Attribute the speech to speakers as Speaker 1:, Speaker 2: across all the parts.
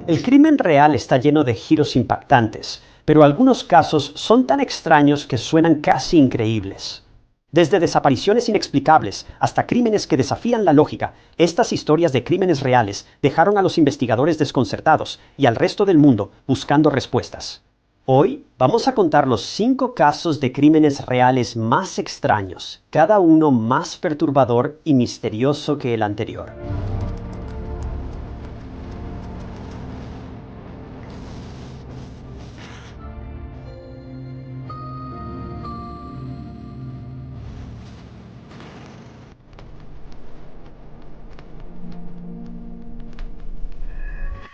Speaker 1: El crimen real está lleno de giros impactantes, pero algunos casos son tan extraños que suenan casi increíbles. Desde desapariciones inexplicables hasta crímenes que desafían la lógica, estas historias de crímenes reales dejaron a los investigadores desconcertados y al resto del mundo buscando respuestas. Hoy vamos a contar los 5 casos de crímenes reales más extraños, cada uno más perturbador y misterioso que el anterior.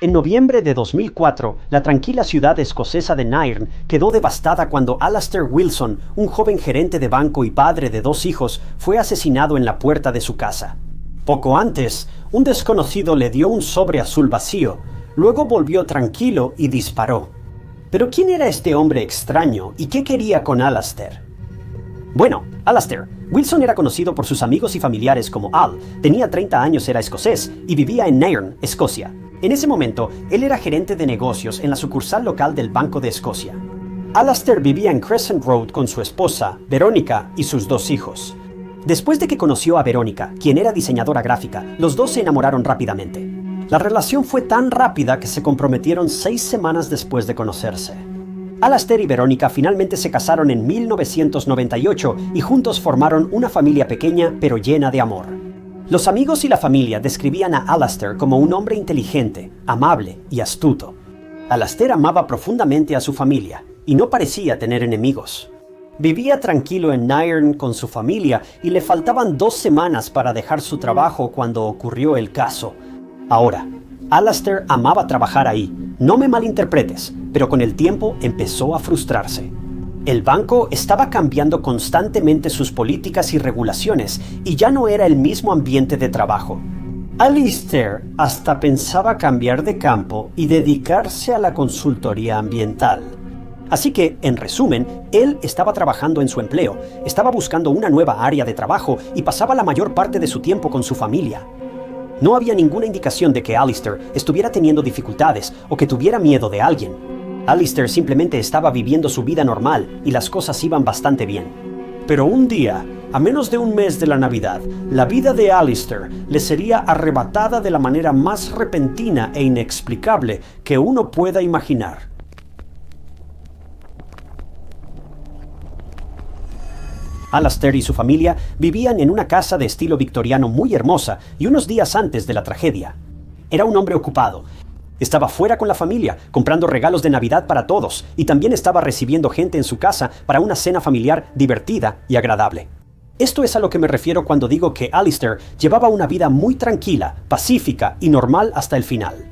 Speaker 1: En noviembre de 2004, la tranquila ciudad escocesa de Nairn quedó devastada cuando Alastair Wilson, un joven gerente de banco y padre de 2 hijos, fue asesinado en la puerta de su casa. Poco antes, un desconocido le dio un sobre azul vacío, luego volvió tranquilo y disparó. ¿Pero quién era este hombre extraño y qué quería con Alastair? Bueno, Alastair Wilson era conocido por sus amigos y familiares como Al, tenía 30 años, era escocés y vivía en Nairn, Escocia. En ese momento, él era gerente de negocios en la sucursal local del Banco de Escocia. Alastair vivía en Crescent Road con su esposa, Verónica, y sus 2 hijos. Después de que conoció a Verónica, quien era diseñadora gráfica, los dos se enamoraron rápidamente. La relación fue tan rápida que se comprometieron 6 semanas después de conocerse. Alastair y Verónica finalmente se casaron en 1998 y juntos formaron una familia pequeña pero llena de amor. Los amigos y la familia describían a Alastair como un hombre inteligente, amable y astuto. Alastair amaba profundamente a su familia y no parecía tener enemigos. Vivía tranquilo en Nairn con su familia y le faltaban 2 semanas para dejar su trabajo cuando ocurrió el caso. Ahora, Alastair amaba trabajar ahí, no me malinterpretes, pero con el tiempo empezó a frustrarse. El banco estaba cambiando constantemente sus políticas y regulaciones y ya no era el mismo ambiente de trabajo. Alastair hasta pensaba cambiar de campo y dedicarse a la consultoría ambiental. Así que, en resumen, él estaba trabajando en su empleo, estaba buscando una nueva área de trabajo y pasaba la mayor parte de su tiempo con su familia. No había ninguna indicación de que Alastair estuviera teniendo dificultades o que tuviera miedo de alguien. Alastair simplemente estaba viviendo su vida normal y las cosas iban bastante bien. Pero un día, a menos de un mes de la Navidad, la vida de Alastair le sería arrebatada de la manera más repentina e inexplicable que uno pueda imaginar. Alastair y su familia vivían en una casa de estilo victoriano muy hermosa y unos días antes de la tragedia. Era un hombre ocupado. Estaba fuera con la familia, comprando regalos de Navidad para todos, y también estaba recibiendo gente en su casa para una cena familiar divertida y agradable. Esto es a lo que me refiero cuando digo que Alastair llevaba una vida muy tranquila, pacífica y normal hasta el final.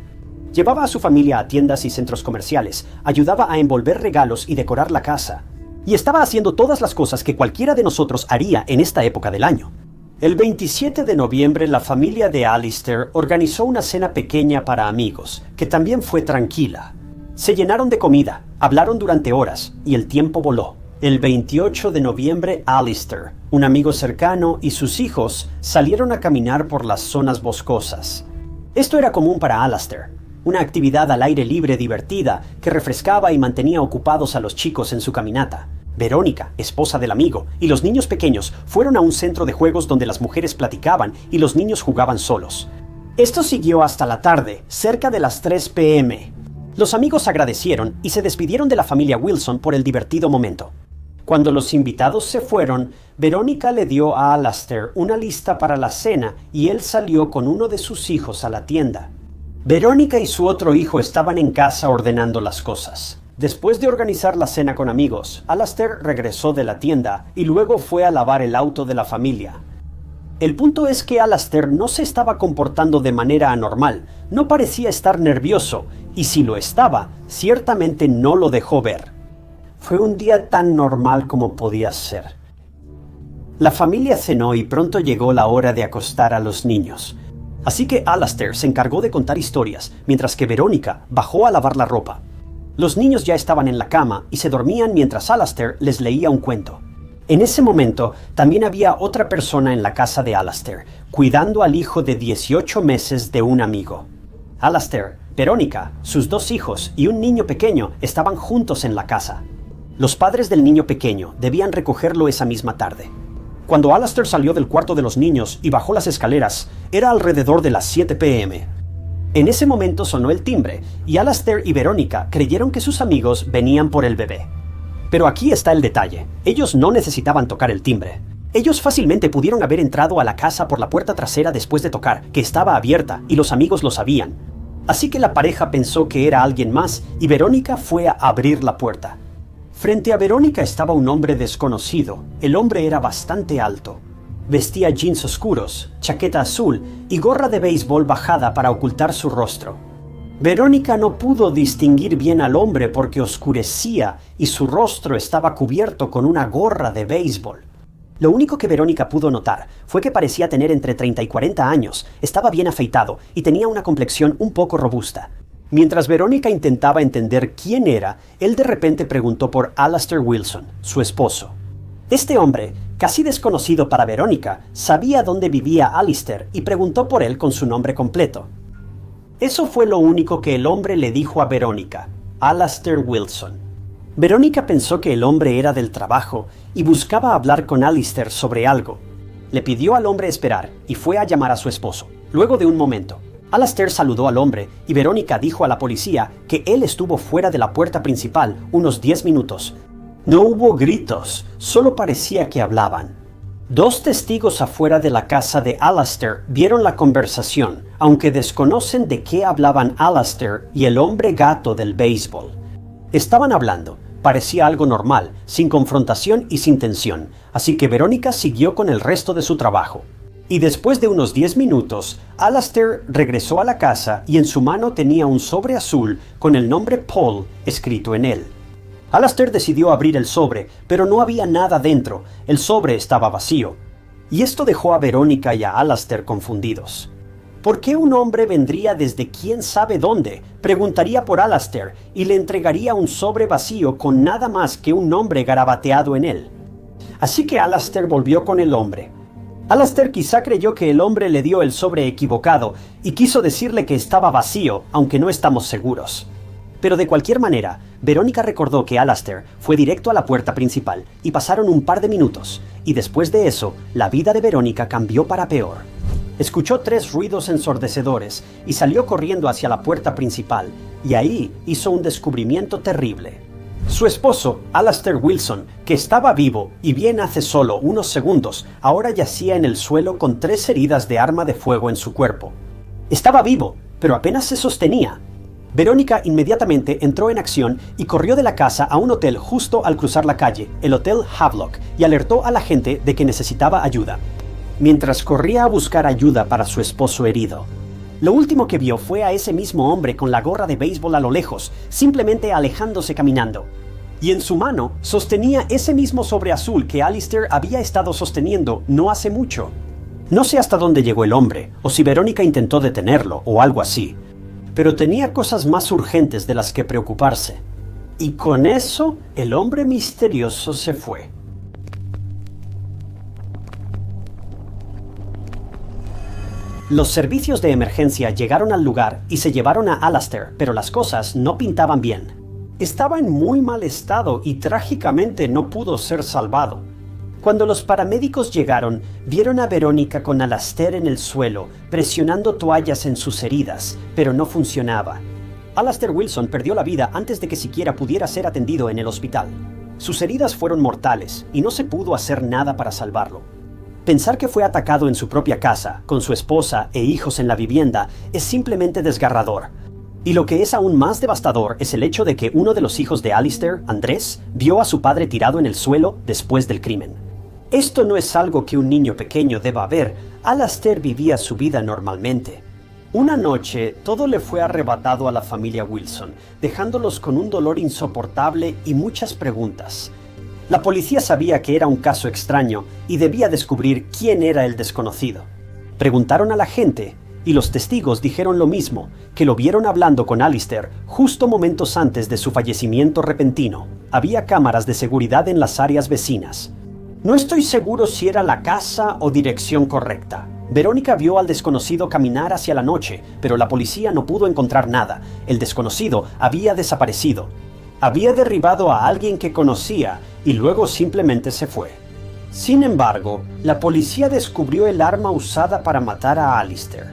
Speaker 1: Llevaba a su familia a tiendas y centros comerciales, ayudaba a envolver regalos y decorar la casa, y estaba haciendo todas las cosas que cualquiera de nosotros haría en esta época del año. El 27 de noviembre, la familia de Alastair organizó una cena pequeña para amigos, que también fue tranquila. Se llenaron de comida, hablaron durante horas, y el tiempo voló. El 28 de noviembre, Alastair, un amigo cercano y sus hijos salieron a caminar por las zonas boscosas. Esto era común para Alastair, una actividad al aire libre divertida que refrescaba y mantenía ocupados a los chicos en su caminata. Verónica, esposa del amigo, y los niños pequeños fueron a un centro de juegos donde las mujeres platicaban y los niños jugaban solos. Esto siguió hasta la tarde, cerca de las 3 p.m. Los amigos agradecieron y se despidieron de la familia Wilson por el divertido momento. Cuando los invitados se fueron, Verónica le dio a Alastair una lista para la cena y él salió con uno de sus hijos a la tienda. Verónica y su otro hijo estaban en casa ordenando las cosas. Después de organizar la cena con amigos, Alastair regresó de la tienda y luego fue a lavar el auto de la familia. El punto es que Alastair no se estaba comportando de manera anormal, no parecía estar nervioso, y si lo estaba, ciertamente no lo dejó ver. Fue un día tan normal como podía ser. La familia cenó y pronto llegó la hora de acostar a los niños. Así que Alastair se encargó de contar historias, mientras que Verónica bajó a lavar la ropa. Los niños ya estaban en la cama y se dormían mientras Alastair les leía un cuento. En ese momento, también había otra persona en la casa de Alastair, cuidando al hijo de 18 meses de un amigo. Alastair Verónica, sus 2 hijos y un niño pequeño estaban juntos en la casa. Los padres del niño pequeño debían recogerlo esa misma tarde. Cuando Alastair salió del cuarto de los niños y bajó las escaleras, era alrededor de las 7 p.m. En ese momento sonó el timbre y Alastair y Verónica creyeron que sus amigos venían por el bebé. Pero aquí está el detalle. Ellos no necesitaban tocar el timbre. Ellos fácilmente pudieron haber entrado a la casa por la puerta trasera después de tocar, que estaba abierta, y los amigos lo sabían. Así que la pareja pensó que era alguien más y Verónica fue a abrir la puerta. Frente a Verónica estaba un hombre desconocido. El hombre era bastante alto. Vestía jeans oscuros, chaqueta azul y gorra de béisbol bajada para ocultar su rostro. Verónica no pudo distinguir bien al hombre porque oscurecía y su rostro estaba cubierto con una gorra de béisbol. Lo único que Verónica pudo notar fue que parecía tener entre 30 y 40 años, estaba bien afeitado y tenía una complexión un poco robusta. Mientras Verónica intentaba entender quién era, él de repente preguntó por Alastair Wilson, su esposo. Este hombre, casi desconocido para Verónica, sabía dónde vivía Alastair y preguntó por él con su nombre completo. Eso fue lo único que el hombre le dijo a Verónica, Alastair Wilson. Verónica pensó que el hombre era del trabajo y buscaba hablar con Alastair sobre algo. Le pidió al hombre esperar y fue a llamar a su esposo. Luego de un momento, Alastair saludó al hombre y Verónica dijo a la policía que él estuvo fuera de la puerta principal unos 10 minutos. No hubo gritos, solo parecía que hablaban. 2 testigos afuera de la casa de Alastair vieron la conversación, aunque desconocen de qué hablaban Alastair y el hombre gato del béisbol. Estaban hablando. Parecía algo normal, sin confrontación y sin tensión, así que Verónica siguió con el resto de su trabajo. Y después de unos 10 minutos, Alastair regresó a la casa y en su mano tenía un sobre azul con el nombre Paul escrito en él. Alastair decidió abrir el sobre, pero no había nada dentro, el sobre estaba vacío. Y esto dejó a Verónica y a Alastair confundidos. ¿Por qué un hombre vendría desde quién sabe dónde, preguntaría por Alastair y le entregaría un sobre vacío con nada más que un nombre garabateado en él? Así que Alastair volvió con el hombre. Alastair quizá creyó que el hombre le dio el sobre equivocado y quiso decirle que estaba vacío, aunque no estamos seguros. Pero de cualquier manera, Verónica recordó que Alastair fue directo a la puerta principal y pasaron un par de minutos, y después de eso, la vida de Verónica cambió para peor. Escuchó 3 ruidos ensordecedores y salió corriendo hacia la puerta principal, y ahí hizo un descubrimiento terrible. Su esposo, Alastair Wilson, que estaba vivo y bien hace solo unos segundos, ahora yacía en el suelo con 3 heridas de arma de fuego en su cuerpo. Estaba vivo, pero apenas se sostenía. Verónica inmediatamente entró en acción y corrió de la casa a un hotel justo al cruzar la calle, el Hotel Havelock, y alertó a la gente de que necesitaba ayuda. Mientras corría a buscar ayuda para su esposo herido, lo último que vio fue a ese mismo hombre con la gorra de béisbol a lo lejos, simplemente alejándose caminando. Y en su mano sostenía ese mismo sobre azul que Alastair había estado sosteniendo no hace mucho. No sé hasta dónde llegó el hombre, o si Verónica intentó detenerlo, o algo así. Pero tenía cosas más urgentes de las que preocuparse. Y con eso, el hombre misterioso se fue. Los servicios de emergencia llegaron al lugar y se llevaron a Alastair, pero las cosas no pintaban bien. Estaba en muy mal estado y trágicamente no pudo ser salvado. Cuando los paramédicos llegaron, vieron a Verónica con Alastair en el suelo, presionando toallas en sus heridas, pero no funcionaba. Alastair Wilson perdió la vida antes de que siquiera pudiera ser atendido en el hospital. Sus heridas fueron mortales y no se pudo hacer nada para salvarlo. Pensar que fue atacado en su propia casa, con su esposa e hijos en la vivienda, es simplemente desgarrador. Y lo que es aún más devastador es el hecho de que uno de los hijos de Alastair, Andrés, vio a su padre tirado en el suelo después del crimen. Esto no es algo que un niño pequeño deba ver. Alastair vivía su vida normalmente. Una noche, todo le fue arrebatado a la familia Wilson, dejándolos con un dolor insoportable y muchas preguntas. La policía sabía que era un caso extraño y debía descubrir quién era el desconocido. Preguntaron a la gente y los testigos dijeron lo mismo, que lo vieron hablando con Alastair justo momentos antes de su fallecimiento repentino. Había cámaras de seguridad en las áreas vecinas. No estoy seguro si era la casa o dirección correcta. Verónica vio al desconocido caminar hacia la noche, pero la policía no pudo encontrar nada. El desconocido había desaparecido. Había derribado a alguien que conocía y luego simplemente se fue. Sin embargo, la policía descubrió el arma usada para matar a Alistair.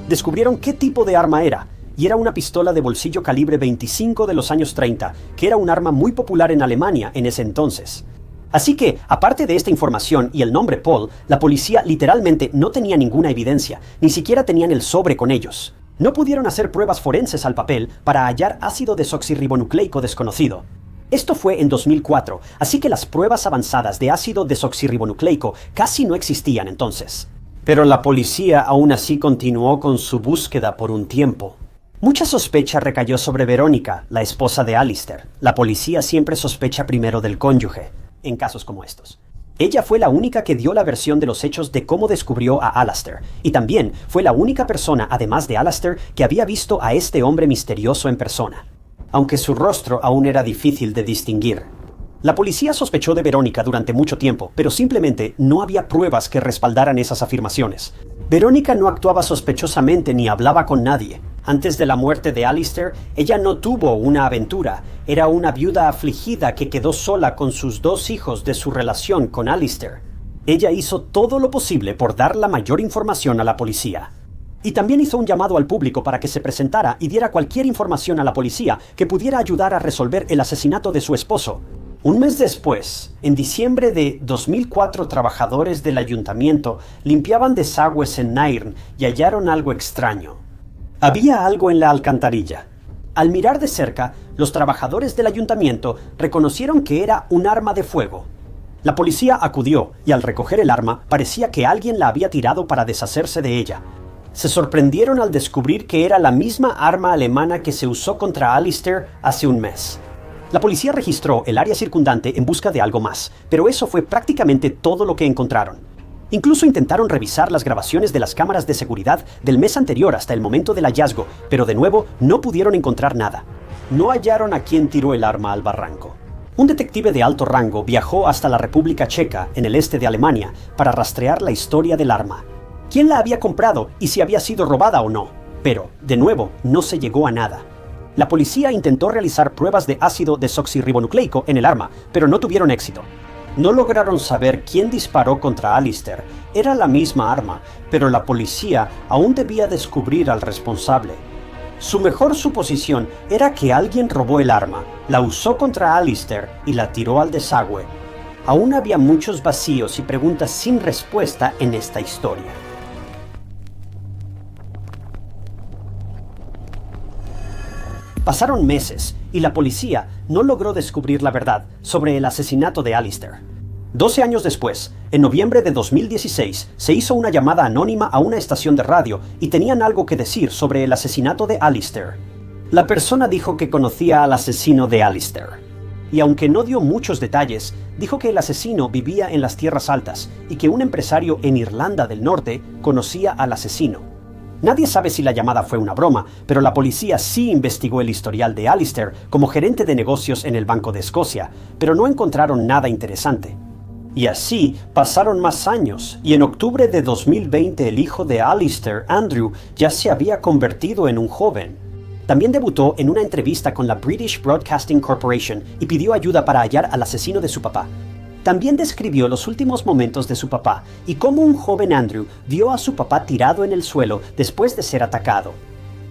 Speaker 1: Descubrieron qué tipo de arma era, y era una pistola de bolsillo calibre 25 de los años 30, que era un arma muy popular en Alemania en ese entonces. Así que, aparte de esta información y el nombre Paul, la policía literalmente no tenía ninguna evidencia, ni siquiera tenían el sobre con ellos. No pudieron hacer pruebas forenses al papel para hallar ácido desoxirribonucleico desconocido. Esto fue en 2004, así que las pruebas avanzadas de ácido desoxirribonucleico casi no existían entonces. Pero la policía aún así continuó con su búsqueda por un tiempo. Mucha sospecha recayó sobre Verónica, la esposa de Alistair. La policía siempre sospecha primero del cónyuge en casos como estos. Ella fue la única que dio la versión de los hechos de cómo descubrió a Alistair, y también fue la única persona, además de Alistair, que había visto a este hombre misterioso en persona, aunque su rostro aún era difícil de distinguir. La policía sospechó de Verónica durante mucho tiempo, pero simplemente no había pruebas que respaldaran esas afirmaciones. Verónica no actuaba sospechosamente ni hablaba con nadie. Antes de la muerte de Alistair, ella no tuvo una aventura. Era una viuda afligida que quedó sola con sus 2 hijos de su relación con Alistair. Ella hizo todo lo posible por dar la mayor información a la policía. Y también hizo un llamado al público para que se presentara y diera cualquier información a la policía que pudiera ayudar a resolver el asesinato de su esposo. Un mes después, en diciembre de 2004, trabajadores del ayuntamiento limpiaban desagües en Nairn y hallaron algo extraño. Había algo en la alcantarilla. Al mirar de cerca, los trabajadores del ayuntamiento reconocieron que era un arma de fuego. La policía acudió y al recoger el arma parecía que alguien la había tirado para deshacerse de ella. Se sorprendieron al descubrir que era la misma arma alemana que se usó contra Alistair hace un mes. La policía registró el área circundante en busca de algo más, pero eso fue prácticamente todo lo que encontraron. Incluso intentaron revisar las grabaciones de las cámaras de seguridad del mes anterior hasta el momento del hallazgo, pero de nuevo no pudieron encontrar nada. No hallaron a quién tiró el arma al barranco. Un detective de alto rango viajó hasta la República Checa, en el este de Alemania, para rastrear la historia del arma. ¿Quién la había comprado y si había sido robada o no? Pero, de nuevo, no se llegó a nada. La policía intentó realizar pruebas de ácido desoxirribonucleico en el arma, pero no tuvieron éxito. No lograron saber quién disparó contra Alistair. Era la misma arma, pero la policía aún debía descubrir al responsable. Su mejor suposición era que alguien robó el arma, la usó contra Alistair y la tiró al desagüe. Aún había muchos vacíos y preguntas sin respuesta en esta historia. Pasaron meses y la policía no logró descubrir la verdad sobre el asesinato de Alistair. 12 años después, en noviembre de 2016, se hizo una llamada anónima a una estación de radio y tenían algo que decir sobre el asesinato de Alistair. La persona dijo que conocía al asesino de Alistair. Y aunque no dio muchos detalles, dijo que el asesino vivía en las tierras altas y que un empresario en Irlanda del Norte conocía al asesino. Nadie sabe si la llamada fue una broma, pero la policía sí investigó el historial de Alistair como gerente de negocios en el Banco de Escocia, pero no encontraron nada interesante. Y así pasaron más años, y en octubre de 2020 el hijo de Alistair, Andrew, ya se había convertido en un joven. También debutó en una entrevista con la British Broadcasting Corporation y pidió ayuda para hallar al asesino de su papá. También describió los últimos momentos de su papá y cómo un joven Andrew vio a su papá tirado en el suelo después de ser atacado.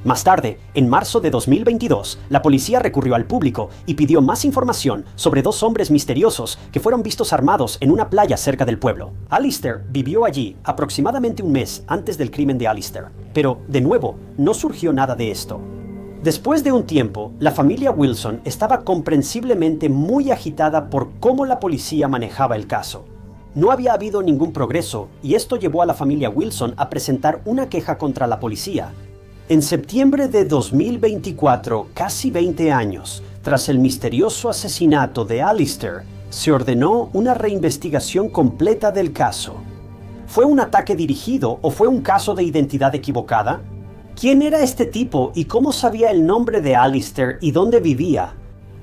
Speaker 1: Más tarde, en marzo de 2022, la policía recurrió al público y pidió más información sobre 2 hombres misteriosos que fueron vistos armados en una playa cerca del pueblo. Alistair vivió allí aproximadamente un mes antes del crimen de Alistair, pero, de nuevo, no surgió nada de esto. Después de un tiempo, la familia Wilson estaba comprensiblemente muy agitada por cómo la policía manejaba el caso. No había habido ningún progreso y esto llevó a la familia Wilson a presentar una queja contra la policía. En septiembre de 2024, casi 20 años, tras el misterioso asesinato de Alistair, se ordenó una reinvestigación completa del caso. ¿Fue un ataque dirigido o fue un caso de identidad equivocada? ¿Quién era este tipo y cómo sabía el nombre de Alistair y dónde vivía?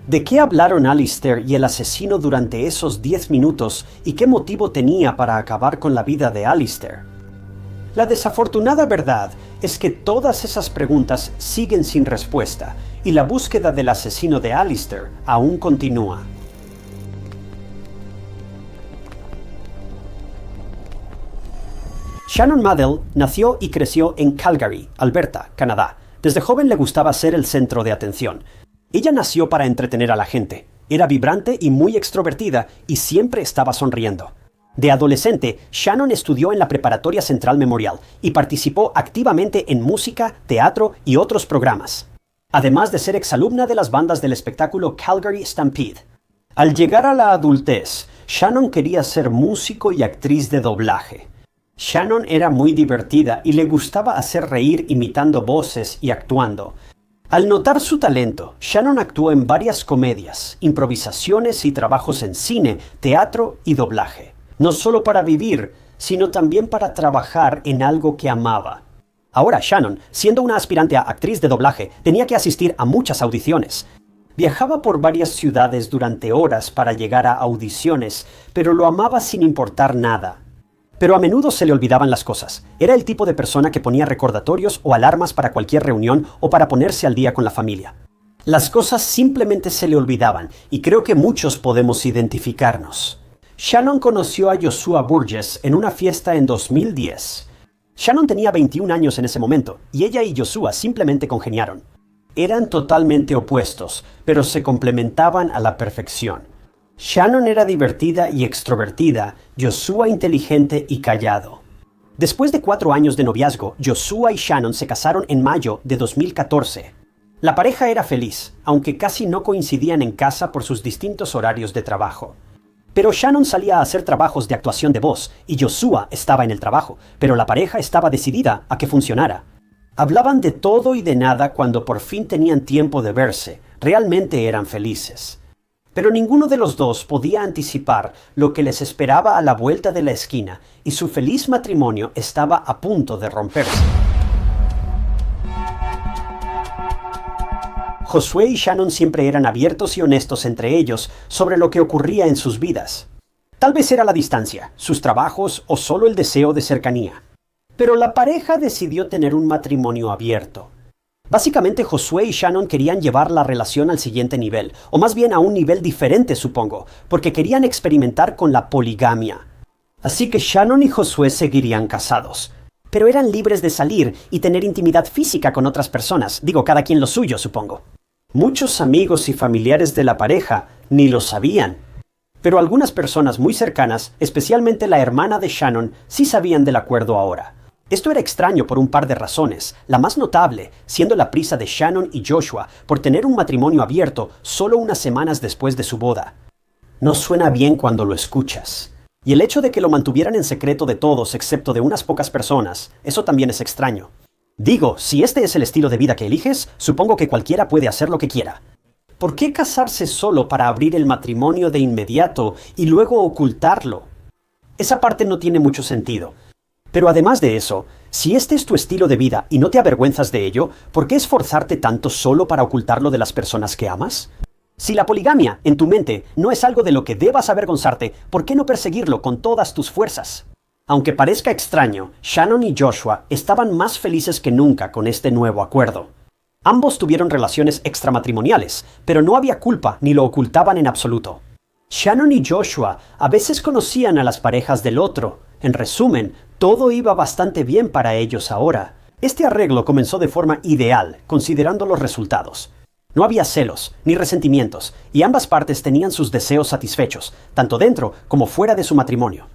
Speaker 1: ¿De qué hablaron Alistair y el asesino durante esos 10 minutos y qué motivo tenía para acabar con la vida de Alistair? La desafortunada verdad es que todas esas preguntas siguen sin respuesta y la búsqueda del asesino de Alistair aún continúa. Shannon Maddell nació y creció en Calgary, Alberta, Canadá. Desde joven le gustaba ser el centro de atención. Ella nació para entretener a la gente. Era vibrante y muy extrovertida y siempre estaba sonriendo. De adolescente, Shannon estudió en la Preparatoria Central Memorial y participó activamente en música, teatro y otros programas, además de ser exalumna de las bandas del espectáculo Calgary Stampede. Al llegar a la adultez, Shannon quería ser músico y actriz de doblaje. Shannon era muy divertida y le gustaba hacer reír imitando voces y actuando. Al notar su talento, Shannon actuó en varias comedias, improvisaciones y trabajos en cine, teatro y doblaje. No solo para vivir, sino también para trabajar en algo que amaba. Ahora Shannon, siendo una aspirante a actriz de doblaje, tenía que asistir a muchas audiciones. Viajaba por varias ciudades durante horas para llegar a audiciones, pero lo amaba sin importar nada. Pero a menudo se le olvidaban las cosas. Era el tipo de persona que ponía recordatorios o alarmas para cualquier reunión o para ponerse al día con la familia. Las cosas simplemente se le olvidaban, y creo que muchos podemos identificarnos. Shannon conoció a Joshua Burgess en una fiesta en 2010. Shannon tenía 21 años en ese momento, y ella y Joshua simplemente congeniaron. Eran totalmente opuestos, pero se complementaban a la perfección. Shannon era divertida y extrovertida, Joshua inteligente y callado. Después de 4 años de noviazgo, Joshua y Shannon se casaron en mayo de 2014. La pareja era feliz, aunque casi no coincidían en casa por sus distintos horarios de trabajo. Pero Shannon salía a hacer trabajos de actuación de voz y Joshua estaba en el trabajo, pero la pareja estaba decidida a que funcionara. Hablaban de todo y de nada cuando por fin tenían tiempo de verse. Realmente eran felices. Pero ninguno de los dos podía anticipar lo que les esperaba a la vuelta de la esquina, y su feliz matrimonio estaba a punto de romperse. Josué y Shannon siempre eran abiertos y honestos entre ellos sobre lo que ocurría en sus vidas. Tal vez era la distancia, sus trabajos o solo el deseo de cercanía. Pero la pareja decidió tener un matrimonio abierto. Básicamente Josué y Shannon querían llevar la relación al siguiente nivel, o más bien a un nivel diferente, supongo, porque querían experimentar con la poligamia. Así que Shannon y Josué seguirían casados. Pero eran libres de salir y tener intimidad física con otras personas, digo, cada quien lo suyo, supongo. Muchos amigos y familiares de la pareja ni lo sabían. Pero algunas personas muy cercanas, especialmente la hermana de Shannon, sí sabían del acuerdo ahora. Esto era extraño por un par de razones, la más notable siendo la prisa de Shannon y Joshua por tener un matrimonio abierto solo unas semanas después de su boda. No suena bien cuando lo escuchas. Y el hecho de que lo mantuvieran en secreto de todos excepto de unas pocas personas, eso también es extraño. Digo, si este es el estilo de vida que eliges, supongo que cualquiera puede hacer lo que quiera. ¿Por qué casarse solo para abrir el matrimonio de inmediato y luego ocultarlo? Esa parte no tiene mucho sentido. Pero además de eso, si este es tu estilo de vida y no te avergüenzas de ello, ¿por qué esforzarte tanto solo para ocultarlo de las personas que amas? Si la poligamia, en tu mente, no es algo de lo que debas avergonzarte, ¿por qué no perseguirlo con todas tus fuerzas? Aunque parezca extraño, Shannon y Joshua estaban más felices que nunca con este nuevo acuerdo. Ambos tuvieron relaciones extramatrimoniales, pero no había culpa ni lo ocultaban en absoluto. Shannon y Joshua a veces conocían a las parejas del otro. En resumen, todo iba bastante bien para ellos ahora. Este arreglo comenzó de forma ideal, considerando los resultados. No había celos ni resentimientos, y ambas partes tenían sus deseos satisfechos, tanto dentro como fuera de su matrimonio.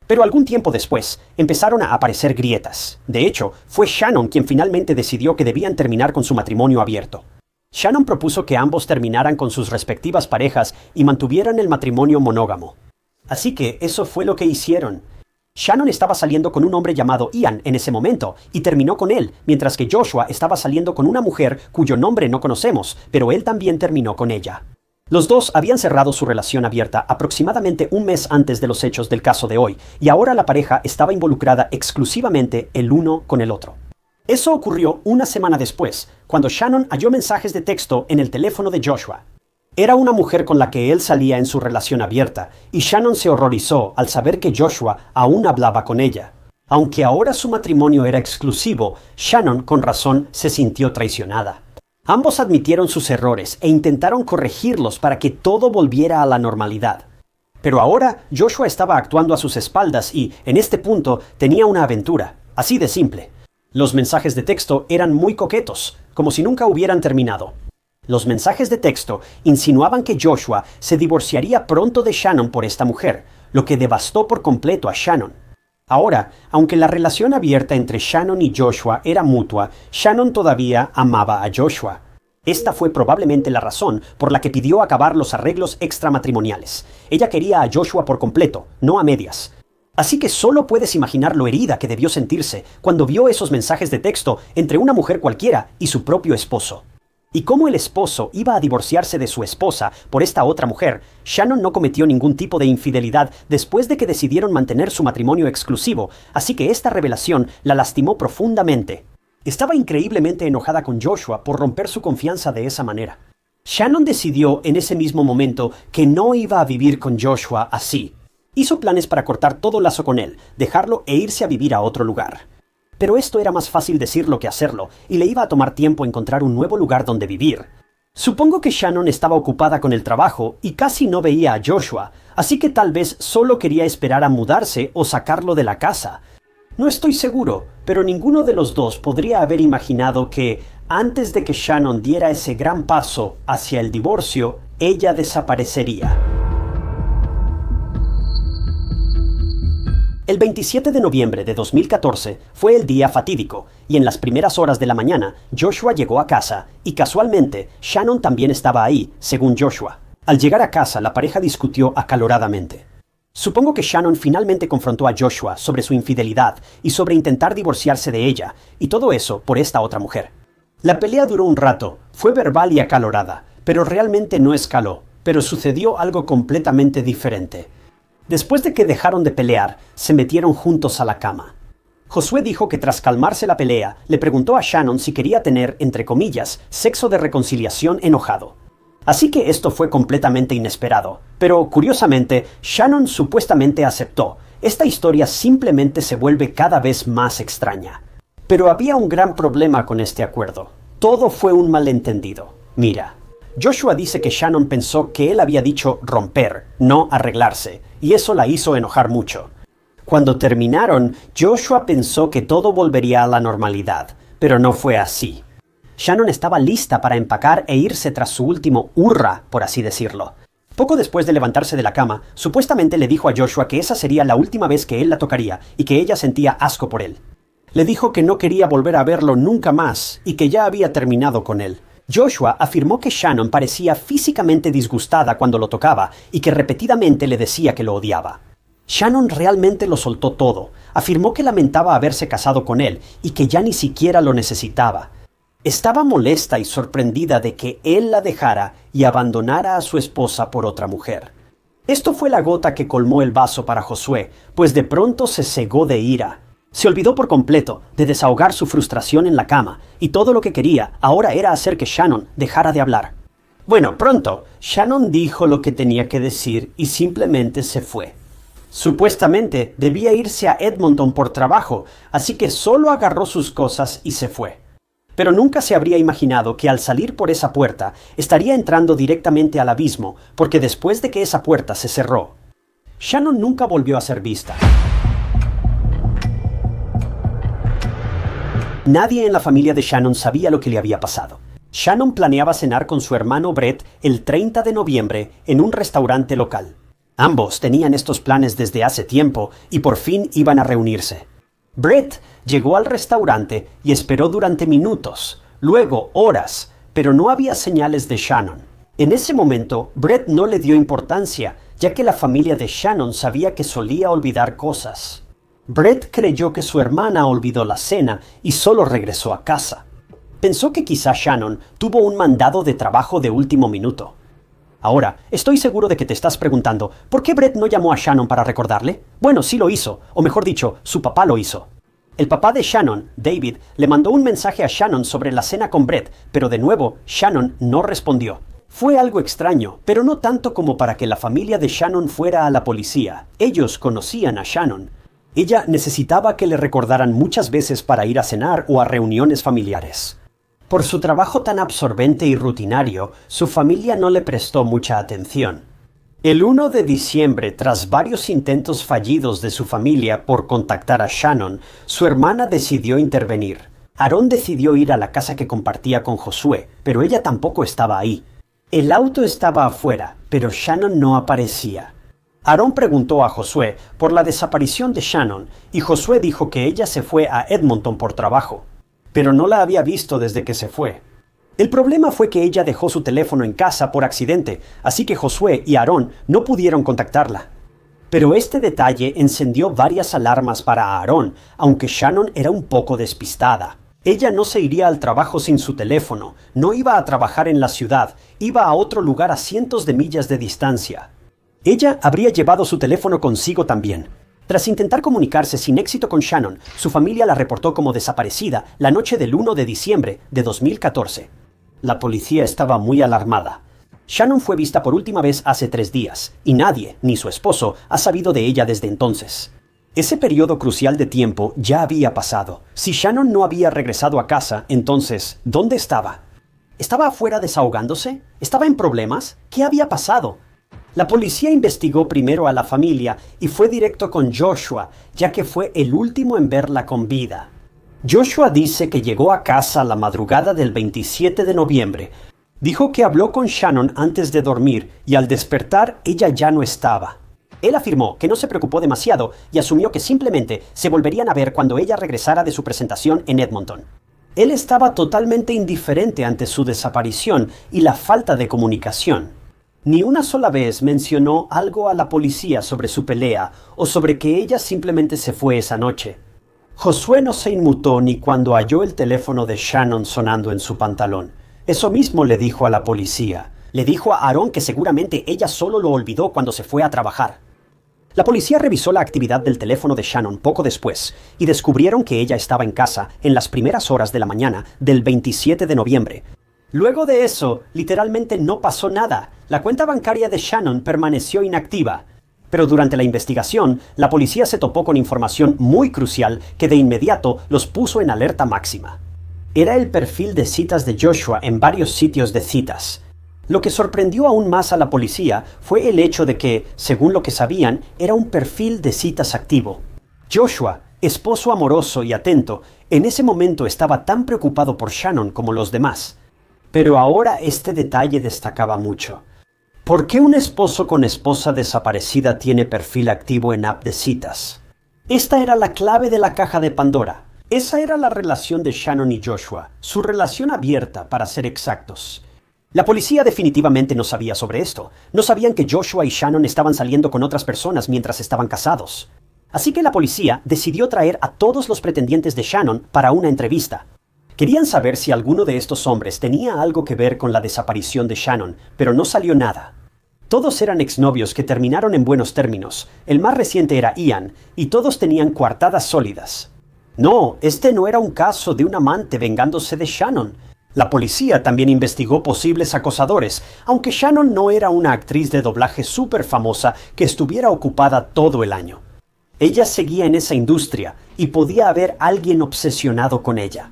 Speaker 1: Pero algún tiempo después, empezaron a aparecer grietas. De hecho, fue Shannon quien finalmente decidió que debían terminar con su matrimonio abierto. Shannon propuso que ambos terminaran con sus respectivas parejas y mantuvieran el matrimonio monógamo. Así que eso fue lo que hicieron. Shannon estaba saliendo con un hombre llamado Ian en ese momento y terminó con él, mientras que Joshua estaba saliendo con una mujer cuyo nombre no conocemos, pero él también terminó con ella. Los dos habían cerrado su relación abierta aproximadamente un mes antes de los hechos del caso de hoy, y ahora la pareja estaba involucrada exclusivamente el uno con el otro. Eso ocurrió una semana después, cuando Shannon halló mensajes de texto en el teléfono de Joshua. Era una mujer con la que él salía en su relación abierta, y Shannon se horrorizó al saber que Joshua aún hablaba con ella. Aunque ahora su matrimonio era exclusivo, Shannon, con razón, se sintió traicionada. Ambos admitieron sus errores e intentaron corregirlos para que todo volviera a la normalidad. Pero ahora Joshua estaba actuando a sus espaldas y, en este punto, tenía una aventura. Así de simple. Los mensajes de texto eran muy coquetos, como si nunca hubieran terminado. Los mensajes de texto insinuaban que Joshua se divorciaría pronto de Shannon por esta mujer, lo que devastó por completo a Shannon. Ahora, aunque la relación abierta entre Shannon y Joshua era mutua, Shannon todavía amaba a Joshua. Esta fue probablemente la razón por la que pidió acabar los arreglos extramatrimoniales. Ella quería a Joshua por completo, no a medias. Así que solo puedes imaginar lo herida que debió sentirse cuando vio esos mensajes de texto entre una mujer cualquiera y su propio esposo. Y como el esposo iba a divorciarse de su esposa por esta otra mujer, Shannon no cometió ningún tipo de infidelidad después de que decidieron mantener su matrimonio exclusivo, así que esta revelación la lastimó profundamente. Estaba increíblemente enojada con Joshua por romper su confianza de esa manera. Shannon decidió en ese mismo momento que no iba a vivir con Joshua así. Hizo planes para cortar todo lazo con él, dejarlo e irse a vivir a otro lugar. Pero esto era más fácil decirlo que hacerlo, y le iba a tomar tiempo encontrar un nuevo lugar donde vivir. Supongo que Shannon estaba ocupada con el trabajo y casi no veía a Joshua, así que tal vez solo quería esperar a mudarse o sacarlo de la casa. No estoy seguro, pero ninguno de los dos podría haber imaginado que, antes de que Shannon diera ese gran paso hacia el divorcio, ella desaparecería. El 27 de noviembre de 2014 fue el día fatídico, y en las primeras horas de la mañana, Joshua llegó a casa, y casualmente, Shannon también estaba ahí, según Joshua. Al llegar a casa, la pareja discutió acaloradamente. Supongo que Shannon finalmente confrontó a Joshua sobre su infidelidad y sobre intentar divorciarse de ella, y todo eso por esta otra mujer. La pelea duró un rato, fue verbal y acalorada, pero realmente no escaló, pero sucedió algo completamente diferente. Después de que dejaron de pelear, se metieron juntos a la cama. Josué dijo que tras calmarse la pelea, le preguntó a Shannon si quería tener, entre comillas, sexo de reconciliación enojado. Así que esto fue completamente inesperado. Pero, curiosamente, Shannon supuestamente aceptó. Esta historia simplemente se vuelve cada vez más extraña. Pero había un gran problema con este acuerdo. Todo fue un malentendido. Mira, Joshua dice que Shannon pensó que él había dicho romper, no arreglarse, y eso la hizo enojar mucho. Cuando terminaron, Joshua pensó que todo volvería a la normalidad, pero no fue así. Shannon estaba lista para empacar e irse tras su último hurra, por así decirlo. Poco después de levantarse de la cama, supuestamente le dijo a Joshua que esa sería la última vez que él la tocaría y que ella sentía asco por él. Le dijo que no quería volver a verlo nunca más y que ya había terminado con él. Joshua afirmó que Shannon parecía físicamente disgustada cuando lo tocaba y que repetidamente le decía que lo odiaba. Shannon realmente lo soltó todo. Afirmó que lamentaba haberse casado con él y que ya ni siquiera lo necesitaba. Estaba molesta y sorprendida de que él la dejara y abandonara a su esposa por otra mujer. Esto fue la gota que colmó el vaso para Josué, pues de pronto se cegó de ira. Se olvidó por completo de desahogar su frustración en la cama, y todo lo que quería ahora era hacer que Shannon dejara de hablar. Bueno, pronto, Shannon dijo lo que tenía que decir y simplemente se fue. Supuestamente debía irse a Edmonton por trabajo, así que solo agarró sus cosas y se fue. Pero nunca se habría imaginado que al salir por esa puerta estaría entrando directamente al abismo, porque después de que esa puerta se cerró, Shannon nunca volvió a ser vista. Nadie en la familia de Shannon sabía lo que le había pasado. Shannon planeaba cenar con su hermano Brett el 30 de noviembre en un restaurante local. Ambos tenían estos planes desde hace tiempo y por fin iban a reunirse. Brett llegó al restaurante y esperó durante minutos, luego horas, pero no había señales de Shannon. En ese momento, Brett no le dio importancia, ya que la familia de Shannon sabía que solía olvidar cosas. Brett creyó que su hermana olvidó la cena y solo regresó a casa. Pensó que quizá Shannon tuvo un mandado de trabajo de último minuto. Ahora, estoy seguro de que te estás preguntando, ¿por qué Brett no llamó a Shannon para recordarle? Bueno, sí lo hizo, o mejor dicho, su papá lo hizo. El papá de Shannon, David, le mandó un mensaje a Shannon sobre la cena con Brett, pero de nuevo, Shannon no respondió. Fue algo extraño, pero no tanto como para que la familia de Shannon fuera a la policía. Ellos conocían a Shannon. Ella necesitaba que le recordaran muchas veces para ir a cenar o a reuniones familiares. Por su trabajo tan absorbente y rutinario, su familia no le prestó mucha atención. El 1 de diciembre, tras varios intentos fallidos de su familia por contactar a Shannon, su hermana decidió intervenir. Aarón decidió ir a la casa que compartía con Josué, pero ella tampoco estaba ahí. El auto estaba afuera, pero Shannon no aparecía. Aarón preguntó a Josué por la desaparición de Shannon y Josué dijo que ella se fue a Edmonton por trabajo, pero no la había visto desde que se fue. El problema fue que ella dejó su teléfono en casa por accidente, así que Josué y Aarón no pudieron contactarla. Pero este detalle encendió varias alarmas para Aarón, aunque Shannon era un poco despistada. Ella no se iría al trabajo sin su teléfono, no iba a trabajar en la ciudad, iba a otro lugar a cientos de millas de distancia. Ella habría llevado su teléfono consigo también. Tras intentar comunicarse sin éxito con Shannon, su familia la reportó como desaparecida la noche del 1 de diciembre de 2014. La policía estaba muy alarmada. Shannon fue vista por última vez hace 3 días, y nadie, ni su esposo, ha sabido de ella desde entonces. Ese periodo crucial de tiempo ya había pasado. Si Shannon no había regresado a casa, entonces, ¿dónde estaba? ¿Estaba afuera desahogándose? ¿Estaba en problemas? ¿Qué había pasado? La policía investigó primero a la familia y fue directo con Joshua, ya que fue el último en verla con vida. Joshua dice que llegó a casa la madrugada del 27 de noviembre. Dijo que habló con Shannon antes de dormir y al despertar ella ya no estaba. Él afirmó que no se preocupó demasiado y asumió que simplemente se volverían a ver cuando ella regresara de su presentación en Edmonton. Él estaba totalmente indiferente ante su desaparición y la falta de comunicación. Ni una sola vez mencionó algo a la policía sobre su pelea o sobre que ella simplemente se fue esa noche. Josué no se inmutó ni cuando halló el teléfono de Shannon sonando en su pantalón. Eso mismo le dijo a la policía. Le dijo a Aarón que seguramente ella solo lo olvidó cuando se fue a trabajar. La policía revisó la actividad del teléfono de Shannon poco después y descubrieron que ella estaba en casa en las primeras horas de la mañana del 27 de noviembre. Luego de eso, literalmente no pasó nada. La cuenta bancaria de Shannon permaneció inactiva. Pero durante la investigación, la policía se topó con información muy crucial que de inmediato los puso en alerta máxima. Era el perfil de citas de Joshua en varios sitios de citas. Lo que sorprendió aún más a la policía fue el hecho de que, según lo que sabían, era un perfil de citas activo. Joshua, esposo amoroso y atento, en ese momento estaba tan preocupado por Shannon como los demás. Pero ahora este detalle destacaba mucho. ¿Por qué un esposo con esposa desaparecida tiene perfil activo en app de citas? Esta era la clave de la caja de Pandora. Esa era la relación de Shannon y Joshua, su relación abierta, para ser exactos. La policía definitivamente no sabía sobre esto. No sabían que Joshua y Shannon estaban saliendo con otras personas mientras estaban casados. Así que la policía decidió traer a todos los pretendientes de Shannon para una entrevista. Querían saber si alguno de estos hombres tenía algo que ver con la desaparición de Shannon, pero no salió nada. Todos eran exnovios que terminaron en buenos términos. El más reciente era Ian, y todos tenían coartadas sólidas. No, este no era un caso de un amante vengándose de Shannon. La policía también investigó posibles acosadores, aunque Shannon no era una actriz de doblaje súper famosa que estuviera ocupada todo el año. Ella seguía en esa industria, y podía haber alguien obsesionado con ella.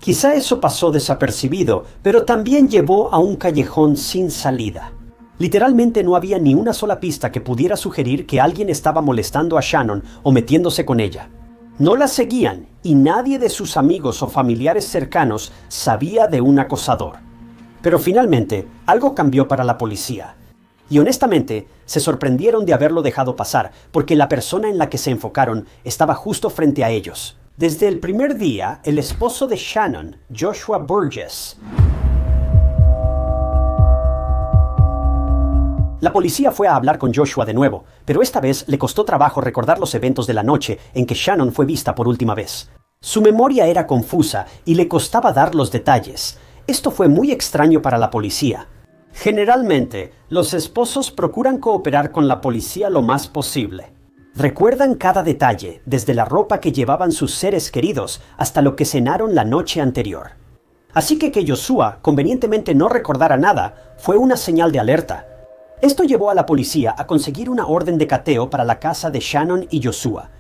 Speaker 1: Quizá eso pasó desapercibido, pero también llevó a un callejón sin salida. Literalmente no había ni una sola pista que pudiera sugerir que alguien estaba molestando a Shannon o metiéndose con ella. No la seguían y nadie de sus amigos o familiares cercanos sabía de un acosador. Pero finalmente, algo cambió para la policía. Y honestamente, se sorprendieron de haberlo dejado pasar, porque la persona en la que se enfocaron estaba justo frente a ellos. Desde el primer día, el esposo de Shannon, Joshua Burgess. La policía fue a hablar con Joshua de nuevo, pero esta vez le costó trabajo recordar los eventos de la noche en que Shannon fue vista por última vez. Su memoria era confusa y le costaba dar los detalles. Esto fue muy extraño para la policía. Generalmente, los esposos procuran cooperar con la policía lo más posible. Recuerdan cada detalle, desde la ropa que llevaban sus seres queridos hasta lo que cenaron la noche anterior. Así que Joshua convenientemente no recordara nada fue una señal de alerta. Esto llevó a la policía a conseguir una orden de cateo para la casa de Shannon y Joshua.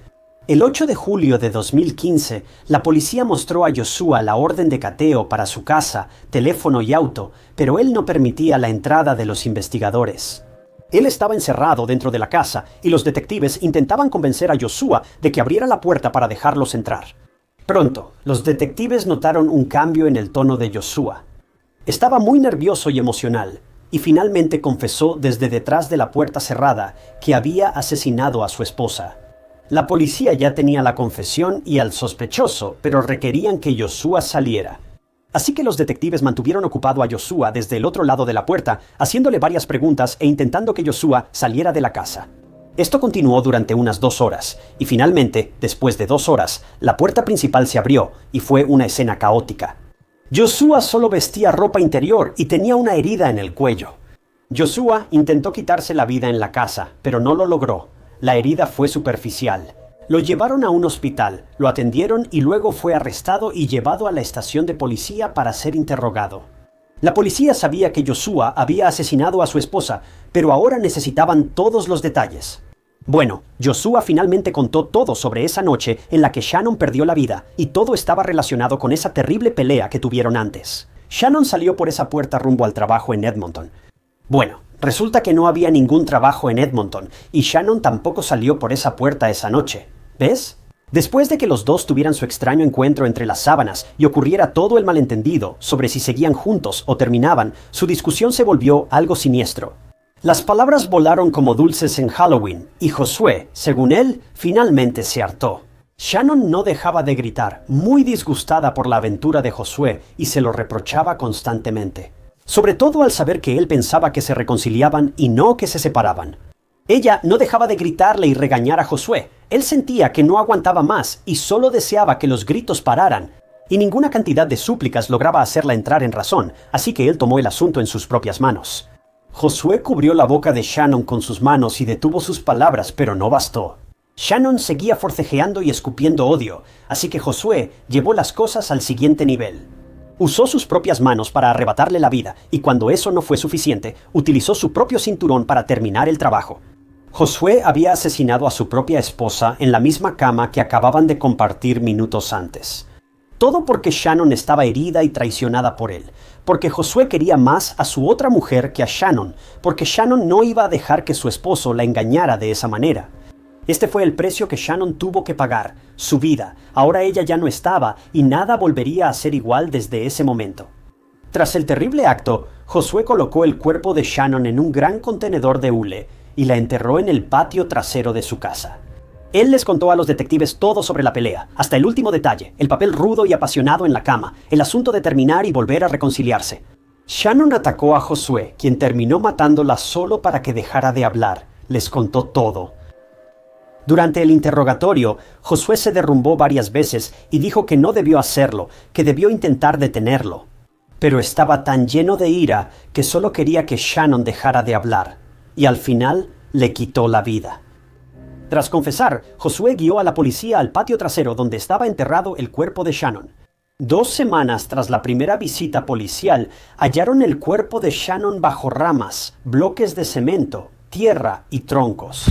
Speaker 1: El 8 de julio de 2015, la policía mostró a Joshua la orden de cateo para su casa, teléfono y auto, pero él no permitía la entrada de los investigadores. Él estaba encerrado dentro de la casa y los detectives intentaban convencer a Joshua de que abriera la puerta para dejarlos entrar. Pronto, los detectives notaron un cambio en el tono de Joshua. Estaba muy nervioso y emocional, y finalmente confesó desde detrás de la puerta cerrada que había asesinado a su esposa. La policía ya tenía la confesión y al sospechoso, pero requerían que Joshua saliera. Así que los detectives mantuvieron ocupado a Joshua desde el otro lado de la puerta, haciéndole varias preguntas e intentando que Joshua saliera de la casa. Esto continuó durante unas 2 horas, y finalmente, después de 2 horas, la puerta principal se abrió y fue una escena caótica. Joshua solo vestía ropa interior y tenía una herida en el cuello. Joshua intentó quitarse la vida en la casa, pero no lo logró. La herida fue superficial. Lo llevaron a un hospital, lo atendieron y luego fue arrestado y llevado a la estación de policía para ser interrogado. La policía sabía que Joshua había asesinado a su esposa, pero ahora necesitaban todos los detalles. Bueno, Joshua finalmente contó todo sobre esa noche en la que Shannon perdió la vida, y todo estaba relacionado con esa terrible pelea que tuvieron antes. Shannon salió por esa puerta rumbo al trabajo en Edmonton. Bueno, resulta que no había ningún trabajo en Edmonton, y Shannon tampoco salió por esa puerta esa noche. ¿Ves? Después de que los dos tuvieran su extraño encuentro entre las sábanas y ocurriera todo el malentendido sobre si seguían juntos o terminaban, su discusión se volvió algo siniestro. Las palabras volaron como dulces en Halloween, y Josué, según él, finalmente se hartó. Shannon no dejaba de gritar, muy disgustada por la aventura de Josué, y se lo reprochaba constantemente. Sobre todo al saber que él pensaba que se reconciliaban y no que se separaban. Ella no dejaba de gritarle y regañar a Josué. Él sentía que no aguantaba más y solo deseaba que los gritos pararan. Y ninguna cantidad de súplicas lograba hacerla entrar en razón, así que él tomó el asunto en sus propias manos. Josué cubrió la boca de Shannon con sus manos y detuvo sus palabras, pero no bastó. Shannon seguía forcejeando y escupiendo odio, así que Josué llevó las cosas al siguiente nivel. Usó sus propias manos para arrebatarle la vida, y cuando eso no fue suficiente, utilizó su propio cinturón para terminar el trabajo. Josué había asesinado a su propia esposa en la misma cama que acababan de compartir minutos antes. Todo porque Shannon estaba herida y traicionada por él, porque Josué quería más a su otra mujer que a Shannon, porque Shannon no iba a dejar que su esposo la engañara de esa manera. Este fue el precio que Shannon tuvo que pagar, su vida. Ahora ella ya no estaba y nada volvería a ser igual desde ese momento. Tras el terrible acto, Josué colocó el cuerpo de Shannon en un gran contenedor de hule y la enterró en el patio trasero de su casa. Él les contó a los detectives todo sobre la pelea, hasta el último detalle, el papel rudo y apasionado en la cama, el asunto de terminar y volver a reconciliarse. Shannon atacó a Josué, quien terminó matándola solo para que dejara de hablar. Les contó todo. Durante el interrogatorio, Josué se derrumbó varias veces y dijo que no debió hacerlo, que debió intentar detenerlo. Pero estaba tan lleno de ira que solo quería que Shannon dejara de hablar, y al final le quitó la vida. Tras confesar, Josué guió a la policía al patio trasero donde estaba enterrado el cuerpo de Shannon. 2 semanas tras la primera visita policial, hallaron el cuerpo de Shannon bajo ramas, bloques de cemento, tierra y troncos.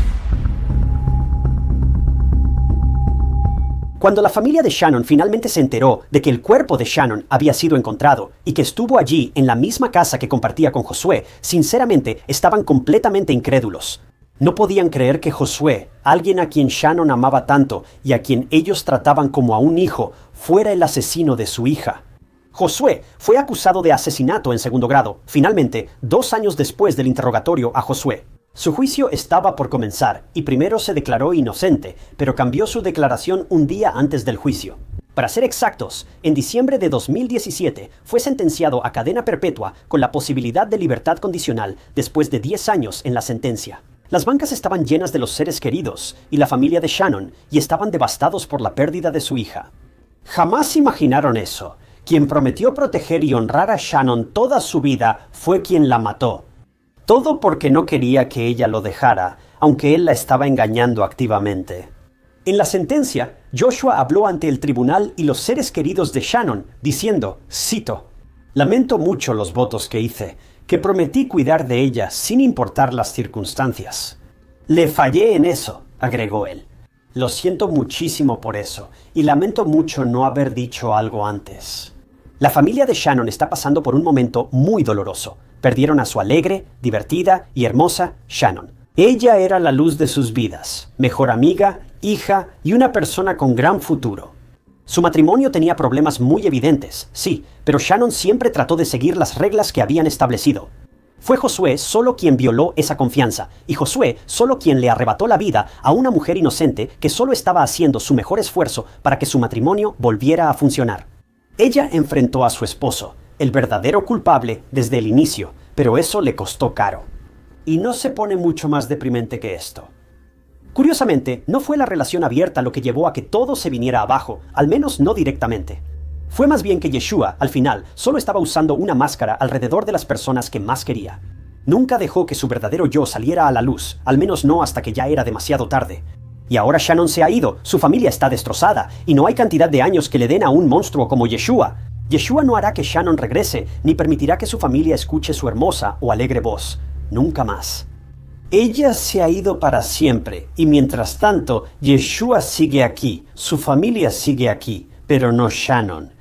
Speaker 1: Cuando la familia de Shannon finalmente se enteró de que el cuerpo de Shannon había sido encontrado y que estuvo allí en la misma casa que compartía con Josué, sinceramente estaban completamente incrédulos. No podían creer que Josué, alguien a quien Shannon amaba tanto y a quien ellos trataban como a un hijo, fuera el asesino de su hija. Josué fue acusado de asesinato en 2º grado, finalmente 2 años después del interrogatorio a Josué. Su juicio estaba por comenzar y primero se declaró inocente, pero cambió su declaración un día antes del juicio. Para ser exactos, en diciembre de 2017 fue sentenciado a cadena perpetua con la posibilidad de libertad condicional después de 10 años en la sentencia. Las bancas estaban llenas de los seres queridos y la familia de Shannon y estaban devastados por la pérdida de su hija. Jamás imaginaron eso. Quien prometió proteger y honrar a Shannon toda su vida fue quien la mató. Todo porque no quería que ella lo dejara, aunque él la estaba engañando activamente. En la sentencia, Joshua habló ante el tribunal y los seres queridos de Shannon, diciendo, cito, «Lamento mucho los votos que hice, que prometí cuidar de ella sin importar las circunstancias. Le fallé en eso», agregó él. Lo siento muchísimo por eso, y lamento mucho no haber dicho algo antes. La familia de Shannon está pasando por un momento muy doloroso. Perdieron a su alegre, divertida y hermosa Shannon. Ella era la luz de sus vidas, mejor amiga, hija y una persona con gran futuro. Su matrimonio tenía problemas muy evidentes, sí, pero Shannon siempre trató de seguir las reglas que habían establecido. Fue Josué solo quien violó esa confianza, y Josué solo quien le arrebató la vida a una mujer inocente que solo estaba haciendo su mejor esfuerzo para que su matrimonio volviera a funcionar. Ella enfrentó a su esposo, el verdadero culpable desde el inicio, pero eso le costó caro. Y no se pone mucho más deprimente que esto. Curiosamente, no fue la relación abierta lo que llevó a que todo se viniera abajo, al menos no directamente. Fue más bien que Yeshua, al final, solo estaba usando una máscara alrededor de las personas que más quería. Nunca dejó que su verdadero yo saliera a la luz, al menos no hasta que ya era demasiado tarde. Y ahora Shannon se ha ido, su familia está destrozada, y no hay cantidad de años que le den a un monstruo como Yeshua. Yeshua no hará que Shannon regrese, ni permitirá que su familia escuche su hermosa o alegre voz. Nunca más. Ella se ha ido para siempre, y mientras tanto, Yeshua sigue aquí, su familia sigue aquí, pero no Shannon.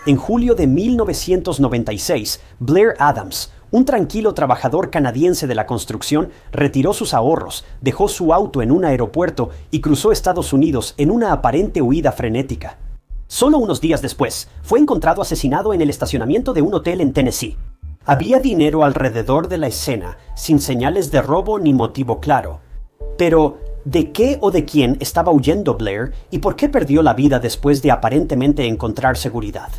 Speaker 1: En julio de 1996, Blair Adams, un tranquilo trabajador canadiense de la construcción, retiró sus ahorros, dejó su auto en un aeropuerto y cruzó Estados Unidos en una aparente huida frenética. Solo unos días después, fue encontrado asesinado en el estacionamiento de un hotel en Tennessee. Había dinero alrededor de la escena, sin señales de robo ni motivo claro. Pero, ¿de qué o de quién estaba huyendo Blair y por qué perdió la vida después de aparentemente encontrar seguridad?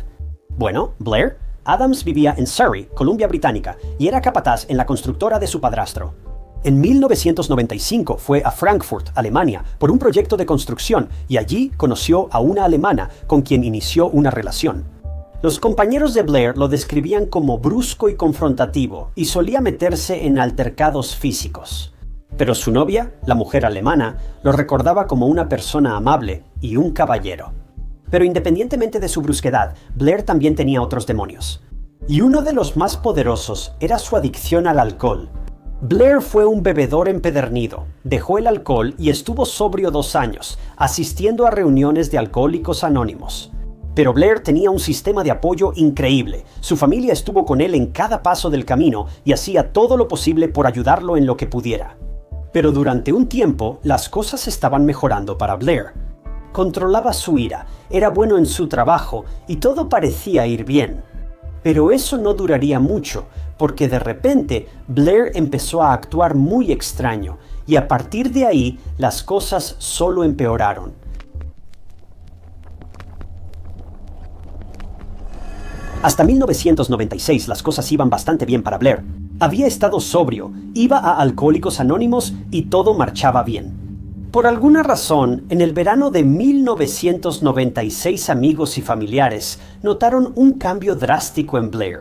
Speaker 1: Bueno, Blair Adams vivía en Surrey, Columbia Británica, y era capataz en la constructora de su padrastro. En 1995 fue a Frankfurt, Alemania, por un proyecto de construcción y allí conoció a una alemana con quien inició una relación. Los compañeros de Blair lo describían como brusco y confrontativo y solía meterse en altercados físicos. Pero su novia, la mujer alemana, lo recordaba como una persona amable y un caballero. Pero independientemente de su brusquedad, Blair también tenía otros demonios. Y uno de los más poderosos era su adicción al alcohol. Blair fue un bebedor empedernido, dejó el alcohol y estuvo sobrio 2 años, asistiendo a reuniones de alcohólicos anónimos. Pero Blair tenía un sistema de apoyo increíble. Su familia estuvo con él en cada paso del camino y hacía todo lo posible por ayudarlo en lo que pudiera. Pero durante un tiempo, las cosas estaban mejorando para Blair. Controlaba su ira, era bueno en su trabajo y todo parecía ir bien. Pero eso no duraría mucho, porque de repente Blair empezó a actuar muy extraño y a partir de ahí las cosas solo empeoraron. Hasta 1996 las cosas iban bastante bien para Blair. Había estado sobrio, iba a Alcohólicos Anónimos y todo marchaba bien. Por alguna razón, en el verano de 1996 amigos y familiares notaron un cambio drástico en Blair.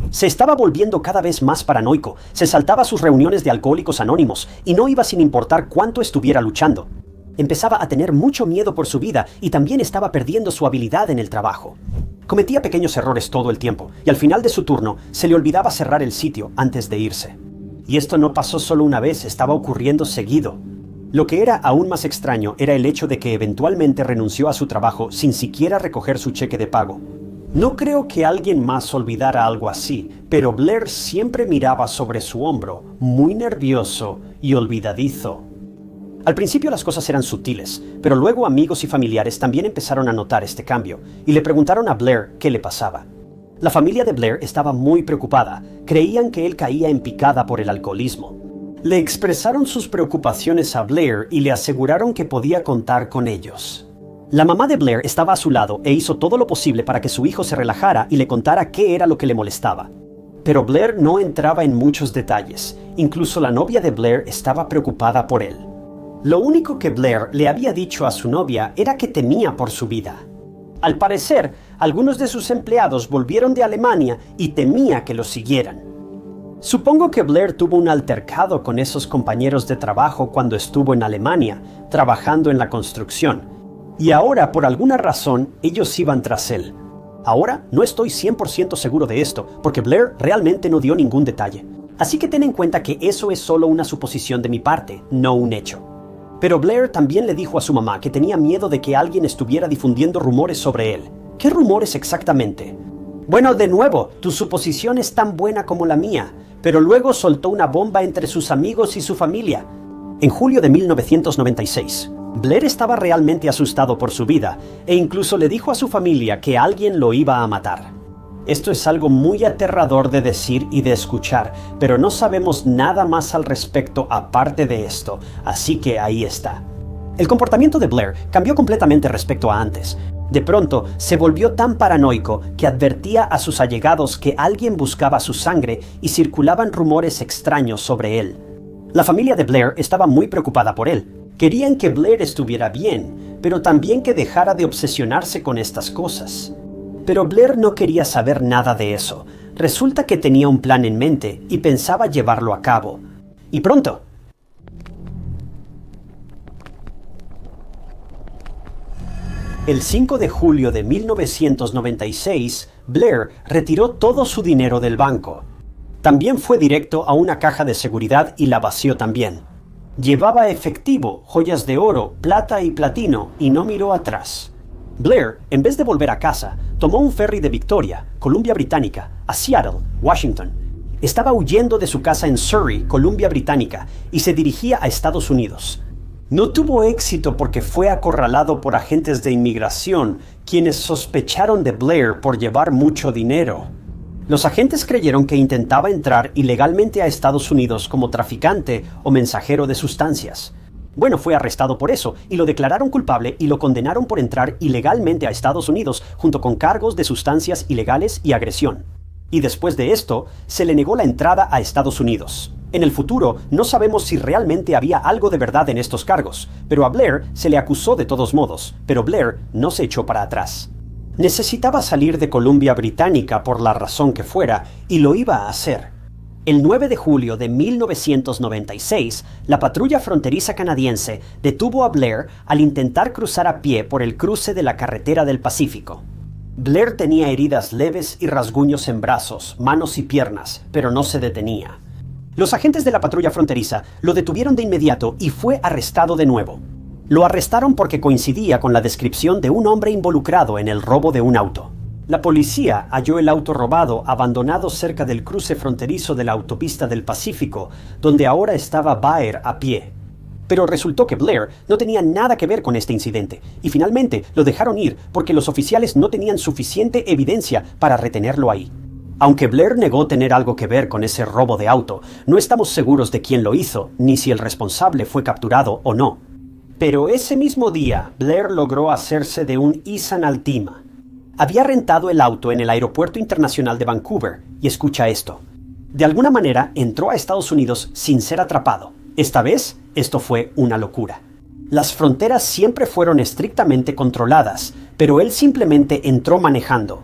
Speaker 1: Se estaba volviendo cada vez más paranoico, se saltaba a sus reuniones de Alcohólicos Anónimos y no iba sin importar cuánto estuviera luchando. Empezaba a tener mucho miedo por su vida y también estaba perdiendo su habilidad en el trabajo. Cometía pequeños errores todo el tiempo y al final de su turno se le olvidaba cerrar el sitio antes de irse. Y esto no pasó solo una vez, estaba ocurriendo seguido. Lo que era aún más extraño era el hecho de que eventualmente renunció a su trabajo sin siquiera recoger su cheque de pago. No creo que alguien más olvidara algo así, pero Blair siempre miraba sobre su hombro, muy nervioso y olvidadizo. Al principio las cosas eran sutiles, pero luego amigos y familiares también empezaron a notar este cambio y le preguntaron a Blair qué le pasaba. La familia de Blair estaba muy preocupada, creían que él caía en picada por el alcoholismo. Le expresaron sus preocupaciones a Blair y le aseguraron que podía contar con ellos. La mamá de Blair estaba a su lado e hizo todo lo posible para que su hijo se relajara y le contara qué era lo que le molestaba. Pero Blair no entraba en muchos detalles, incluso la novia de Blair estaba preocupada por él. Lo único que Blair le había dicho a su novia era que temía por su vida. Al parecer, algunos de sus empleados volvieron de Alemania y temía que los siguieran. Supongo que Blair tuvo un altercado con esos compañeros de trabajo cuando estuvo en Alemania, trabajando en la construcción. Y ahora, por alguna razón, ellos iban tras él. Ahora no estoy 100% seguro de esto, porque Blair realmente no dio ningún detalle. Así que ten en cuenta que eso es solo una suposición de mi parte, no un hecho. Pero Blair también le dijo a su mamá que tenía miedo de que alguien estuviera difundiendo rumores sobre él. ¿Qué rumores exactamente? Bueno, de nuevo, tu suposición es tan buena como la mía, pero luego soltó una bomba entre sus amigos y su familia. En julio de 1996, Blair estaba realmente asustado por su vida e incluso le dijo a su familia que alguien lo iba a matar. Esto es algo muy aterrador de decir y de escuchar, pero no sabemos nada más al respecto aparte de esto, así que ahí está. El comportamiento de Blair cambió completamente respecto a antes. De pronto, se volvió tan paranoico que advertía a sus allegados que alguien buscaba su sangre y circulaban rumores extraños sobre él. La familia de Blair estaba muy preocupada por él. Querían que Blair estuviera bien, pero también que dejara de obsesionarse con estas cosas. Pero Blair no quería saber nada de eso. Resulta que tenía un plan en mente y pensaba llevarlo a cabo. Y pronto. El 5 de julio de 1996, Blair retiró todo su dinero del banco. También fue directo a una caja de seguridad y la vació también. Llevaba efectivo, joyas de oro, plata y platino y no miró atrás. Blair, en vez de volver a casa, tomó un ferry de Victoria, Columbia Británica, a Seattle, Washington. Estaba huyendo de su casa en Surrey, Columbia Británica, y se dirigía a Estados Unidos. No tuvo éxito porque fue acorralado por agentes de inmigración, quienes sospecharon de Blair por llevar mucho dinero. Los agentes creyeron que intentaba entrar ilegalmente a Estados Unidos como traficante o mensajero de sustancias. Bueno, fue arrestado por eso y lo declararon culpable y lo condenaron por entrar ilegalmente a Estados Unidos junto con cargos de sustancias ilegales y agresión. Y después de esto, se le negó la entrada a Estados Unidos. En el futuro, no sabemos si realmente había algo de verdad en estos cargos, pero a Blair se le acusó de todos modos, pero Blair no se echó para atrás. Necesitaba salir de Columbia Británica por la razón que fuera, y lo iba a hacer. El 9 de julio de 1996, la patrulla fronteriza canadiense detuvo a Blair al intentar cruzar a pie por el cruce de la carretera del Pacífico. Blair tenía heridas leves y rasguños en brazos, manos y piernas, pero no se detenía. Los agentes de la patrulla fronteriza lo detuvieron de inmediato y fue arrestado de nuevo. Lo arrestaron porque coincidía con la descripción de un hombre involucrado en el robo de un auto. La policía halló el auto robado abandonado cerca del cruce fronterizo de la autopista del Pacífico, donde ahora estaba Baer a pie. Pero resultó que Blair no tenía nada que ver con este incidente, y finalmente lo dejaron ir porque los oficiales no tenían suficiente evidencia para retenerlo ahí. Aunque Blair negó tener algo que ver con ese robo de auto, no estamos seguros de quién lo hizo, ni si el responsable fue capturado o no. Pero ese mismo día, Blair logró hacerse de un Nissan Altima. Había rentado el auto en el Aeropuerto Internacional de Vancouver, y escucha esto. De alguna manera entró a Estados Unidos sin ser atrapado. Esta vez, esto fue una locura. Las fronteras siempre fueron estrictamente controladas, pero él simplemente entró manejando.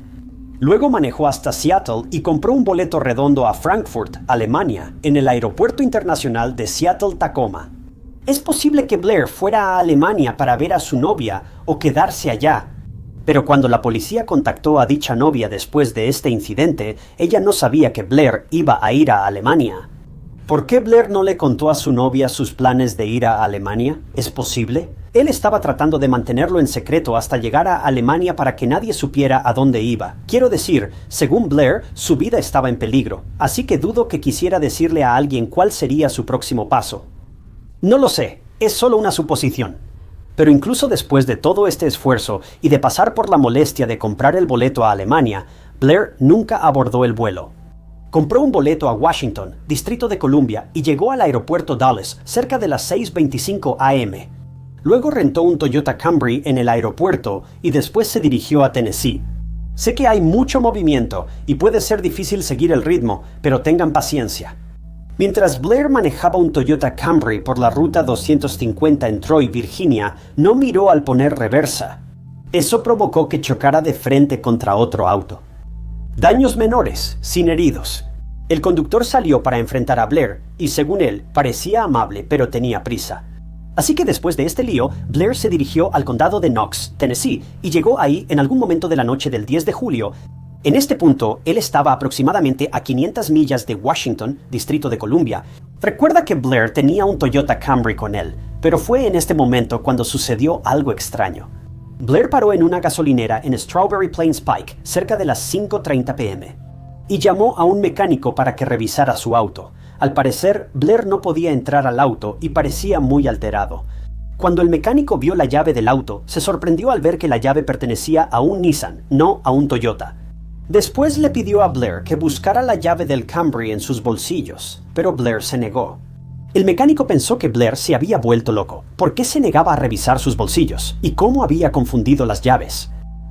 Speaker 1: Luego manejó hasta Seattle y compró un boleto redondo a Frankfurt, Alemania, en el Aeropuerto Internacional de Seattle-Tacoma. Es posible que Blair fuera a Alemania para ver a su novia o quedarse allá. Pero cuando la policía contactó a dicha novia después de este incidente, ella no sabía que Blair iba a ir a Alemania. ¿Por qué Blair no le contó a su novia sus planes de ir a Alemania? ¿Es posible? Él estaba tratando de mantenerlo en secreto hasta llegar a Alemania para que nadie supiera a dónde iba. Quiero decir, según Blair, su vida estaba en peligro, así que dudo que quisiera decirle a alguien cuál sería su próximo paso. No lo sé, es solo una suposición. Pero incluso después de todo este esfuerzo y de pasar por la molestia de comprar el boleto a Alemania, Blair nunca abordó el vuelo. Compró un boleto a Washington, Distrito de Columbia, y llegó al aeropuerto Dulles cerca de las 6:25 am. Luego rentó un Toyota Camry en el aeropuerto y después se dirigió a Tennessee. Sé que hay mucho movimiento y puede ser difícil seguir el ritmo, pero tengan paciencia. Mientras Blair manejaba un Toyota Camry por la ruta 250 en Troy, Virginia, no miró al poner reversa. Eso provocó que chocara de frente contra otro auto. Daños menores, sin heridos. El conductor salió para enfrentar a Blair y, según él, parecía amable, pero tenía prisa. Así que después de este lío, Blair se dirigió al condado de Knox, Tennessee, y llegó ahí en algún momento de la noche del 10 de julio, En este punto, él estaba aproximadamente a 500 millas de Washington, Distrito de Columbia. Recuerda que Blair tenía un Toyota Camry con él, pero fue en este momento cuando sucedió algo extraño. Blair paró en una gasolinera en Strawberry Plains Pike, cerca de las 5:30 p.m., y llamó a un mecánico para que revisara su auto. Al parecer, Blair no podía entrar al auto y parecía muy alterado. Cuando el mecánico vio la llave del auto, se sorprendió al ver que la llave pertenecía a un Nissan, no a un Toyota. Después le pidió a Blair que buscara la llave del Camry en sus bolsillos, pero Blair se negó. El mecánico pensó que Blair se había vuelto loco. ¿Por qué se negaba a revisar sus bolsillos? ¿Y cómo había confundido las llaves?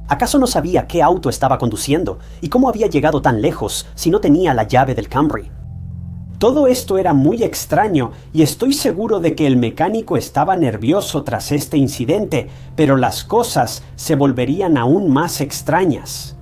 Speaker 1: ¿Acaso no sabía qué auto estaba conduciendo? ¿Y cómo había llegado tan lejos si no tenía la llave del Camry? Todo esto era muy extraño y estoy seguro de que el mecánico estaba nervioso tras este incidente, pero las cosas se volverían aún más extrañas.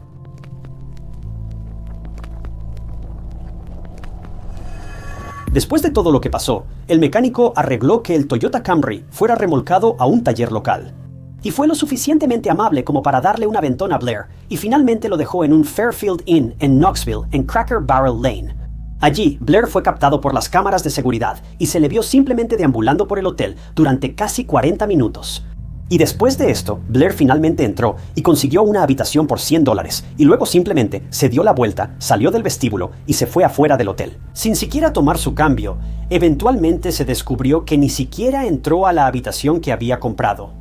Speaker 1: Después de todo lo que pasó, el mecánico arregló que el Toyota Camry fuera remolcado a un taller local. Y fue lo suficientemente amable como para darle un aventón a Blair, y finalmente lo dejó en un Fairfield Inn en Knoxville, en Cracker Barrel Lane. Allí, Blair fue captado por las cámaras de seguridad y se le vio simplemente deambulando por el hotel durante casi 40 minutos. Y después de esto, Blair finalmente entró y consiguió una habitación por $100 y luego simplemente se dio la vuelta, salió del vestíbulo y se fue afuera del hotel. Sin siquiera tomar su cambio, eventualmente se descubrió que ni siquiera entró a la habitación que había comprado.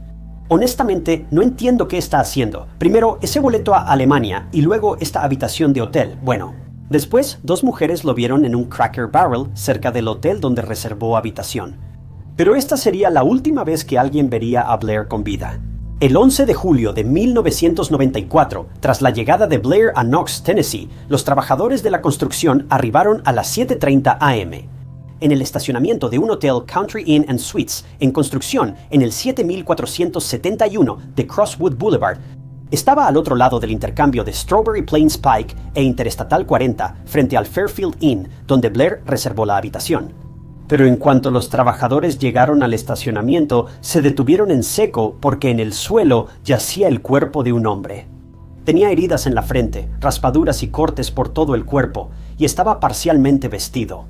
Speaker 1: Honestamente, no entiendo qué está haciendo. Primero, ese boleto a Alemania y luego esta habitación de hotel. Bueno, después, 2 mujeres lo vieron en un Cracker Barrel cerca del hotel donde reservó habitación. Pero esta sería la última vez que alguien vería a Blair con vida. El 11 de julio de 1994, tras la llegada de Blair a Knox, Tennessee, los trabajadores de la construcción arribaron a las 7:30 a.m. en el estacionamiento de un hotel Country Inn and Suites en construcción en el 7471 de Crosswood Boulevard. Estaba al otro lado del intercambio de Strawberry Plains Pike e Interestatal 40 frente al Fairfield Inn, donde Blair reservó la habitación. Pero en cuanto los trabajadores llegaron al estacionamiento, se detuvieron en seco porque en el suelo yacía el cuerpo de un hombre. Tenía heridas en la frente, raspaduras y cortes por todo el cuerpo, y estaba parcialmente vestido.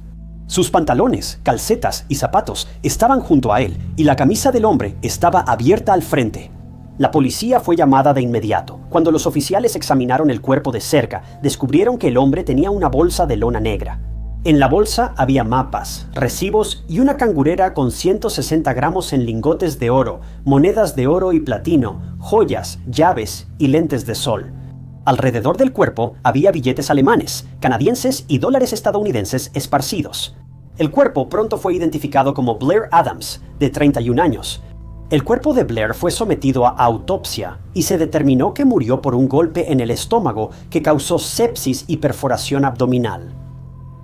Speaker 1: Sus pantalones, calcetas y zapatos estaban junto a él, y la camisa del hombre estaba abierta al frente. La policía fue llamada de inmediato. Cuando los oficiales examinaron el cuerpo de cerca, descubrieron que el hombre tenía una bolsa de lona negra. En la bolsa había mapas, recibos y una cangurera con 160 gramos en lingotes de oro, monedas de oro y platino, joyas, llaves y lentes de sol. Alrededor del cuerpo había billetes alemanes, canadienses y dólares estadounidenses esparcidos. El cuerpo pronto fue identificado como Blair Adams, de 31 años. El cuerpo de Blair fue sometido a autopsia y se determinó que murió por un golpe en el estómago que causó sepsis y perforación abdominal.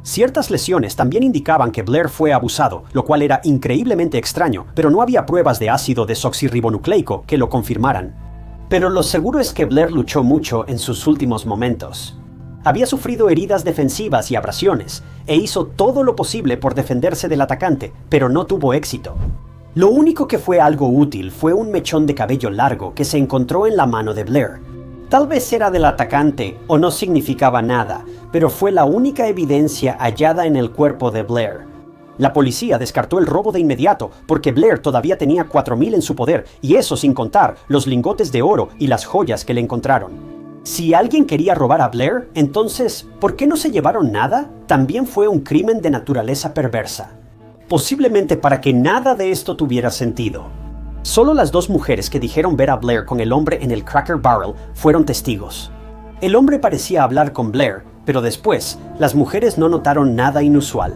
Speaker 1: Ciertas lesiones también indicaban que Blair fue abusado, lo cual era increíblemente extraño, pero no había pruebas de ácido desoxirribonucleico que lo confirmaran. Pero lo seguro es que Blair luchó mucho en sus últimos momentos. Había sufrido heridas defensivas y abrasiones, e hizo todo lo posible por defenderse del atacante, pero no tuvo éxito. Lo único que fue algo útil fue un mechón de cabello largo que se encontró en la mano de Blair. Tal vez era del atacante o no significaba nada, pero fue la única evidencia hallada en el cuerpo de Blair. La policía descartó el robo de inmediato porque Blair todavía tenía $4,000 en su poder, y eso sin contar los lingotes de oro y las joyas que le encontraron. Si alguien quería robar a Blair, entonces, ¿por qué no se llevaron nada? También fue un crimen de naturaleza perversa. Posiblemente para que nada de esto tuviera sentido. Solo las 2 mujeres que dijeron ver a Blair con el hombre en el Cracker Barrel fueron testigos. El hombre parecía hablar con Blair, pero después, las mujeres no notaron nada inusual.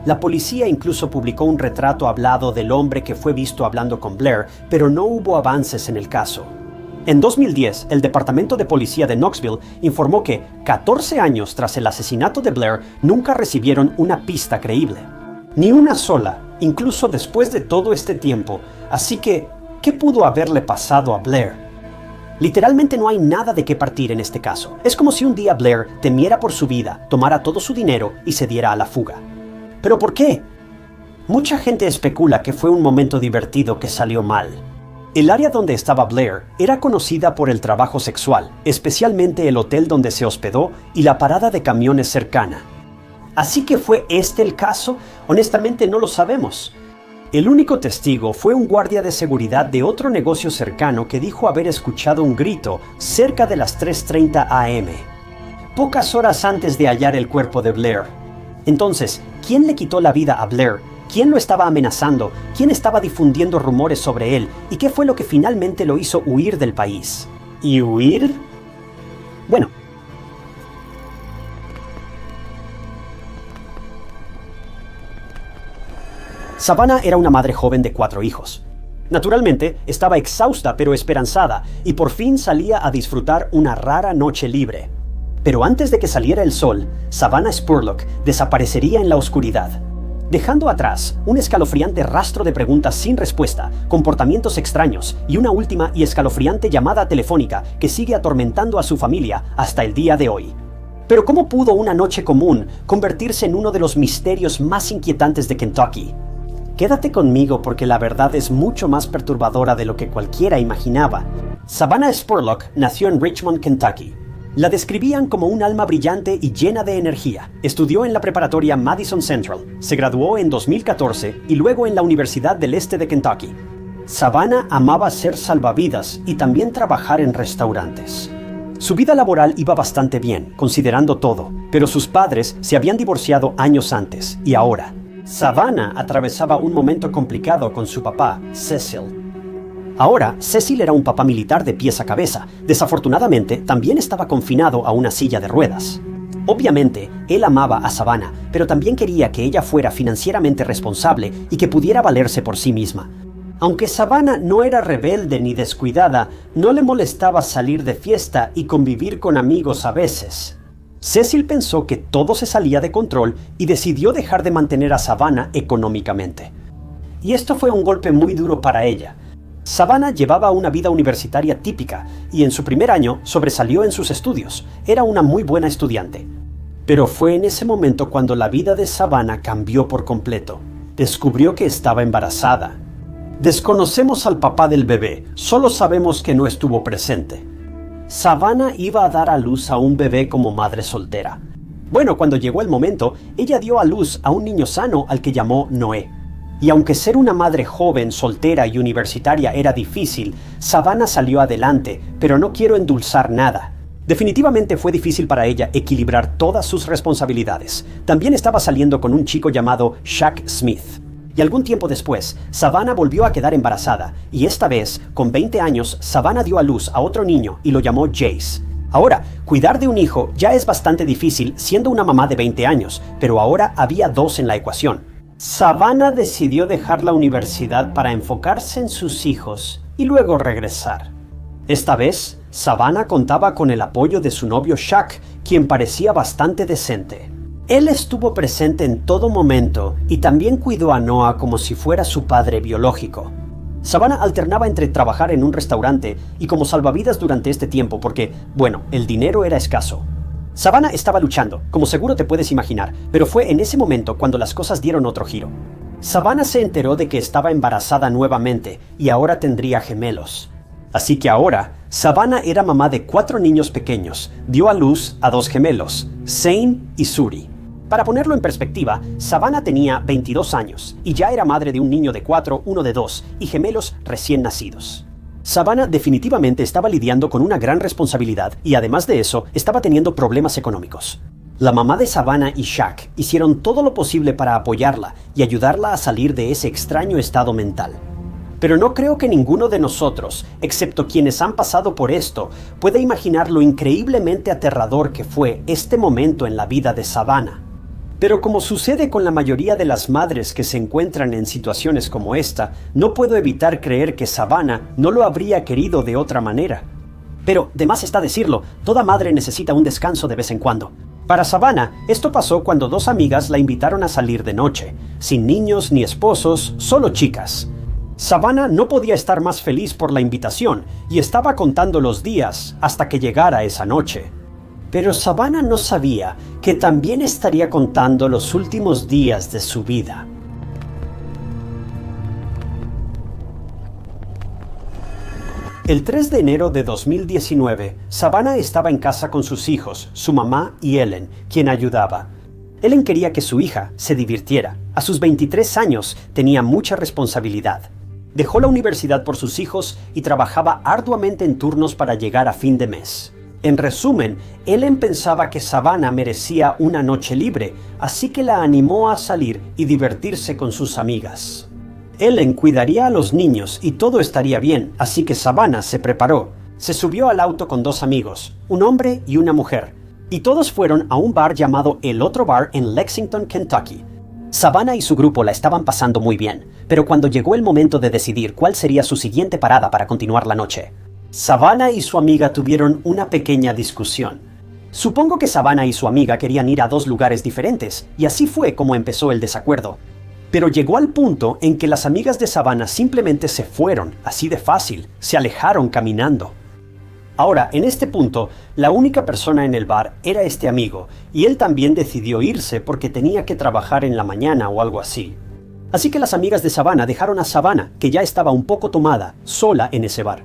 Speaker 1: La policía incluso publicó un retrato hablado del hombre que fue visto hablando con Blair, pero no hubo avances en el caso. En 2010, el Departamento de Policía de Knoxville informó que, 14 años tras el asesinato de Blair, nunca recibieron una pista creíble. Ni una sola, incluso después de todo este tiempo. Así que, ¿qué pudo haberle pasado a Blair? Literalmente no hay nada de qué partir en este caso. Es como si un día Blair temiera por su vida, tomara todo su dinero y se diera a la fuga. ¿Pero por qué? Mucha gente especula que fue un momento divertido que salió mal. El área donde estaba Blair era conocida por el trabajo sexual, especialmente el hotel donde se hospedó y la parada de camiones cercana. ¿Así que fue este el caso? Honestamente no lo sabemos. El único testigo fue un guardia de seguridad de otro negocio cercano que dijo haber escuchado un grito cerca de las 3:30 am, pocas horas antes de hallar el cuerpo de Blair. Entonces, ¿quién le quitó la vida a Blair? ¿Quién lo estaba amenazando? ¿Quién estaba difundiendo rumores sobre él? ¿Y qué fue lo que finalmente lo hizo huir del país? ¿Y huir? Bueno. Savannah era una madre joven de 4 hijos. Naturalmente, estaba exhausta pero esperanzada y por fin salía a disfrutar una rara noche libre. Pero antes de que saliera el sol, Savannah Spurlock desaparecería en la oscuridad, dejando atrás un escalofriante rastro de preguntas sin respuesta, comportamientos extraños y una última y escalofriante llamada telefónica que sigue atormentando a su familia hasta el día de hoy. Pero ¿cómo pudo una noche común convertirse en uno de los misterios más inquietantes de Kentucky? Quédate conmigo porque la verdad es mucho más perturbadora de lo que cualquiera imaginaba. Savannah Spurlock nació en Richmond, Kentucky. La describían como un alma brillante y llena de energía. Estudió en la preparatoria Madison Central, se graduó en 2014 y luego en la Universidad del Este de Kentucky. Savannah amaba ser salvavidas y también trabajar en restaurantes. Su vida laboral iba bastante bien, considerando todo, pero sus padres se habían divorciado años antes y ahora Savannah atravesaba un momento complicado con su papá, Cecil. Ahora, Cecil era un papá militar de pies a cabeza. Desafortunadamente, también estaba confinado a una silla de ruedas. Obviamente, él amaba a Savannah, pero también quería que ella fuera financieramente responsable y que pudiera valerse por sí misma. Aunque Savannah no era rebelde ni descuidada, no le molestaba salir de fiesta y convivir con amigos a veces. Cecil pensó que todo se salía de control y decidió dejar de mantener a Savannah económicamente. Y esto fue un golpe muy duro para ella. Savannah llevaba una vida universitaria típica y en su primer año sobresalió en sus estudios. Era una muy buena estudiante. Pero fue en ese momento cuando la vida de Savannah cambió por completo. Descubrió que estaba embarazada. Desconocemos al papá del bebé, solo sabemos que no estuvo presente. Savannah iba a dar a luz a un bebé como madre soltera. Bueno, cuando llegó el momento, ella dio a luz a un niño sano al que llamó Noé. Y aunque ser una madre joven, soltera y universitaria era difícil, Savannah salió adelante, pero no quiero endulzar nada. Definitivamente fue difícil para ella equilibrar todas sus responsabilidades. También estaba saliendo con un chico llamado Shaq Smith. Y algún tiempo después, Savannah volvió a quedar embarazada, y esta vez, con 20 años, Savannah dio a luz a otro niño y lo llamó Jace. Ahora, cuidar de un hijo ya es bastante difícil siendo una mamá de 20 años, pero ahora había 2 en la ecuación. Savannah decidió dejar la universidad para enfocarse en sus hijos y luego regresar. Esta vez, Savannah contaba con el apoyo de su novio Shaq, quien parecía bastante decente. Él estuvo presente en todo momento y también cuidó a Noah como si fuera su padre biológico. Savannah alternaba entre trabajar en un restaurante y como salvavidas durante este tiempo porque, bueno, el dinero era escaso. Savannah estaba luchando, como seguro te puedes imaginar, pero fue en ese momento cuando las cosas dieron otro giro. Savannah se enteró de que estaba embarazada nuevamente y ahora tendría gemelos. Así que ahora, Savannah era mamá de 4 niños pequeños, dio a luz a 2 gemelos, Zane y Suri. Para ponerlo en perspectiva, Savannah tenía 22 años y ya era madre de un niño de 4, uno de 2 y gemelos recién nacidos. Savannah definitivamente estaba lidiando con una gran responsabilidad y además de eso, estaba teniendo problemas económicos. La mamá de Savannah y Shaq hicieron todo lo posible para apoyarla y ayudarla a salir de ese extraño estado mental. Pero no creo que ninguno de nosotros, excepto quienes han pasado por esto, pueda imaginar lo increíblemente aterrador que fue este momento en la vida de Savannah. Pero como sucede con la mayoría de las madres que se encuentran en situaciones como esta, no puedo evitar creer que Savannah no lo habría querido de otra manera. Pero, de más está decirlo, toda madre necesita un descanso de vez en cuando. Para Savannah, esto pasó cuando 2 amigas la invitaron a salir de noche, sin niños ni esposos, solo chicas. Savannah no podía estar más feliz por la invitación y estaba contando los días hasta que llegara esa noche. Pero Savannah no sabía que también estaría contando los últimos días de su vida. El 3 de enero de 2019, Savannah estaba en casa con sus hijos, su mamá y Ellen, quien ayudaba. Ellen quería que su hija se divirtiera. A sus 23 años tenía mucha responsabilidad. Dejó la universidad por sus hijos y trabajaba arduamente en turnos para llegar a fin de mes. En resumen, Ellen pensaba que Savannah merecía una noche libre, así que la animó a salir y divertirse con sus amigas. Ellen cuidaría a los niños y todo estaría bien, así que Savannah se preparó. Se subió al auto con dos amigos, un hombre y una mujer, y todos fueron a un bar llamado El Otro Bar en Lexington, Kentucky. Savannah y su grupo la estaban pasando muy bien, pero cuando llegó el momento de decidir cuál sería su siguiente parada para continuar la noche, Savannah y su amiga tuvieron una pequeña discusión. Supongo que Savannah y su amiga querían ir a dos lugares diferentes, y así fue como empezó el desacuerdo. Pero llegó al punto en que las amigas de Savannah simplemente se fueron, así de fácil, se alejaron caminando. Ahora, en este punto, la única persona en el bar era este amigo, y él también decidió irse porque tenía que trabajar en la mañana o algo así. Así que las amigas de Savannah dejaron a Savannah, que ya estaba un poco tomada, sola en ese bar.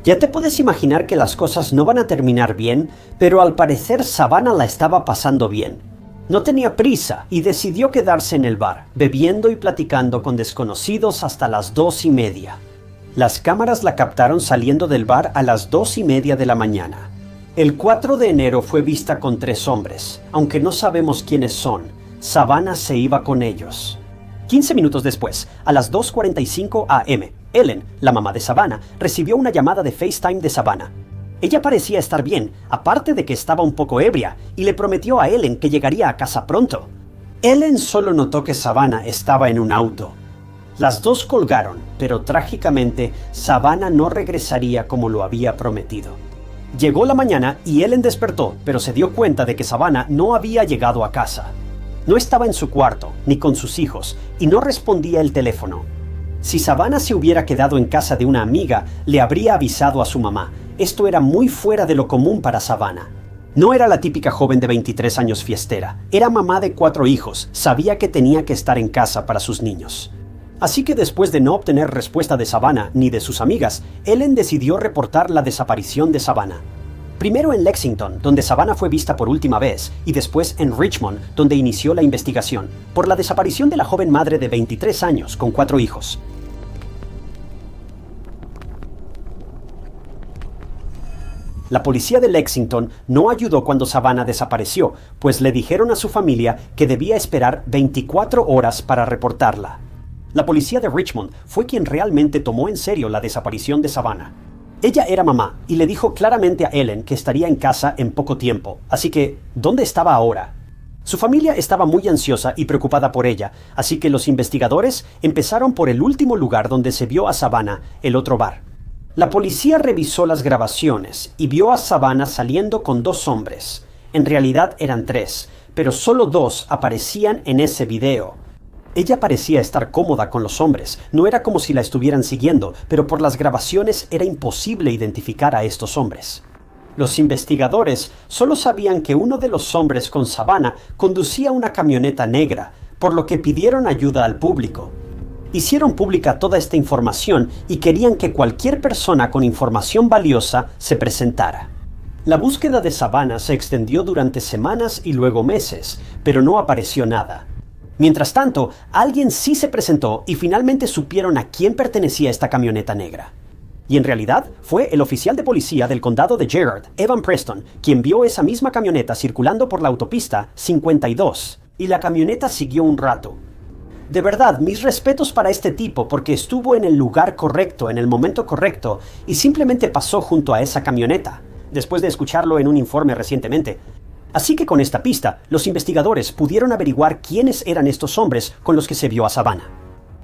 Speaker 1: Ya te puedes imaginar que las cosas no van a terminar bien, pero al parecer Savannah la estaba pasando bien. No tenía prisa y decidió quedarse en el bar, bebiendo y platicando con desconocidos hasta las 2:30. Las cámaras la captaron saliendo del bar a las 2:30 de la mañana. El 4 de enero fue vista con 3 hombres, aunque no sabemos quiénes son. Savannah se iba con ellos. 15 minutos después, a las 2:45 a.m., Ellen, la mamá de Savannah, recibió una llamada de FaceTime de Savannah. Ella parecía estar bien, aparte de que estaba un poco ebria, y le prometió a Ellen que llegaría a casa pronto. Ellen solo notó que Savannah estaba en un auto. Las dos colgaron, pero trágicamente Savannah no regresaría como lo había prometido. Llegó la mañana y Ellen despertó, pero se dio cuenta de que Savannah no había llegado a casa. No estaba en su cuarto, ni con sus hijos, y no respondía el teléfono. Si Savannah se hubiera quedado en casa de una amiga, le habría avisado a su mamá. Esto era muy fuera de lo común para Savannah. No era la típica joven de 23 años fiestera. Era mamá de 4 hijos. Sabía que tenía que estar en casa para sus niños. Así que después de no obtener respuesta de Savannah ni de sus amigas, Ellen decidió reportar la desaparición de Savannah. Primero en Lexington, donde Savannah fue vista por última vez, y después en Richmond, donde inició la investigación, por la desaparición de la joven madre de 23 años con 4 hijos. La policía de Lexington no ayudó cuando Savannah desapareció, pues le dijeron a su familia que debía esperar 24 horas para reportarla. La policía de Richmond fue quien realmente tomó en serio la desaparición de Savannah. Ella era mamá y le dijo claramente a Ellen que estaría en casa en poco tiempo, así que, ¿dónde estaba ahora? Su familia estaba muy ansiosa y preocupada por ella, así que los investigadores empezaron por el último lugar donde se vio a Savannah, el otro bar. La policía revisó las grabaciones y vio a Savannah saliendo con 2 hombres. En realidad eran 3, pero solo 2 aparecían en ese video. Ella parecía estar cómoda con los hombres, no era como si la estuvieran siguiendo, pero por las grabaciones era imposible identificar a estos hombres. Los investigadores solo sabían que uno de los hombres con Savannah conducía una camioneta negra, por lo que pidieron ayuda al público. Hicieron pública toda esta información y querían que cualquier persona con información valiosa se presentara. La búsqueda de Savannah se extendió durante semanas y luego meses, pero no apareció nada. Mientras tanto, alguien sí se presentó y finalmente supieron a quién pertenecía esta camioneta negra. Y en realidad fue el oficial de policía del condado de Gerard, Evan Preston, quien vio esa misma camioneta circulando por la autopista 52, y la camioneta siguió un rato. De verdad, mis respetos para este tipo porque estuvo en el lugar correcto, en el momento correcto, y simplemente pasó junto a esa camioneta, después de escucharlo en un informe recientemente. Así que con esta pista, los investigadores pudieron averiguar quiénes eran estos hombres con los que se vio a Savannah.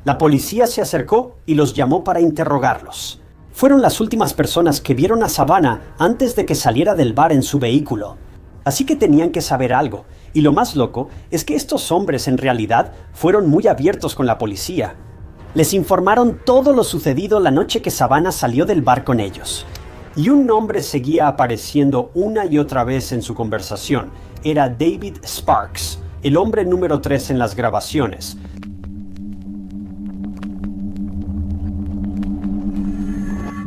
Speaker 1: La policía se acercó y los llamó para interrogarlos. Fueron las últimas personas que vieron a Savannah antes de que saliera del bar en su vehículo. Así que tenían que saber algo. Y lo más loco es que estos hombres en realidad fueron muy abiertos con la policía. Les informaron todo lo sucedido la noche que Savannah salió del bar con ellos. Y un nombre seguía apareciendo una y otra vez en su conversación. Era David Sparks, el hombre número 3 en las grabaciones.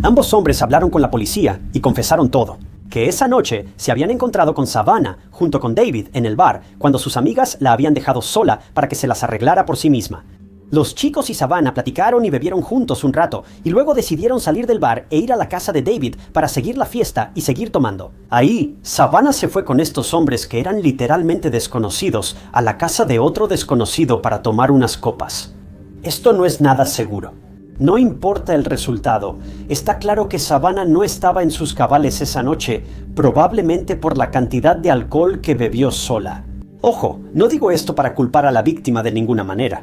Speaker 1: Ambos hombres hablaron con la policía y confesaron todo, que esa noche se habían encontrado con Savannah junto con David en el bar cuando sus amigas la habían dejado sola para que se las arreglara por sí misma. Los chicos y Savannah platicaron y bebieron juntos un rato y luego decidieron salir del bar e ir a la casa de David para seguir la fiesta y seguir tomando. Ahí, Savannah se fue con estos hombres que eran literalmente desconocidos a la casa de otro desconocido para tomar unas copas. Esto no es nada seguro. No importa el resultado, está claro que Savannah no estaba en sus cabales esa noche, probablemente por la cantidad de alcohol que bebió sola. Ojo, no digo esto para culpar a la víctima de ninguna manera.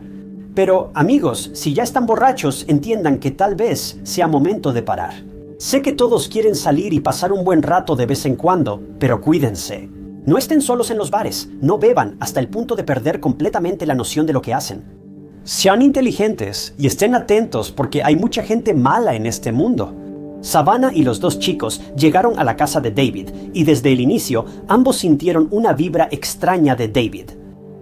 Speaker 1: Pero, amigos, si ya están borrachos, entiendan que tal vez sea momento de parar. Sé que todos quieren salir y pasar un buen rato de vez en cuando, pero cuídense. No estén solos en los bares, no beban hasta el punto de perder completamente la noción de lo que hacen. Sean inteligentes y estén atentos porque hay mucha gente mala en este mundo. Savannah y los dos chicos llegaron a la casa de David y desde el inicio ambos sintieron una vibra extraña de David.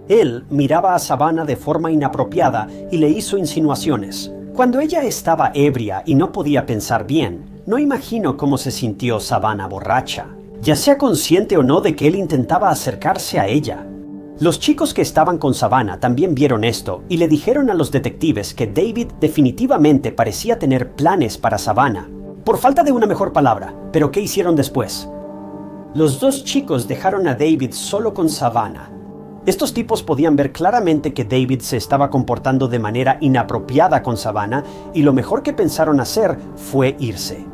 Speaker 1: Él miraba a Savannah de forma inapropiada y le hizo insinuaciones. Cuando ella estaba ebria y no podía pensar bien, no imagino cómo se sintió Savannah borracha, ya sea consciente o no de que él intentaba acercarse a ella. Los chicos que estaban con Savannah también vieron esto y le dijeron a los detectives que David definitivamente parecía tener planes para Savannah. Por falta de una mejor palabra, ¿pero qué hicieron después? Los dos chicos dejaron a David solo con Savannah. Estos tipos podían ver claramente que David se estaba comportando de manera inapropiada con Savannah y lo mejor que pensaron hacer fue irse.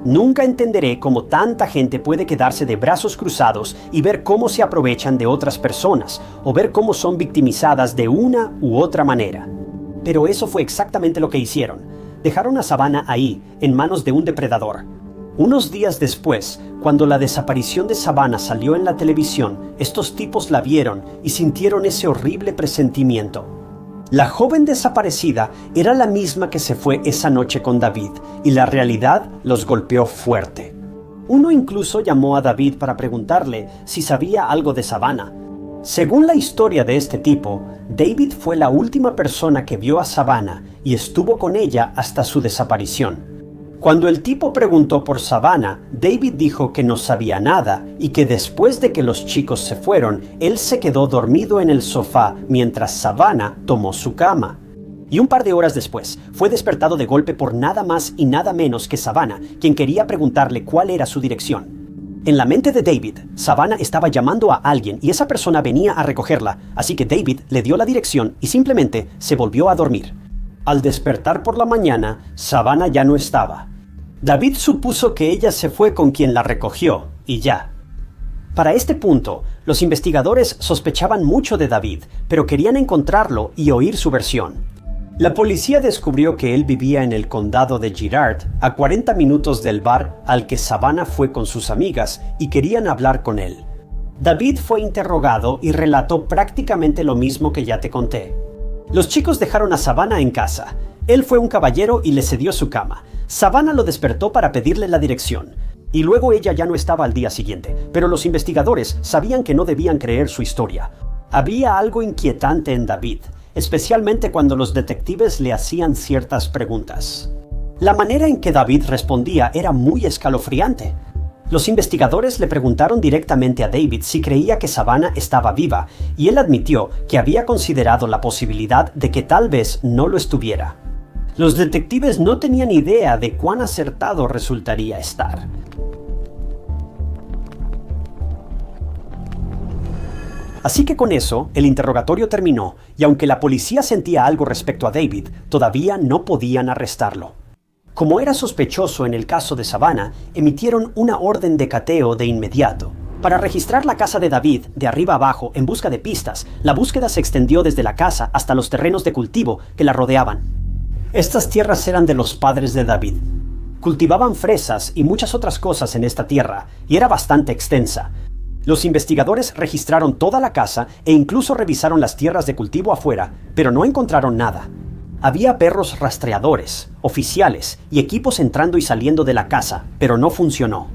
Speaker 1: Nunca entenderé cómo tanta gente puede quedarse de brazos cruzados y ver cómo se aprovechan de otras personas o ver cómo son victimizadas de una u otra manera. Pero eso fue exactamente lo que hicieron. Dejaron a Savannah ahí, en manos de un depredador. Unos días después, cuando la desaparición de Savannah salió en la televisión, estos tipos la vieron y sintieron ese horrible presentimiento. La joven desaparecida era la misma que se fue esa noche con David, y la realidad los golpeó fuerte. Uno incluso llamó a David para preguntarle si sabía algo de Savannah. Según la historia de este tipo, David fue la última persona que vio a Savannah y estuvo con ella hasta su desaparición. Cuando el tipo preguntó por Savannah, David dijo que no sabía nada y que después de que los chicos se fueron, él se quedó dormido en el sofá mientras Savannah tomó su cama. Y un par de horas después, fue despertado de golpe por nada más y nada menos que Savannah, quien quería preguntarle cuál era su dirección. En la mente de David, Savannah estaba llamando a alguien y esa persona venía a recogerla, así que David le dio la dirección y simplemente se volvió a dormir. Al despertar por la mañana, Savannah ya no estaba. David supuso que ella se fue con quien la recogió, y ya. Para este punto, los investigadores sospechaban mucho de David, pero querían encontrarlo y oír su versión. La policía descubrió que él vivía en el condado de Girard, a 40 minutos del bar al que Savannah fue con sus amigas, y querían hablar con él. David fue interrogado y relató prácticamente lo mismo que ya te conté. Los chicos dejaron a Savannah en casa. Él fue un caballero y le cedió su cama. Savannah lo despertó para pedirle la dirección. Y luego ella ya no estaba al día siguiente, pero los investigadores sabían que no debían creer su historia. Había algo inquietante en David, especialmente cuando los detectives le hacían ciertas preguntas. La manera en que David respondía era muy escalofriante. Los investigadores le preguntaron directamente a David si creía que Savannah estaba viva, y él admitió que había considerado la posibilidad de que tal vez no lo estuviera. Los detectives no tenían idea de cuán acertado resultaría estar. Así que con eso, el interrogatorio terminó, y aunque la policía sentía algo respecto a David, todavía no podían arrestarlo. Como era sospechoso en el caso de Savannah, emitieron una orden de cateo de inmediato. Para registrar la casa de David de arriba abajo en busca de pistas, la búsqueda se extendió desde la casa hasta los terrenos de cultivo que la rodeaban. Estas tierras eran de los padres de David. Cultivaban fresas y muchas otras cosas en esta tierra, y era bastante extensa. Los investigadores registraron toda la casa e incluso revisaron las tierras de cultivo afuera, pero no encontraron nada. Había perros rastreadores, oficiales y equipos entrando y saliendo de la casa, pero no funcionó.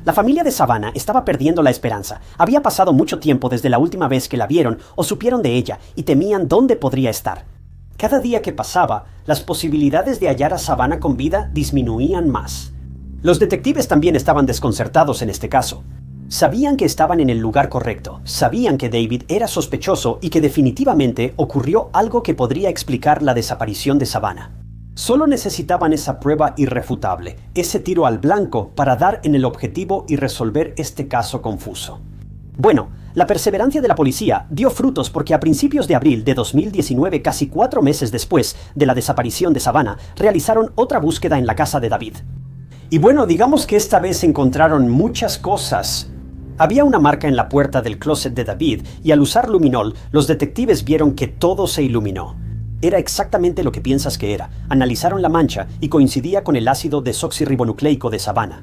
Speaker 1: La familia de Savannah estaba perdiendo la esperanza. Había pasado mucho tiempo desde la última vez que la vieron o supieron de ella y temían dónde podría estar. Cada día que pasaba, las posibilidades de hallar a Savannah con vida disminuían más. Los detectives también estaban desconcertados en este caso. Sabían que estaban en el lugar correcto, sabían que David era sospechoso y que definitivamente ocurrió algo que podría explicar la desaparición de Savannah. Solo necesitaban esa prueba irrefutable, ese tiro al blanco para dar en el objetivo y resolver este caso confuso. Bueno, la perseverancia de la policía dio frutos porque a principios de abril de 2019, casi 4 meses después de la desaparición de Savannah, realizaron otra búsqueda en la casa de David. Y bueno, digamos que esta vez encontraron muchas cosas. Había una marca en la puerta del closet de David y al usar luminol, los detectives vieron que todo se iluminó. Era exactamente lo que piensas que era. Analizaron la mancha y coincidía con el ácido desoxirribonucleico de Savannah.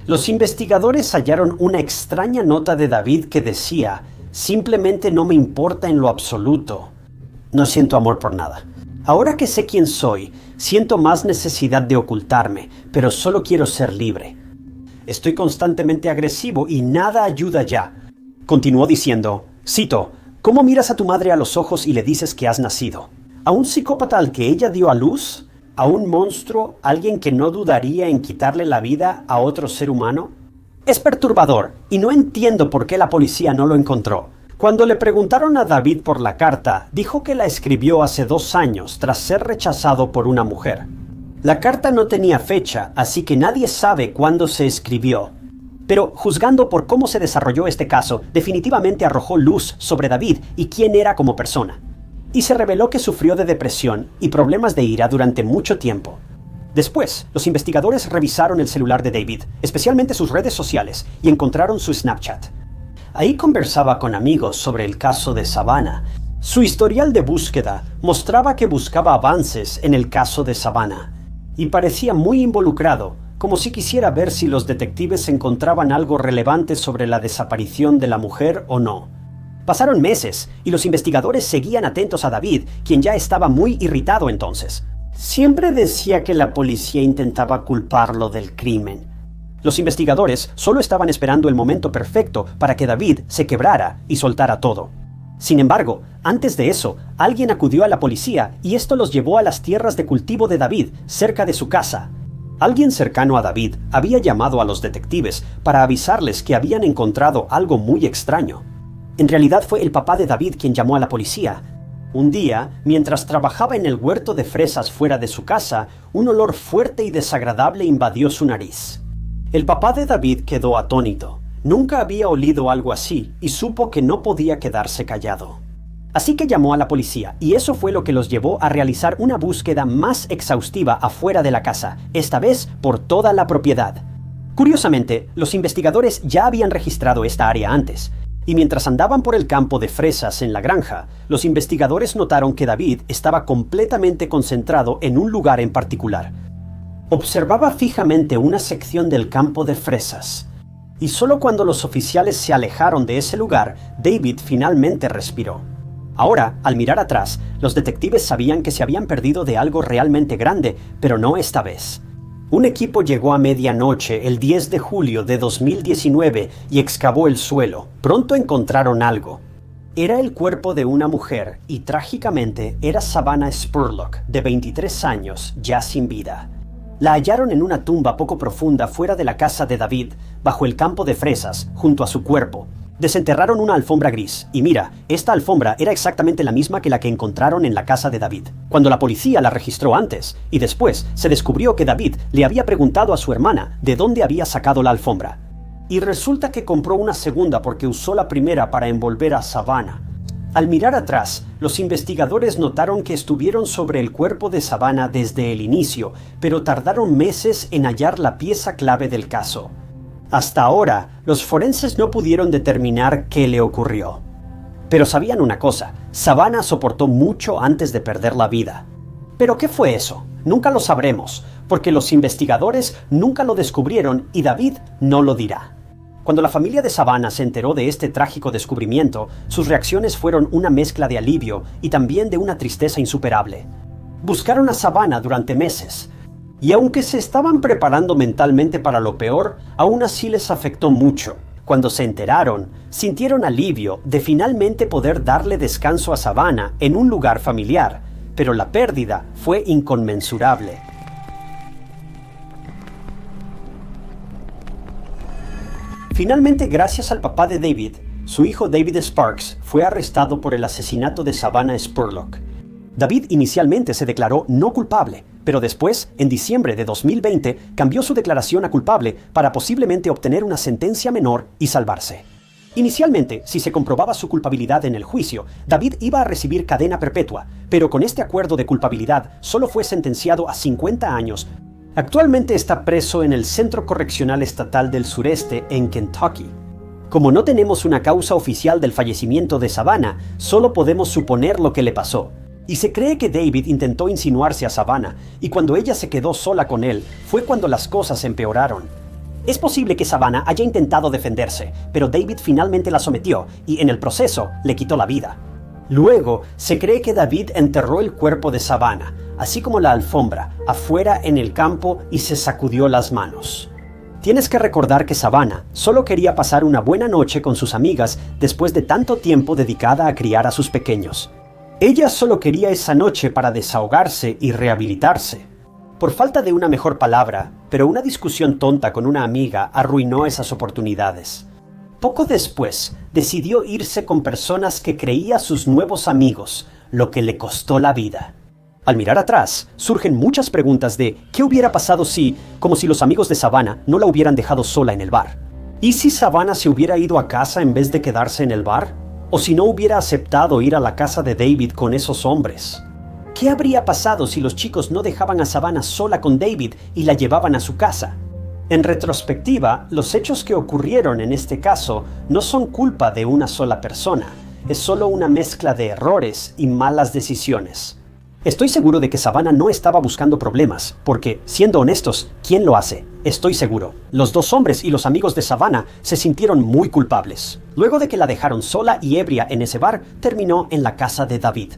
Speaker 1: Los investigadores hallaron una extraña nota de David que decía: «Simplemente no me importa en lo absoluto. No siento amor por nada. Ahora que sé quién soy, siento más necesidad de ocultarme, pero solo quiero ser libre. Estoy constantemente agresivo y nada ayuda ya». Continuó diciendo, cito, «¿Cómo miras a tu madre a los ojos y le dices que has nacido? ¿A un psicópata al que ella dio a luz? ¿A un monstruo? ¿Alguien que no dudaría en quitarle la vida a otro ser humano? Es perturbador, y no entiendo por qué la policía no lo encontró. Cuando le preguntaron a David por la carta, dijo que la escribió hace 2 años tras ser rechazado por una mujer. La carta no tenía fecha, así que nadie sabe cuándo se escribió. Pero, juzgando por cómo se desarrolló este caso, definitivamente arrojó luz sobre David y quién era como persona. Y se reveló que sufrió de depresión y problemas de ira durante mucho tiempo. Después, los investigadores revisaron el celular de David, especialmente sus redes sociales, y encontraron su Snapchat. Ahí conversaba con amigos sobre el caso de Savannah. Su historial de búsqueda mostraba que buscaba avances en el caso de Savannah, y parecía muy involucrado, como si quisiera ver si los detectives encontraban algo relevante sobre la desaparición de la mujer o no. Pasaron meses, y los investigadores seguían atentos a David, quien ya estaba muy irritado entonces. Siempre decía que la policía intentaba culparlo del crimen. Los investigadores solo estaban esperando el momento perfecto para que David se quebrara y soltara todo. Sin embargo, antes de eso, alguien acudió a la policía y esto los llevó a las tierras de cultivo de David, cerca de su casa. Alguien cercano a David había llamado a los detectives para avisarles que habían encontrado algo muy extraño. En realidad fue el papá de David quien llamó a la policía. Un día, mientras trabajaba en el huerto de fresas fuera de su casa, un olor fuerte y desagradable invadió su nariz. El papá de David quedó atónito. Nunca había olido algo así y supo que no podía quedarse callado. Así que llamó a la policía y eso fue lo que los llevó a realizar una búsqueda más exhaustiva afuera de la casa, esta vez por toda la propiedad. Curiosamente, los investigadores ya habían registrado esta área antes. Y mientras andaban por el campo de fresas en la granja, los investigadores notaron que David estaba completamente concentrado en un lugar en particular. Observaba fijamente una sección del campo de fresas. Y solo cuando los oficiales se alejaron de ese lugar, David finalmente respiró. Ahora, al mirar atrás, los detectives sabían que se habían perdido de algo realmente grande, pero no esta vez. Un equipo llegó a medianoche el 10 de julio de 2019 y excavó el suelo. Pronto encontraron algo. Era el cuerpo de una mujer y trágicamente era Savannah Spurlock, de 23 años, ya sin vida. La hallaron en una tumba poco profunda fuera de la casa de David, bajo el campo de fresas, junto a su cuerpo. Desenterraron una alfombra gris, y mira, esta alfombra era exactamente la misma que la que encontraron en la casa de David, cuando la policía la registró antes, y después se descubrió que David le había preguntado a su hermana de dónde había sacado la alfombra. Y resulta que compró una segunda porque usó la primera para envolver a Savannah. Al mirar atrás, los investigadores notaron que estuvieron sobre el cuerpo de Savannah desde el inicio, pero tardaron meses en hallar la pieza clave del caso. Hasta ahora, los forenses no pudieron determinar qué le ocurrió. Pero sabían una cosa, Savannah soportó mucho antes de perder la vida. ¿Pero qué fue eso? Nunca lo sabremos, porque los investigadores nunca lo descubrieron y David no lo dirá. Cuando la familia de Savannah se enteró de este trágico descubrimiento, sus reacciones fueron una mezcla de alivio y también de una tristeza insuperable. Buscaron a Savannah durante meses, y aunque se estaban preparando mentalmente para lo peor, aún así les afectó mucho. Cuando se enteraron, sintieron alivio de finalmente poder darle descanso a Savannah en un lugar familiar, pero la pérdida fue inconmensurable. Finalmente, gracias al papá de David, su hijo David Sparks fue arrestado por el asesinato de Savannah Spurlock. David inicialmente se declaró no culpable, pero después, en diciembre de 2020, cambió su declaración a culpable para posiblemente obtener una sentencia menor y salvarse. Inicialmente, si se comprobaba su culpabilidad en el juicio, David iba a recibir cadena perpetua, pero con este acuerdo de culpabilidad solo fue sentenciado a 50 años. Actualmente está preso en el Centro Correccional Estatal del Sureste en Kentucky. Como no tenemos una causa oficial del fallecimiento de Savannah, solo podemos suponer lo que le pasó. Y se cree que David intentó insinuarse a Savannah, y cuando ella se quedó sola con él, fue cuando las cosas empeoraron. Es posible que Savannah haya intentado defenderse, pero David finalmente la sometió y en el proceso le quitó la vida. Luego, se cree que David enterró el cuerpo de Savannah, así como la alfombra, afuera en el campo y se sacudió las manos. Tienes que recordar que Savannah solo quería pasar una buena noche con sus amigas después de tanto tiempo dedicada a criar a sus pequeños. Ella solo quería esa noche para desahogarse y rehabilitarse. Por falta de una mejor palabra, pero una discusión tonta con una amiga arruinó esas oportunidades. Poco después, decidió irse con personas que creía sus nuevos amigos, lo que le costó la vida. Al mirar atrás, surgen muchas preguntas de ¿qué hubiera pasado si, como si los amigos de Savannah no la hubieran dejado sola en el bar? ¿Y si Savannah se hubiera ido a casa en vez de quedarse en el bar? ¿O si no hubiera aceptado ir a la casa de David con esos hombres? ¿Qué habría pasado si los chicos no dejaban a Savannah sola con David y la llevaban a su casa? En retrospectiva, los hechos que ocurrieron en este caso no son culpa de una sola persona, es solo una mezcla de errores y malas decisiones. Estoy seguro de que Savannah no estaba buscando problemas, porque, siendo honestos, ¿quién lo hace? Estoy seguro. Los dos hombres y los amigos de Savannah se sintieron muy culpables. Luego de que la dejaron sola y ebria en ese bar, terminó en la casa de David.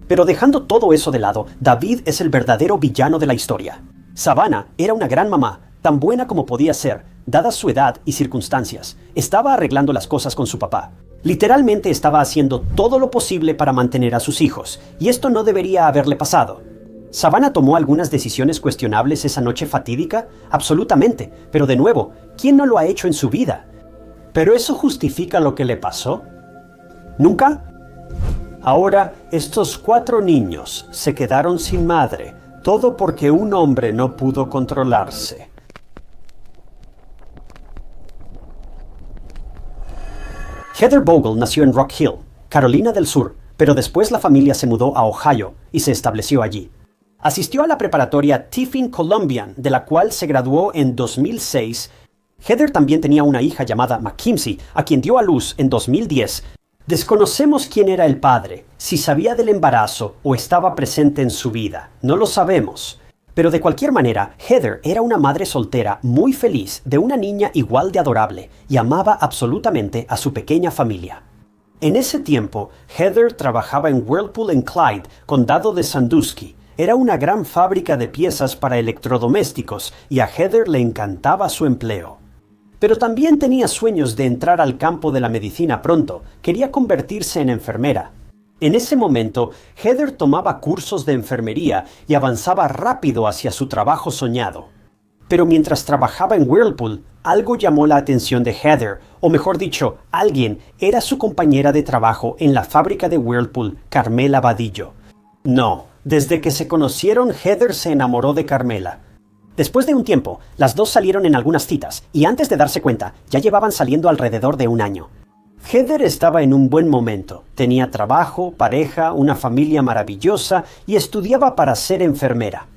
Speaker 1: Pero dejando todo eso de lado, David es el verdadero villano de la historia. Savannah era una gran mamá, tan buena como podía ser, dadas su edad y circunstancias. Estaba arreglando las cosas con su papá. Literalmente estaba haciendo todo lo posible para mantener a sus hijos, y esto no debería haberle pasado. ¿Savannah tomó algunas decisiones cuestionables esa noche fatídica? Absolutamente, pero de nuevo, ¿quién no lo ha hecho en su vida? ¿Pero eso justifica lo que le pasó? ¿Nunca? Ahora, estos 4 niños se quedaron sin madre, todo porque un hombre no pudo controlarse. Heather Bogle nació en Rock Hill, Carolina del Sur, pero después la familia se mudó a Ohio y se estableció allí. Asistió a la preparatoria Tiffin Columbian, de la cual se graduó en 2006. Heather también tenía una hija llamada Mackenzie, a quien dio a luz en 2010. Desconocemos quién era el padre, si sabía del embarazo o estaba presente en su vida. No lo sabemos. Pero de cualquier manera, Heather era una madre soltera muy feliz de una niña igual de adorable y amaba absolutamente a su pequeña familia. En ese tiempo, Heather trabajaba en Whirlpool en Clyde, condado de Sandusky. Era una gran fábrica de piezas para electrodomésticos y a Heather le encantaba su empleo. Pero también tenía sueños de entrar al campo de la medicina pronto. Quería convertirse en enfermera. En ese momento, Heather tomaba cursos de enfermería y avanzaba rápido hacia su trabajo soñado. Pero mientras trabajaba en Whirlpool, algo llamó la atención de Heather, o mejor dicho, alguien era su compañera de trabajo en la fábrica de Whirlpool, Carmela Vadillo. No, desde que se conocieron, Heather se enamoró de Carmela. Después de un tiempo, las dos salieron en algunas citas, y antes de darse cuenta, ya llevaban saliendo alrededor de un año. Heather estaba en un buen momento. Tenía trabajo, pareja, una familia maravillosa y estudiaba para ser enfermera.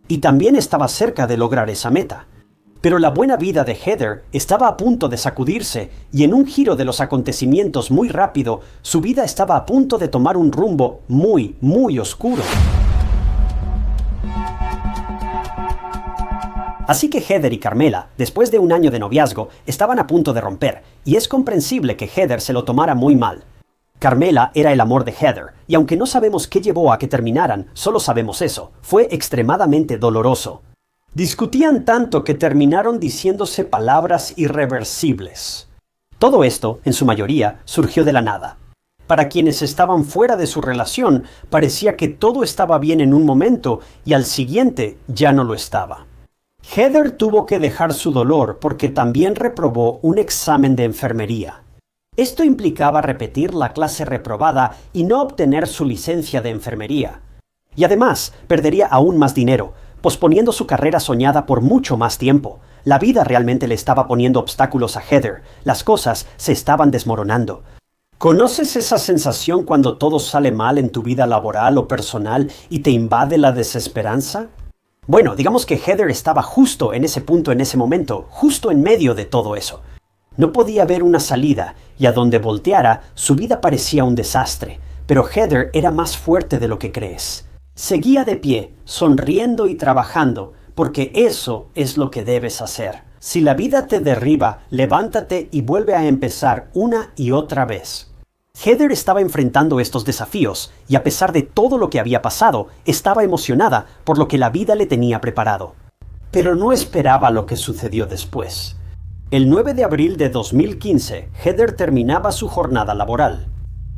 Speaker 1: Y también estaba cerca de lograr esa meta. Pero la buena vida de Heather estaba a punto de sacudirse y en un giro de los acontecimientos muy rápido, su vida estaba a punto de tomar un rumbo muy, muy oscuro. Así que Heather y Carmela, después de un año de noviazgo, estaban a punto de romper, y es comprensible que Heather se lo tomara muy mal. Carmela era el amor de Heather, y aunque no sabemos qué llevó a que terminaran, solo sabemos eso, fue extremadamente doloroso. Discutían tanto que terminaron diciéndose palabras irreversibles. Todo esto, en su mayoría, surgió de la nada. Para quienes estaban fuera de su relación, parecía que todo estaba bien en un momento y al siguiente ya no lo estaba. Heather tuvo que dejar su dolor porque también reprobó un examen de enfermería. Esto implicaba repetir la clase reprobada y no obtener su licencia de enfermería. Y además, perdería aún más dinero, posponiendo su carrera soñada por mucho más tiempo. La vida realmente le estaba poniendo obstáculos a Heather. Las cosas se estaban desmoronando. ¿Conoces esa sensación cuando todo sale mal en tu vida laboral o personal y te invade la desesperanza? Bueno, digamos que Heather estaba justo en ese punto en ese momento, justo en medio de todo eso. No podía ver una salida, y a donde volteara, su vida parecía un desastre. Pero Heather era más fuerte de lo que crees. Seguía de pie, sonriendo y trabajando, porque eso es lo que debes hacer. Si la vida te derriba, levántate y vuelve a empezar una y otra vez. Heather estaba enfrentando estos desafíos, y a pesar de todo lo que había pasado, estaba emocionada por lo que la vida le tenía preparado. Pero no esperaba lo que sucedió después. El 9 de abril de 2015, Heather terminaba su jornada laboral.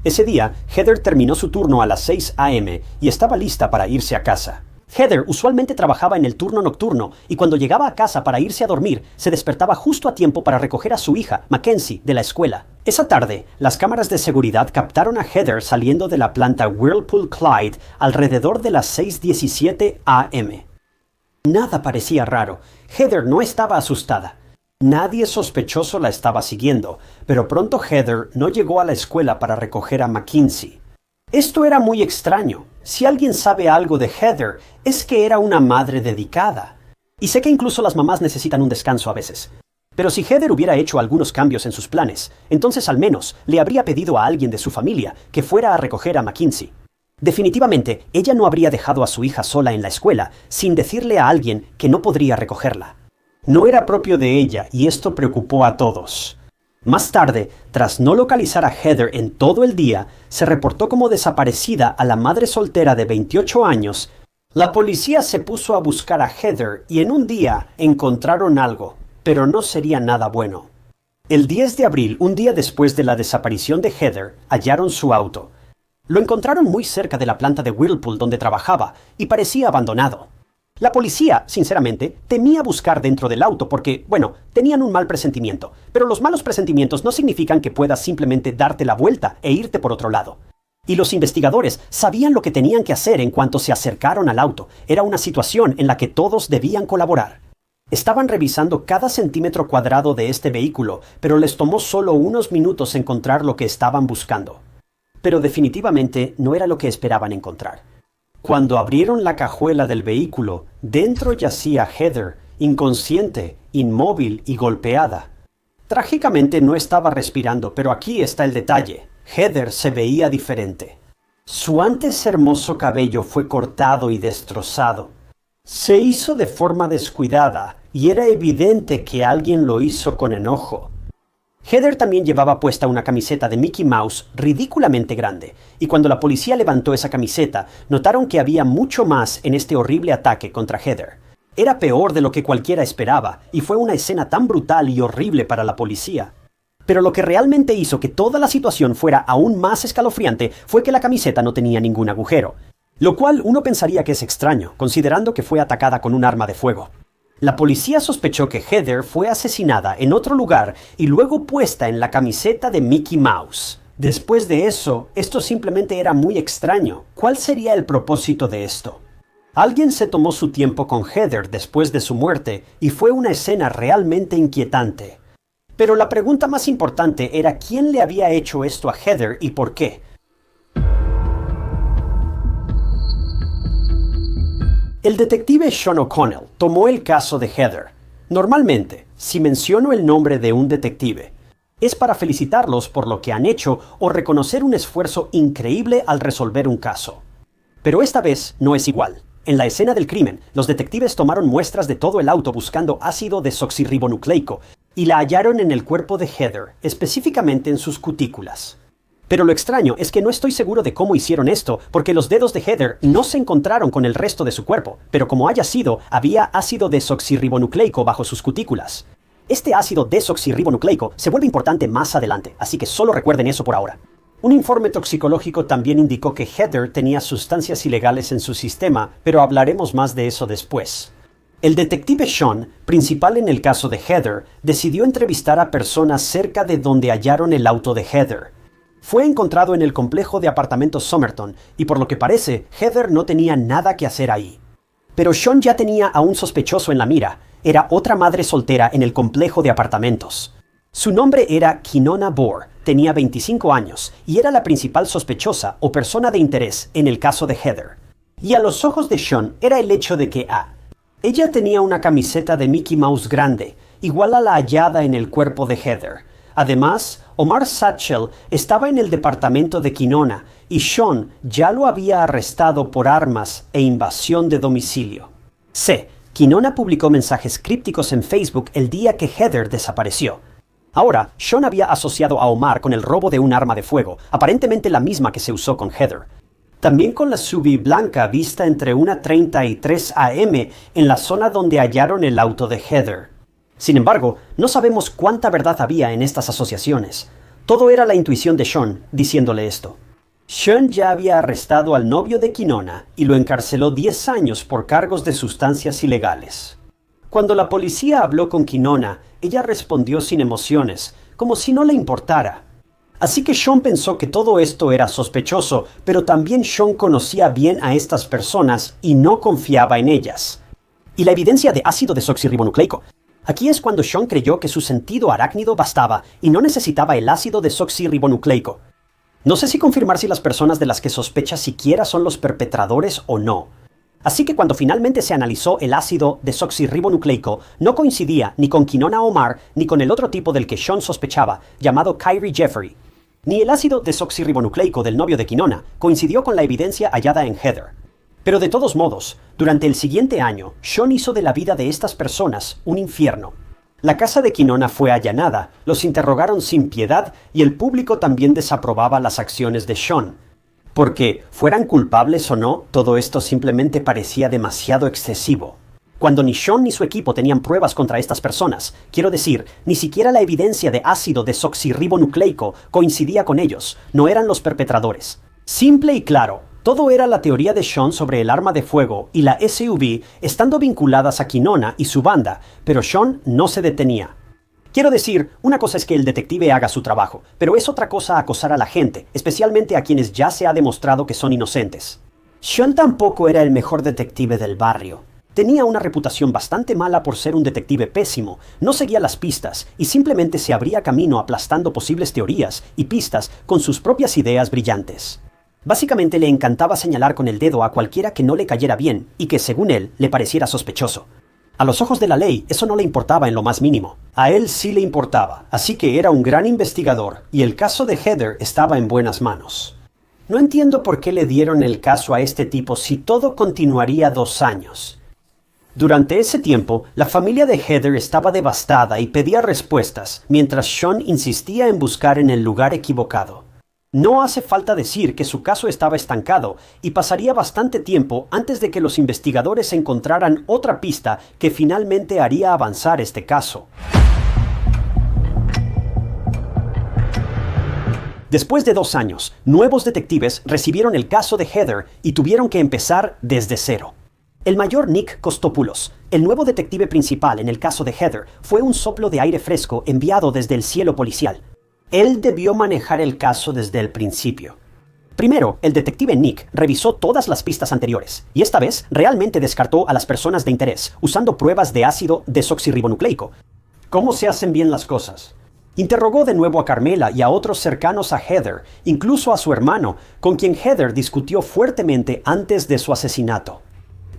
Speaker 1: Ese día, Heather terminó su turno a las 6 a.m. y estaba lista para irse a casa. Heather usualmente trabajaba en el turno nocturno y cuando llegaba a casa para irse a dormir, se despertaba justo a tiempo para recoger a su hija, Mackenzie, de la escuela. Esa tarde, las cámaras de seguridad captaron a Heather saliendo de la planta Whirlpool Clyde alrededor de las 6:17 a.m. Nada parecía raro. Heather no estaba asustada. Nadie sospechoso la estaba siguiendo, pero pronto Heather no llegó a la escuela para recoger a Mackenzie. Esto era muy extraño. Si alguien sabe algo de Heather, es que era una madre dedicada. Y sé que incluso las mamás necesitan un descanso a veces. Pero si Heather hubiera hecho algunos cambios en sus planes, entonces al menos le habría pedido a alguien de su familia que fuera a recoger a Mackenzie. Definitivamente, ella no habría dejado a su hija sola en la escuela sin decirle a alguien que no podría recogerla. No era propio de ella y esto preocupó a todos. Más tarde, tras no localizar a Heather en todo el día, se reportó como desaparecida a la madre soltera de 28 años. La policía se puso a buscar a Heather y en un día encontraron algo, pero no sería nada bueno. El 10 de abril, un día después de la desaparición de Heather, hallaron su auto. Lo encontraron muy cerca de la planta de Whirlpool donde trabajaba y parecía abandonado. La policía, sinceramente, temía buscar dentro del auto porque, bueno, tenían un mal presentimiento, pero los malos presentimientos no significan que puedas simplemente darte la vuelta e irte por otro lado. Y los investigadores sabían lo que tenían que hacer en cuanto se acercaron al auto. Era una situación en la que todos debían colaborar. Estaban revisando cada centímetro cuadrado de este vehículo, pero les tomó solo unos minutos encontrar lo que estaban buscando. Pero definitivamente no era lo que esperaban encontrar. Cuando abrieron la cajuela del vehículo, dentro yacía Heather, inconsciente, inmóvil y golpeada. Trágicamente no estaba respirando, pero aquí está el detalle. Heather se veía diferente. Su antes hermoso cabello fue cortado y destrozado. Se hizo de forma descuidada y era evidente que alguien lo hizo con enojo. Heather también llevaba puesta una camiseta de Mickey Mouse ridículamente grande, y cuando la policía levantó esa camiseta, notaron que había mucho más en este horrible ataque contra Heather. Era peor de lo que cualquiera esperaba, y fue una escena tan brutal y horrible para la policía. Pero lo que realmente hizo que toda la situación fuera aún más escalofriante fue que la camiseta no tenía ningún agujero, lo cual uno pensaría que es extraño, considerando que fue atacada con un arma de fuego. La policía sospechó que Heather fue asesinada en otro lugar y luego puesta en la camiseta de Mickey Mouse. Después de eso, esto simplemente era muy extraño. ¿Cuál sería el propósito de esto? Alguien se tomó su tiempo con Heather después de su muerte y fue una escena realmente inquietante. Pero la pregunta más importante era quién le había hecho esto a Heather y por qué. El detective Sean O'Connell tomó el caso de Heather. Normalmente, si menciono el nombre de un detective, es para felicitarlos por lo que han hecho o reconocer un esfuerzo increíble al resolver un caso. Pero esta vez no es igual. En la escena del crimen, los detectives tomaron muestras de todo el auto buscando ácido desoxirribonucleico y la hallaron en el cuerpo de Heather, específicamente en sus cutículas. Pero lo extraño es que no estoy seguro de cómo hicieron esto, porque los dedos de Heather no se encontraron con el resto de su cuerpo, pero como haya sido, había ácido desoxirribonucleico bajo sus cutículas. Este ácido desoxirribonucleico se vuelve importante más adelante, así que solo recuerden eso por ahora. Un informe toxicológico también indicó que Heather tenía sustancias ilegales en su sistema, pero hablaremos más de eso después. El detective Sean, principal en el caso de Heather, decidió entrevistar a personas cerca de donde hallaron el auto de Heather. Fue encontrado en el complejo de apartamentos Somerton, y por lo que parece, Heather no tenía nada que hacer ahí. Pero Sean ya tenía a un sospechoso en la mira. Era otra madre soltera en el complejo de apartamentos. Su nombre era Kynona Bohr, tenía 25 años, y era la principal sospechosa o persona de interés en el caso de Heather. Y a los ojos de Sean era el hecho de que ella tenía una camiseta de Mickey Mouse grande, igual a la hallada en el cuerpo de Heather. Además, Omar Satchel estaba en el departamento de Kynona, y Sean ya lo había arrestado por armas e invasión de domicilio. Kynona publicó mensajes crípticos en Facebook el día que Heather desapareció. Ahora, Sean había asociado a Omar con el robo de un arma de fuego, aparentemente la misma que se usó con Heather. También con la SUV blanca vista entre 1:30 y 3 a.m. en la zona donde hallaron el auto de Heather. Sin embargo, no sabemos cuánta verdad había en estas asociaciones. Todo era la intuición de Sean, diciéndole esto. Sean ya había arrestado al novio de Kynona y lo encarceló 10 años por cargos de sustancias ilegales. Cuando la policía habló con Kynona, ella respondió sin emociones, como si no le importara. Así que Sean pensó que todo esto era sospechoso, pero también Sean conocía bien a estas personas y no confiaba en ellas. Y la evidencia de ácido desoxirribonucleico. Aquí es cuando Sean creyó que su sentido arácnido bastaba y no necesitaba el ácido desoxirribonucleico. No sé si confirmar si las personas de las que sospecha siquiera son los perpetradores o no. Así que cuando finalmente se analizó el ácido desoxirribonucleico, no coincidía ni con Kynona Omar ni con el otro tipo del que Sean sospechaba, llamado Kyrie Jeffrey. Ni el ácido desoxirribonucleico del novio de Kynona coincidió con la evidencia hallada en Heather. Pero de todos modos, durante el siguiente año, Sean hizo de la vida de estas personas un infierno. La casa de Kynona fue allanada, los interrogaron sin piedad y el público también desaprobaba las acciones de Sean. Porque, fueran culpables o no, todo esto simplemente parecía demasiado excesivo. Cuando ni Sean ni su equipo tenían pruebas contra estas personas, quiero decir, ni siquiera la evidencia de ácido desoxirribonucleico coincidía con ellos, no eran los perpetradores. Simple y claro, todo era la teoría de Sean sobre el arma de fuego y la SUV estando vinculadas a Kynona y su banda, pero Sean no se detenía. Quiero decir, una cosa es que el detective haga su trabajo, pero es otra cosa acosar a la gente, especialmente a quienes ya se ha demostrado que son inocentes. Sean tampoco era el mejor detective del barrio. Tenía una reputación bastante mala por ser un detective pésimo, no seguía las pistas y simplemente se abría camino aplastando posibles teorías y pistas con sus propias ideas brillantes. Básicamente le encantaba señalar con el dedo a cualquiera que no le cayera bien y que, según él, le pareciera sospechoso. A los ojos de la ley, eso no le importaba en lo más mínimo. A él sí le importaba, así que era un gran investigador, y el caso de Heather estaba en buenas manos. No entiendo por qué le dieron el caso a este tipo si todo continuaría 2 años. Durante ese tiempo, la familia de Heather estaba devastada y pedía respuestas, mientras Sean insistía en buscar en el lugar equivocado. No hace falta decir que su caso estaba estancado y pasaría bastante tiempo antes de que los investigadores encontraran otra pista que finalmente haría avanzar este caso. Después de 2 años, nuevos detectives recibieron el caso de Heather y tuvieron que empezar desde cero. El mayor Nick Kostopoulos, el nuevo detective principal en el caso de Heather, fue un soplo de aire fresco enviado desde el cielo policial. Él debió manejar el caso desde el principio. Primero, el detective Nick revisó todas las pistas anteriores, y esta vez realmente descartó a las personas de interés, usando pruebas de ácido desoxirribonucleico. ¿Cómo se hacen bien las cosas? Interrogó de nuevo a Carmela y a otros cercanos a Heather, incluso a su hermano, con quien Heather discutió fuertemente antes de su asesinato.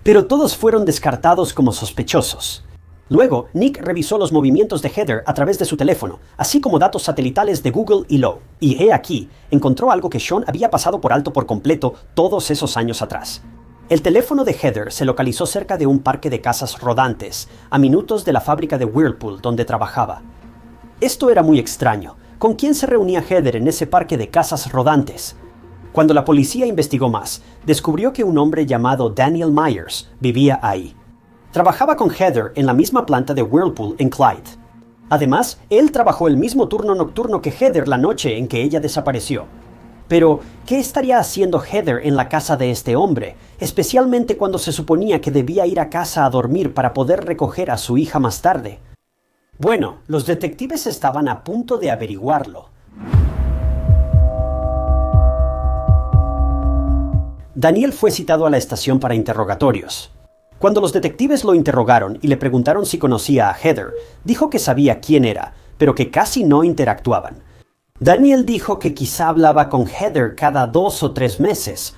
Speaker 1: Pero todos fueron descartados como sospechosos. Luego, Nick revisó los movimientos de Heather a través de su teléfono, así como datos satelitales de Google y Lowe. Y he aquí, encontró algo que Sean había pasado por alto por completo todos esos años atrás. El teléfono de Heather se localizó cerca de un parque de casas rodantes, a minutos de la fábrica de Whirlpool donde trabajaba. Esto era muy extraño. ¿Con quién se reunía Heather en ese parque de casas rodantes? Cuando la policía investigó más, descubrió que un hombre llamado Daniel Myers vivía ahí. Trabajaba con Heather en la misma planta de Whirlpool en Clyde. Además, él trabajó el mismo turno nocturno que Heather la noche en que ella desapareció. Pero, ¿qué estaría haciendo Heather en la casa de este hombre? Especialmente cuando se suponía que debía ir a casa a dormir para poder recoger a su hija más tarde. Bueno, los detectives estaban a punto de averiguarlo. Daniel fue citado a la estación para interrogatorios. Cuando los detectives lo interrogaron y le preguntaron si conocía a Heather, dijo que sabía quién era, pero que casi no interactuaban. Daniel dijo que quizá hablaba con Heather cada 2 o 3 meses.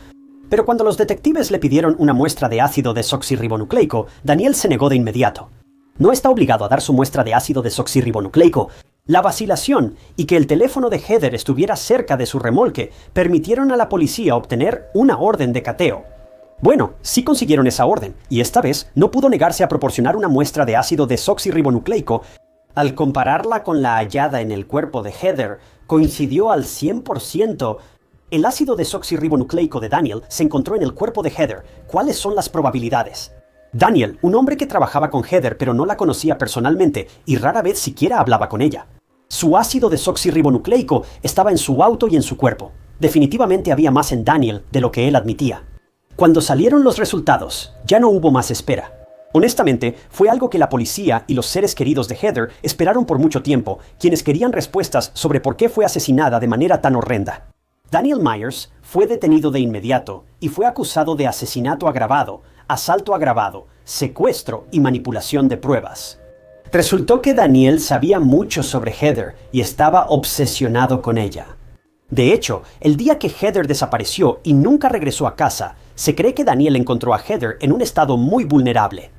Speaker 1: Pero cuando los detectives le pidieron una muestra de ácido desoxirribonucleico, Daniel se negó de inmediato. No está obligado a dar su muestra de ácido desoxirribonucleico. La vacilación y que el teléfono de Heather estuviera cerca de su remolque permitieron a la policía obtener una orden de cateo. Bueno, sí consiguieron esa orden, y esta vez no pudo negarse a proporcionar una muestra de ácido desoxirribonucleico. Al compararla con la hallada en el cuerpo de Heather, coincidió al 100%. El ácido desoxirribonucleico de Daniel se encontró en el cuerpo de Heather. ¿Cuáles son las probabilidades? Daniel, un hombre que trabajaba con Heather pero no la conocía personalmente y rara vez siquiera hablaba con ella. Su ácido desoxirribonucleico estaba en su auto y en su cuerpo. Definitivamente había más en Daniel de lo que él admitía. Cuando salieron los resultados, ya no hubo más espera. Honestamente, fue algo que la policía y los seres queridos de Heather esperaron por mucho tiempo, quienes querían respuestas sobre por qué fue asesinada de manera tan horrenda. Daniel Myers fue detenido de inmediato y fue acusado de asesinato agravado, asalto agravado, secuestro y manipulación de pruebas. Resultó que Daniel sabía mucho sobre Heather y estaba obsesionado con ella. De hecho, el día que Heather desapareció y nunca regresó a casa, se cree que Daniel encontró a Heather en un estado muy vulnerable.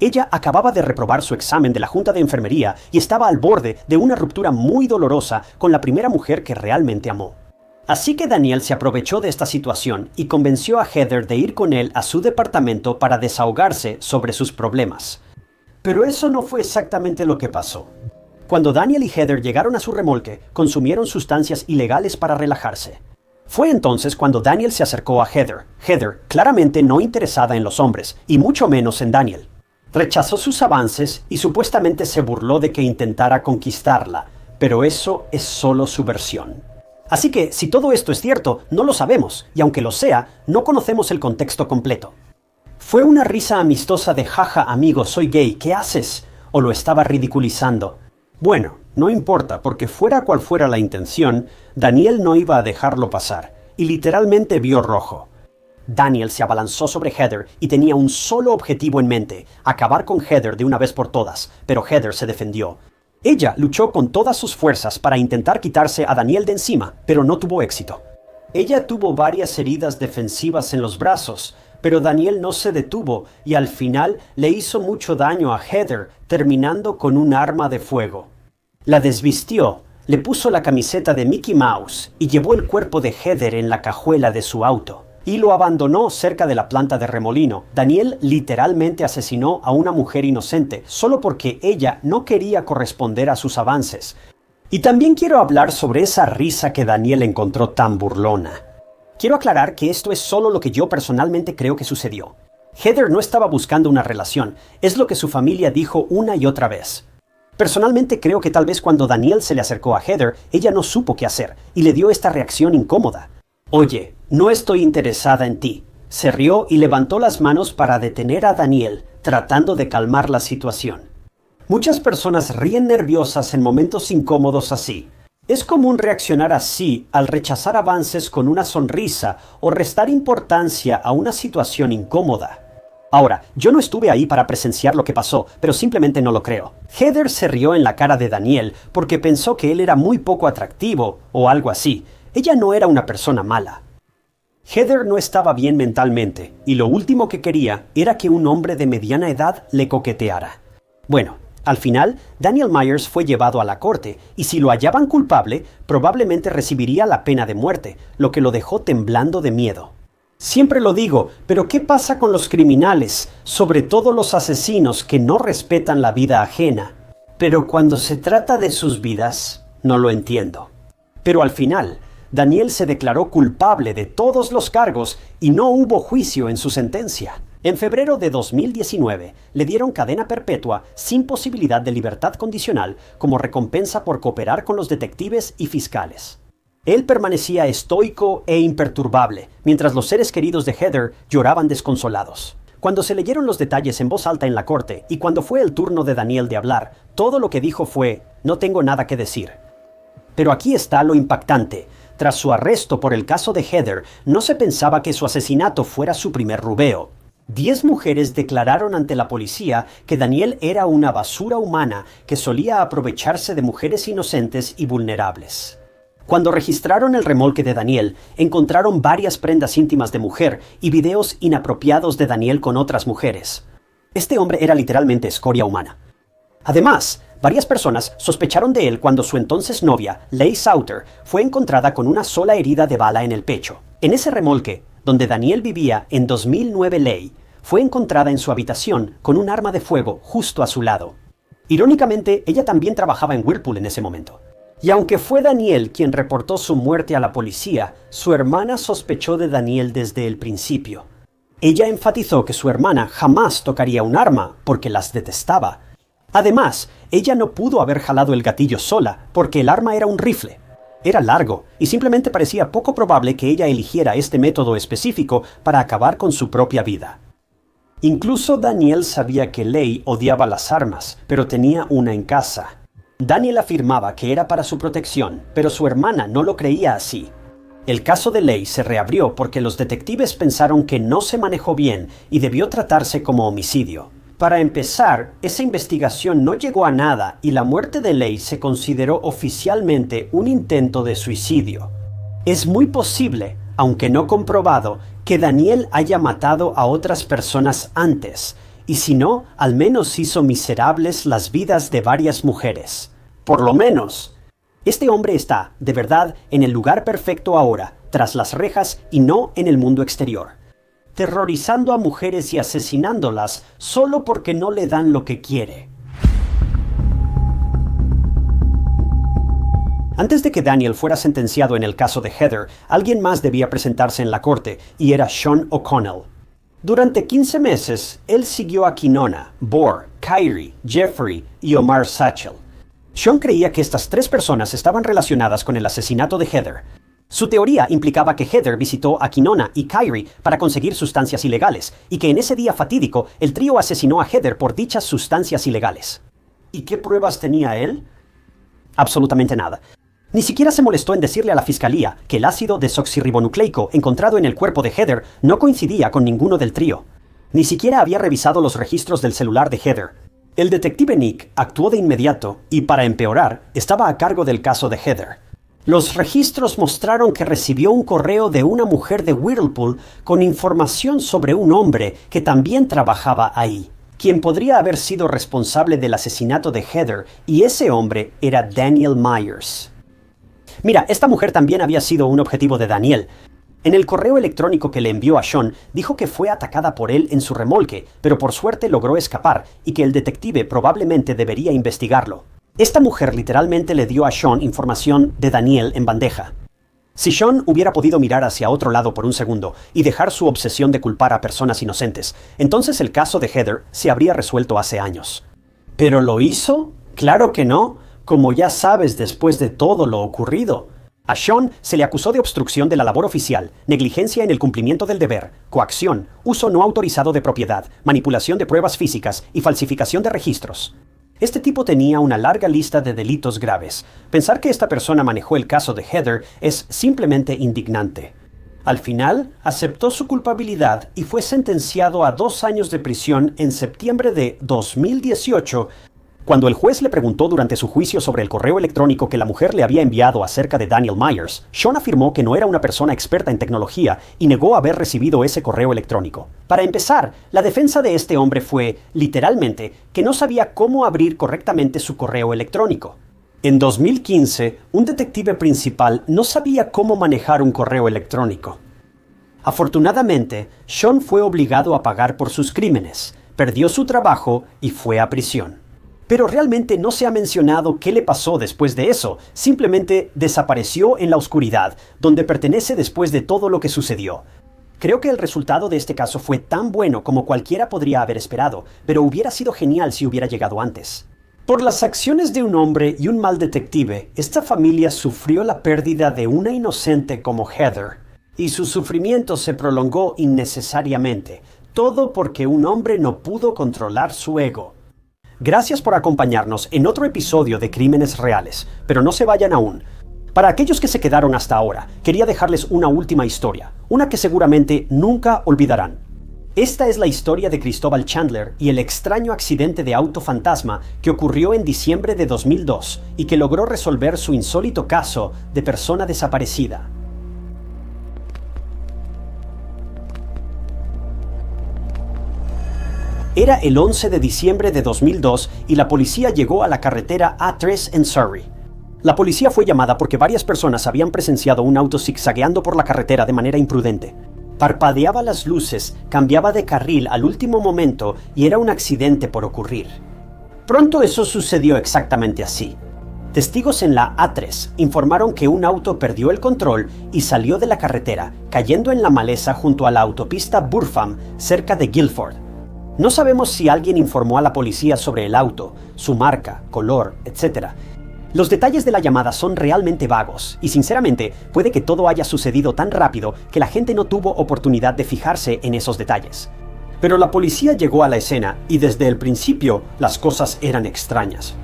Speaker 1: Ella acababa de reprobar su examen de la Junta de Enfermería y estaba al borde de una ruptura muy dolorosa con la primera mujer que realmente amó. Así que Daniel se aprovechó de esta situación y convenció a Heather de ir con él a su departamento para desahogarse sobre sus problemas. Pero eso no fue exactamente lo que pasó. Cuando Daniel y Heather llegaron a su remolque, consumieron sustancias ilegales para relajarse. Fue entonces cuando Daniel se acercó a Heather. Heather, claramente no interesada en los hombres, y mucho menos en Daniel. Rechazó sus avances y supuestamente se burló de que intentara conquistarla, pero eso es solo su versión. Así que, si todo esto es cierto, no lo sabemos, y aunque lo sea, no conocemos el contexto completo. ¿Fue una risa amistosa de jaja amigo, soy gay, ¿qué haces? ¿O lo estaba ridiculizando? Bueno, no importa, porque fuera cual fuera la intención, Daniel no iba a dejarlo pasar, y literalmente vio rojo. Daniel se abalanzó sobre Heather y tenía un solo objetivo en mente, acabar con Heather de una vez por todas, pero Heather se defendió. Ella luchó con todas sus fuerzas para intentar quitarse a Daniel de encima, pero no tuvo éxito. Ella tuvo varias heridas defensivas en los brazos, pero Daniel no se detuvo y al final le hizo mucho daño a Heather, terminando con un arma de fuego. La desvistió, le puso la camiseta de Mickey Mouse y llevó el cuerpo de Heather en la cajuela de su auto. Y lo abandonó cerca de la planta de remolino. Daniel literalmente asesinó a una mujer inocente, solo porque ella no quería corresponder a sus avances. Y también quiero hablar sobre esa risa que Daniel encontró tan burlona. Quiero aclarar que esto es solo lo que yo personalmente creo que sucedió. Heather no estaba buscando una relación, es lo que su familia dijo una y otra vez. Personalmente creo que tal vez cuando Daniel se le acercó a Heather, ella no supo qué hacer y le dio esta reacción incómoda. Oye, no estoy interesada en ti. Se rió y levantó las manos para detener a Daniel, tratando de calmar la situación. Muchas personas ríen nerviosas en momentos incómodos así. Es común reaccionar así al rechazar avances con una sonrisa o restar importancia a una situación incómoda. Ahora, yo no estuve ahí para presenciar lo que pasó, pero simplemente no lo creo. Heather se rió en la cara de Daniel porque pensó que él era muy poco atractivo o algo así. Ella no era una persona mala. Heather no estaba bien mentalmente, y lo último que quería era que un hombre de mediana edad le coqueteara. Bueno, al final, Daniel Myers fue llevado a la corte, y si lo hallaban culpable, probablemente recibiría la pena de muerte, lo que lo dejó temblando de miedo. Siempre lo digo, pero ¿qué pasa con los criminales, sobre todo los asesinos que no respetan la vida ajena? Pero cuando se trata de sus vidas, no lo entiendo. Pero al final, Daniel se declaró culpable de todos los cargos y no hubo juicio en su sentencia. En febrero de 2019, le dieron cadena perpetua sin posibilidad de libertad condicional como recompensa por cooperar con los detectives y fiscales. Él permanecía estoico e imperturbable, mientras los seres queridos de Heather lloraban desconsolados. Cuando se leyeron los detalles en voz alta en la corte y cuando fue el turno de Daniel de hablar, todo lo que dijo fue: no tengo nada que decir. Pero aquí está lo impactante. Tras su arresto por el caso de Heather, no se pensaba que su asesinato fuera su primer rubeo. 10 mujeres declararon ante la policía que Daniel era una basura humana que solía aprovecharse de mujeres inocentes y vulnerables. Cuando registraron el remolque de Daniel, encontraron varias prendas íntimas de mujer y videos inapropiados de Daniel con otras mujeres. Este hombre era literalmente escoria humana. Además, varias personas sospecharon de él cuando su entonces novia, Leigh Sauter, fue encontrada con una sola herida de bala en el pecho. En ese remolque, donde Daniel vivía en 2009, Leigh fue encontrada en su habitación con un arma de fuego justo a su lado. Irónicamente, ella también trabajaba en Whirlpool en ese momento. Y aunque fue Daniel quien reportó su muerte a la policía, su hermana sospechó de Daniel desde el principio. Ella enfatizó que su hermana jamás tocaría un arma porque las detestaba. Además, ella no pudo haber jalado el gatillo sola porque el arma era un rifle. Era largo y simplemente parecía poco probable que ella eligiera este método específico para acabar con su propia vida. Incluso Daniel sabía que Leigh odiaba las armas, pero tenía una en casa. Daniel afirmaba que era para su protección, pero su hermana no lo creía así. El caso de Leigh se reabrió porque los detectives pensaron que no se manejó bien y debió tratarse como homicidio. Para empezar, esa investigación no llegó a nada y la muerte de Leigh se consideró oficialmente un intento de suicidio. Es muy posible, aunque no comprobado, que Daniel haya matado a otras personas antes, y si no, al menos hizo miserables las vidas de varias mujeres. Por lo menos. Este hombre está, de verdad, en el lugar perfecto ahora, tras las rejas y no en el mundo exterior, terrorizando a mujeres y asesinándolas solo porque no le dan lo que quiere. Antes de que Daniel fuera sentenciado en el caso de Heather, alguien más debía presentarse en la corte, y era Sean O'Connell. Durante 15 meses, él siguió a Quinona, Bohr, Kyrie, Jeffrey y Omar Satchel. Sean creía que estas 3 personas estaban relacionadas con el asesinato de Heather. Su teoría implicaba que Heather visitó a Quinona y Kyrie para conseguir sustancias ilegales, y que en ese día fatídico el trío asesinó a Heather por dichas sustancias ilegales. ¿Y qué pruebas tenía él? Absolutamente nada. Ni siquiera se molestó en decirle a la fiscalía que el ácido desoxirribonucleico encontrado en el cuerpo de Heather no coincidía con ninguno del trío. Ni siquiera había revisado los registros del celular de Heather. El detective Nick actuó de inmediato y, para empeorar, estaba a cargo del caso de Heather. Los registros mostraron que recibió un correo de una mujer de Whirlpool con información sobre un hombre que también trabajaba ahí, quien podría haber sido responsable del asesinato de Heather, y ese hombre era Daniel Myers. Mira, esta mujer también había sido un objetivo de Daniel. En el correo electrónico que le envió a Sean, dijo que fue atacada por él en su remolque, pero por suerte logró escapar y que el detective probablemente debería investigarlo. Esta mujer literalmente le dio a Sean información de Daniel en bandeja. Si Sean hubiera podido mirar hacia otro lado por un segundo y dejar su obsesión de culpar a personas inocentes, entonces el caso de Heather se habría resuelto hace años. ¿Pero lo hizo? Claro que no. Como ya sabes después de todo lo ocurrido. A Sean se le acusó de obstrucción de la labor oficial, negligencia en el cumplimiento del deber, coacción, uso no autorizado de propiedad, manipulación de pruebas físicas y falsificación de registros. Este tipo tenía una larga lista de delitos graves. Pensar que esta persona manejó el caso de Heather es simplemente indignante. Al final, aceptó su culpabilidad y fue sentenciado a 2 años de prisión en septiembre de 2018, cuando el juez le preguntó durante su juicio sobre el correo electrónico que la mujer le había enviado acerca de Daniel Myers. Sean afirmó que no era una persona experta en tecnología y negó haber recibido ese correo electrónico. Para empezar, la defensa de este hombre fue, literalmente, que no sabía cómo abrir correctamente su correo electrónico. En 2015, un detective principal no sabía cómo manejar un correo electrónico. Afortunadamente, Sean fue obligado a pagar por sus crímenes, perdió su trabajo y fue a prisión. Pero realmente no se ha mencionado qué le pasó después de eso. Simplemente desapareció en la oscuridad, donde pertenece después de todo lo que sucedió. Creo que el resultado de este caso fue tan bueno como cualquiera podría haber esperado, pero hubiera sido genial si hubiera llegado antes. Por las acciones de un hombre y un mal detective, esta familia sufrió la pérdida de una inocente como Heather, y su sufrimiento se prolongó innecesariamente, todo porque un hombre no pudo controlar su ego. Gracias por acompañarnos en otro episodio de Crímenes Reales, pero no se vayan aún. Para aquellos que se quedaron hasta ahora, quería dejarles una última historia, una que seguramente nunca olvidarán. Esta es la historia de Cristóbal Chandler y el extraño accidente de auto fantasma que ocurrió en diciembre de 2002 y que logró resolver su insólito caso de persona desaparecida. Era el 11 de diciembre de 2002 y la policía llegó a la carretera A3 en Surrey. La policía fue llamada porque varias personas habían presenciado un auto zigzagueando por la carretera de manera imprudente. Parpadeaba las luces, cambiaba de carril al último momento y era un accidente por ocurrir. Pronto eso sucedió exactamente así. Testigos en la A3 informaron que un auto perdió el control y salió de la carretera, cayendo en la maleza junto a la autopista Burpham, cerca de Guildford. No sabemos si alguien informó a la policía sobre el auto, su marca, color, etc. Los detalles de la llamada son realmente vagos y sinceramente puede que todo haya sucedido tan rápido que la gente no tuvo oportunidad de fijarse en esos detalles. Pero la policía llegó a la escena y desde el principio las cosas eran extrañas.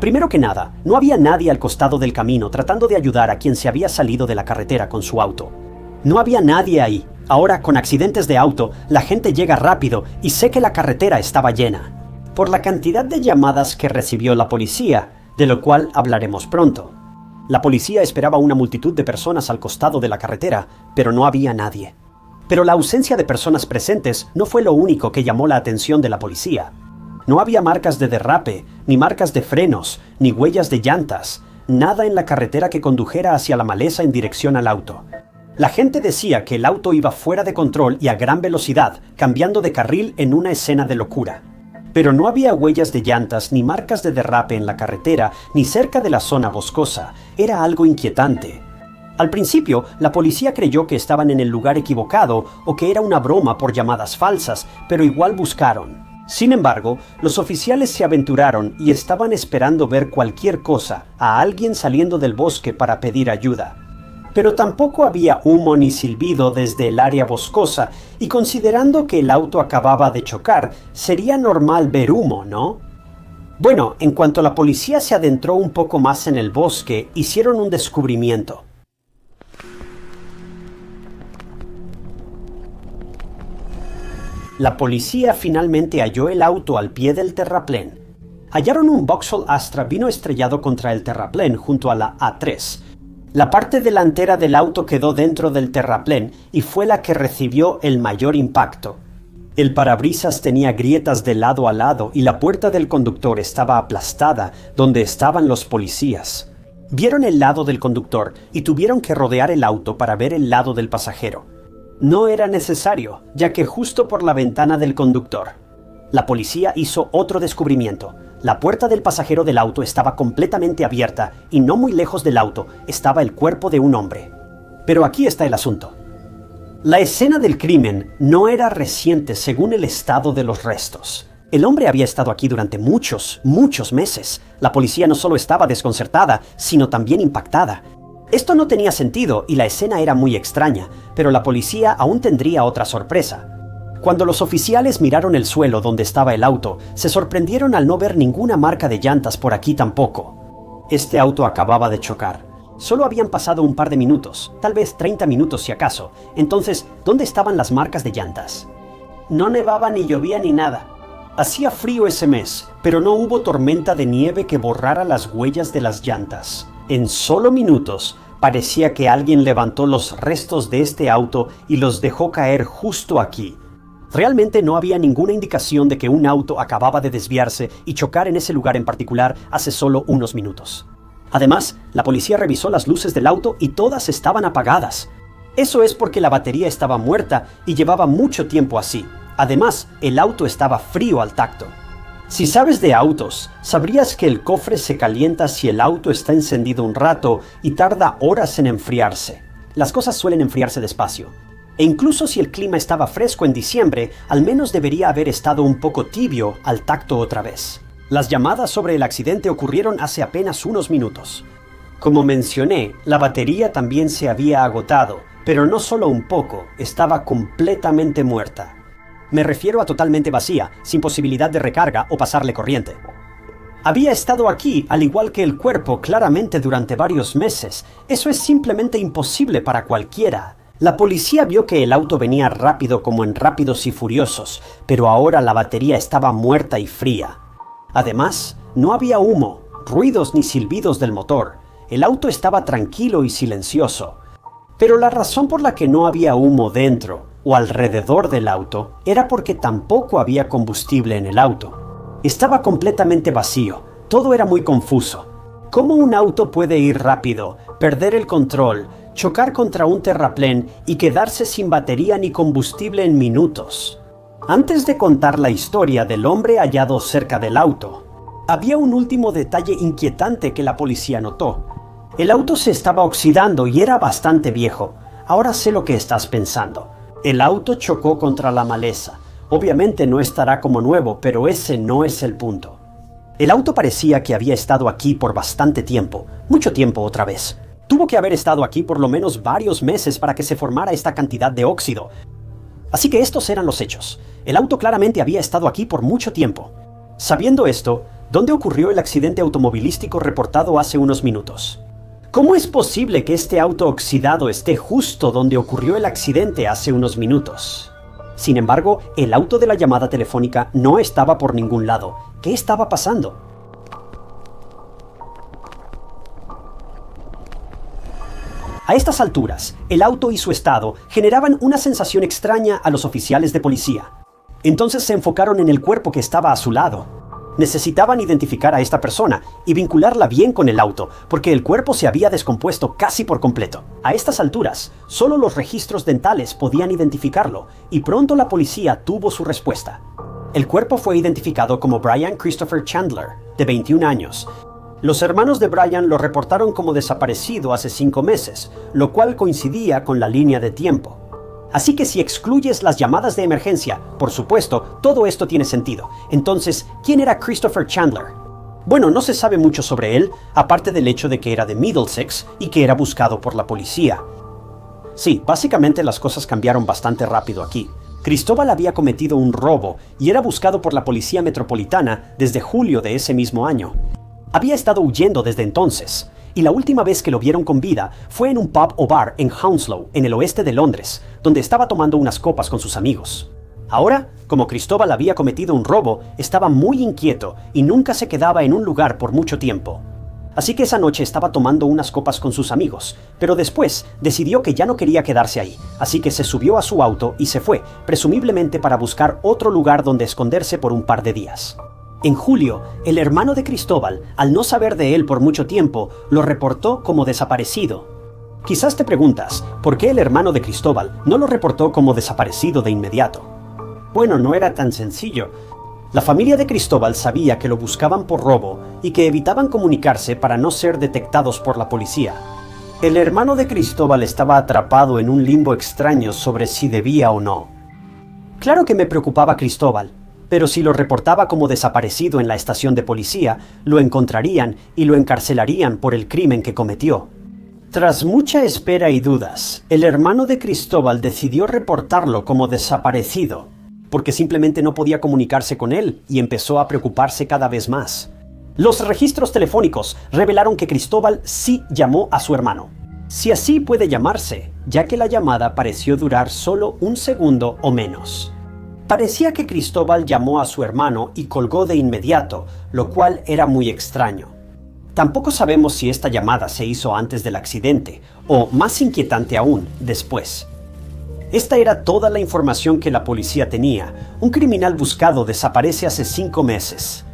Speaker 1: Primero que nada, no había nadie al costado del camino tratando de ayudar a quien se había salido de la carretera con su auto. No había nadie ahí. Ahora, con accidentes de auto, la gente llega rápido y sé que la carretera estaba llena. Por la cantidad de llamadas que recibió la policía, de lo cual hablaremos pronto. La policía esperaba una multitud de personas al costado de la carretera, pero no había nadie. Pero la ausencia de personas presentes no fue lo único que llamó la atención de la policía. No había marcas de derrape, ni marcas de frenos, ni huellas de llantas, nada en la carretera que condujera hacia la maleza en dirección al auto. La gente decía que el auto iba fuera de control y a gran velocidad, cambiando de carril en una escena de locura. Pero no había huellas de llantas ni marcas de derrape en la carretera ni cerca de la zona boscosa. Era algo inquietante. Al principio, la policía creyó que estaban en el lugar equivocado o que era una broma por llamadas falsas, pero igual buscaron. Sin embargo, los oficiales se aventuraron y estaban esperando ver cualquier cosa, a alguien saliendo del bosque para pedir ayuda. Pero tampoco había humo ni silbido desde el área boscosa, y considerando que el auto acababa de chocar, sería normal ver humo, ¿no? Bueno, en cuanto la policía se adentró un poco más en el bosque, hicieron un descubrimiento. La policía finalmente halló el auto al pie del terraplén. Hallaron un Vauxhall Astra vino estrellado contra el terraplén junto a la A3. La parte delantera del auto quedó dentro del terraplén y fue la que recibió el mayor impacto. El parabrisas tenía grietas de lado a lado y la puerta del conductor estaba aplastada donde estaban los policías. Vieron el lado del conductor y tuvieron que rodear el auto para ver el lado del pasajero. No era necesario, ya que justo por la ventana del conductor. La policía hizo otro descubrimiento. La puerta del pasajero del auto estaba completamente abierta y no muy lejos del auto estaba el cuerpo de un hombre. Pero aquí está el asunto. La escena del crimen no era reciente según el estado de los restos. El hombre había estado aquí durante muchos meses. La policía no solo estaba desconcertada, sino también impactada. Esto no tenía sentido y la escena era muy extraña, pero la policía aún tendría otra sorpresa. Cuando los oficiales miraron el suelo donde estaba el auto, se sorprendieron al no ver ninguna marca de llantas por aquí tampoco. Este auto acababa de chocar. Solo habían pasado un par de minutos, tal vez 30 minutos si acaso. Entonces, ¿dónde estaban las marcas de llantas? No nevaba ni llovía ni nada. Hacía frío ese mes, pero no hubo tormenta de nieve que borrara las huellas de las llantas. En solo minutos, parecía que alguien levantó los restos de este auto y los dejó caer justo aquí. Realmente no había ninguna indicación de que un auto acababa de desviarse y chocar en ese lugar en particular hace solo unos minutos. Además, la policía revisó las luces del auto y todas estaban apagadas. Eso es porque la batería estaba muerta y llevaba mucho tiempo así. Además, el auto estaba frío al tacto. Si sabes de autos, sabrías que el cofre se calienta si el auto está encendido un rato y tarda horas en enfriarse. Las cosas suelen enfriarse despacio. E incluso si el clima estaba fresco en diciembre, al menos debería haber estado un poco tibio al tacto otra vez. Las llamadas sobre el accidente ocurrieron hace apenas unos minutos. Como mencioné, la batería también se había agotado, pero no solo un poco, estaba completamente muerta. Me refiero a totalmente vacía, sin posibilidad de recarga o pasarle corriente. Había estado aquí, al igual que el cuerpo, claramente durante varios meses. Eso es simplemente imposible para cualquiera. La policía vio que el auto venía rápido como en Rápidos y Furiosos, pero ahora la batería estaba muerta y fría. Además, no había humo, ruidos ni silbidos del motor. El auto estaba tranquilo y silencioso. Pero la razón por la que no había humo dentro o alrededor del auto era porque tampoco había combustible en el auto. Estaba completamente vacío, todo era muy confuso. ¿Cómo un auto puede ir rápido, perder el control, chocar contra un terraplén y quedarse sin batería ni combustible en minutos? Antes de contar la historia del hombre hallado cerca del auto, había un último detalle inquietante que la policía notó. El auto se estaba oxidando y era bastante viejo. Ahora sé lo que estás pensando. El auto chocó contra la maleza. Obviamente no estará como nuevo, pero ese no es el punto. El auto parecía que había estado aquí por bastante tiempo, mucho tiempo otra vez. Tuvo que haber estado aquí por lo menos varios meses para que se formara esta cantidad de óxido. Así que estos eran los hechos. El auto claramente había estado aquí por mucho tiempo. Sabiendo esto, ¿dónde ocurrió el accidente automovilístico reportado hace unos minutos? ¿Cómo es posible que este auto oxidado esté justo donde ocurrió el accidente hace unos minutos? Sin embargo, el auto de la llamada telefónica no estaba por ningún lado. ¿Qué estaba pasando? A estas alturas, el auto y su estado generaban una sensación extraña a los oficiales de policía. Entonces se enfocaron en el cuerpo que estaba a su lado. Necesitaban identificar a esta persona y vincularla bien con el auto, porque el cuerpo se había descompuesto casi por completo. A estas alturas, solo los registros dentales podían identificarlo, y pronto la policía tuvo su respuesta. El cuerpo fue identificado como Brian Christopher Chandler, de 21 años. Los hermanos de Brian lo reportaron como desaparecido hace 5 meses, lo cual coincidía con la línea de tiempo. Así que si excluyes las llamadas de emergencia, por supuesto, todo esto tiene sentido. Entonces, ¿quién era Christopher Chandler? Bueno, no se sabe mucho sobre él, aparte del hecho de que era de Middlesex y que era buscado por la policía. Sí, básicamente las cosas cambiaron bastante rápido aquí. Cristóbal había cometido un robo y era buscado por la policía metropolitana desde julio de ese mismo año. Había estado huyendo desde entonces, y la última vez que lo vieron con vida fue en un pub o bar en Hounslow, en el oeste de Londres, donde estaba tomando unas copas con sus amigos. Ahora, como Cristóbal había cometido un robo, estaba muy inquieto y nunca se quedaba en un lugar por mucho tiempo. Así que esa noche estaba tomando unas copas con sus amigos, pero después decidió que ya no quería quedarse ahí, así que se subió a su auto y se fue, presumiblemente para buscar otro lugar donde esconderse por un par de días. En julio, el hermano de Cristóbal, al no saber de él por mucho tiempo, lo reportó como desaparecido. Quizás te preguntas, ¿por qué el hermano de Cristóbal no lo reportó como desaparecido de inmediato? Bueno, no era tan sencillo. La familia de Cristóbal sabía que lo buscaban por robo y que evitaban comunicarse para no ser detectados por la policía. El hermano de Cristóbal estaba atrapado en un limbo extraño sobre si debía o no. Claro que me preocupaba Cristóbal. Pero si lo reportaba como desaparecido en la estación de policía, lo encontrarían y lo encarcelarían por el crimen que cometió. Tras mucha espera y dudas, el hermano de Cristóbal decidió reportarlo como desaparecido, porque simplemente no podía comunicarse con él y empezó a preocuparse cada vez más. Los registros telefónicos revelaron que Cristóbal sí llamó a su hermano. Si así puede llamarse, ya que la llamada pareció durar solo un segundo o menos. Parecía que Cristóbal llamó a su hermano y colgó de inmediato, lo cual era muy extraño. Tampoco sabemos si esta llamada se hizo antes del accidente, o, más inquietante aún, después. Esta era toda la información que la policía tenía. Un criminal buscado desaparece hace 5 meses.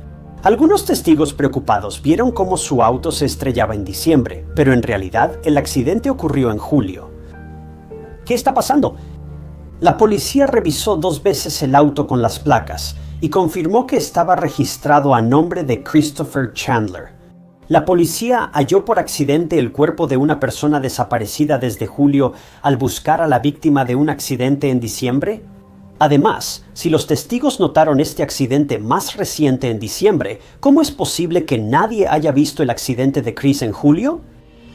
Speaker 1: Algunos testigos preocupados vieron cómo su auto se estrellaba en diciembre, pero en realidad el accidente ocurrió en julio. ¿Qué está pasando? La policía revisó 2 veces el auto con las placas y confirmó que estaba registrado a nombre de Christopher Chandler. La policía halló por accidente el cuerpo de una persona desaparecida desde julio al buscar a la víctima de un accidente en diciembre. Además, si los testigos notaron este accidente más reciente en diciembre, ¿cómo es posible que nadie haya visto el accidente de Chris en julio?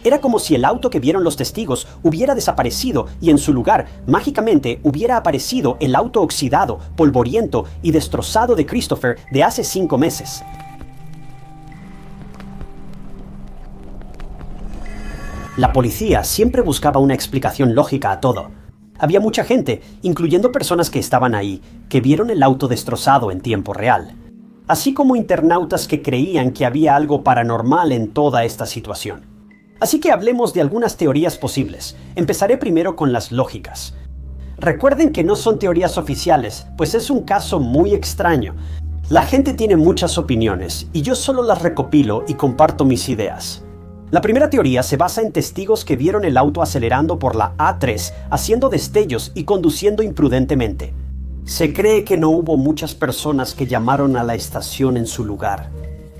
Speaker 1: Era como si el auto que vieron los testigos hubiera desaparecido y en su lugar, mágicamente, hubiera aparecido el auto oxidado, polvoriento y destrozado de Christopher de hace 5 meses. La policía siempre buscaba una explicación lógica a todo. Había mucha gente, incluyendo personas que estaban ahí, que vieron el auto destrozado en tiempo real, así como internautas que creían que había algo paranormal en toda esta situación. Así que hablemos de algunas teorías posibles. Empezaré primero con las lógicas. Recuerden que no son teorías oficiales, pues es un caso muy extraño. La gente tiene muchas opiniones, y yo solo las recopilo y comparto mis ideas. La primera teoría se basa en testigos que vieron el auto acelerando por la A3, haciendo destellos y conduciendo imprudentemente. Se cree que no hubo muchas personas que llamaron a la estación en su lugar.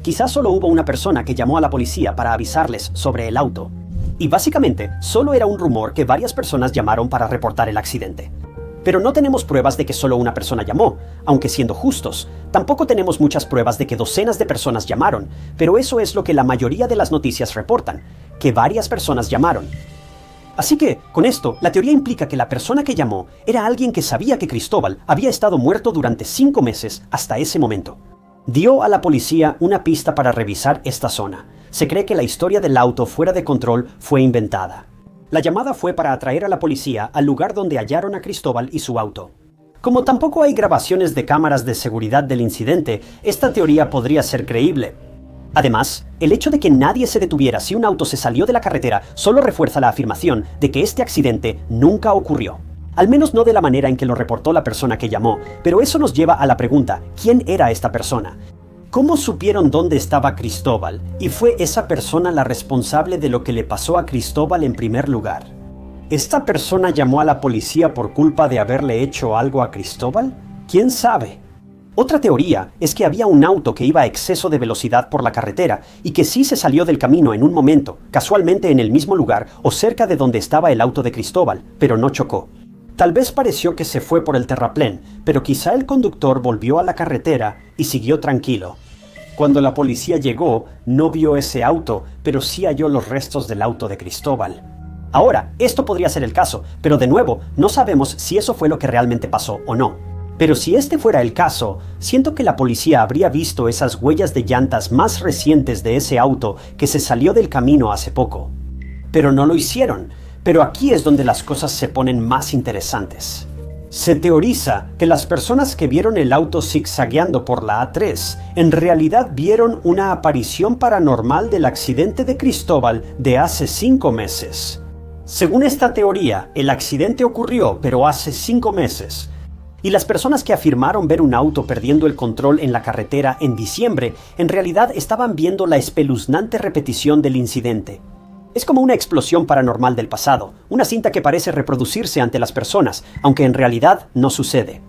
Speaker 1: Quizás solo hubo una persona que llamó a la policía para avisarles sobre el auto. Y básicamente, solo era un rumor que varias personas llamaron para reportar el accidente. Pero no tenemos pruebas de que solo una persona llamó, aunque siendo justos, tampoco tenemos muchas pruebas de que docenas de personas llamaron, pero eso es lo que la mayoría de las noticias reportan, que varias personas llamaron. Así que, con esto, la teoría implica que la persona que llamó era alguien que sabía que Cristóbal había estado muerto durante 5 meses hasta ese momento. Dio a la policía una pista para revisar esta zona. Se cree que la historia del auto fuera de control fue inventada. La llamada fue para atraer a la policía al lugar donde hallaron a Cristóbal y su auto. Como tampoco hay grabaciones de cámaras de seguridad del incidente, esta teoría podría ser creíble. Además, el hecho de que nadie se detuviera si un auto se salió de la carretera solo refuerza la afirmación de que este accidente nunca ocurrió. Al menos no de la manera en que lo reportó la persona que llamó, pero eso nos lleva a la pregunta, ¿quién era esta persona? ¿Cómo supieron dónde estaba Cristóbal? ¿Y fue esa persona la responsable de lo que le pasó a Cristóbal en primer lugar? ¿Esta persona llamó a la policía por culpa de haberle hecho algo a Cristóbal? ¿Quién sabe? Otra teoría es que había un auto que iba a exceso de velocidad por la carretera y que sí se salió del camino en un momento, casualmente en el mismo lugar o cerca de donde estaba el auto de Cristóbal, pero no chocó. Tal vez pareció que se fue por el terraplén, pero quizá el conductor volvió a la carretera y siguió tranquilo. Cuando la policía llegó, no vio ese auto, pero sí halló los restos del auto de Cristóbal. Ahora, esto podría ser el caso, pero de nuevo, no sabemos si eso fue lo que realmente pasó o no. Pero si este fuera el caso, siento que la policía habría visto esas huellas de llantas más recientes de ese auto que se salió del camino hace poco. Pero no lo hicieron. Pero aquí es donde las cosas se ponen más interesantes. Se teoriza que las personas que vieron el auto zigzagueando por la A3 en realidad vieron una aparición paranormal del accidente de Cristóbal de hace 5 meses. Según esta teoría, el accidente ocurrió, pero hace 5 meses. Y las personas que afirmaron ver un auto perdiendo el control en la carretera en diciembre, en realidad estaban viendo la espeluznante repetición del incidente. Es como una explosión paranormal del pasado, una cinta que parece reproducirse ante las personas, aunque en realidad no sucede.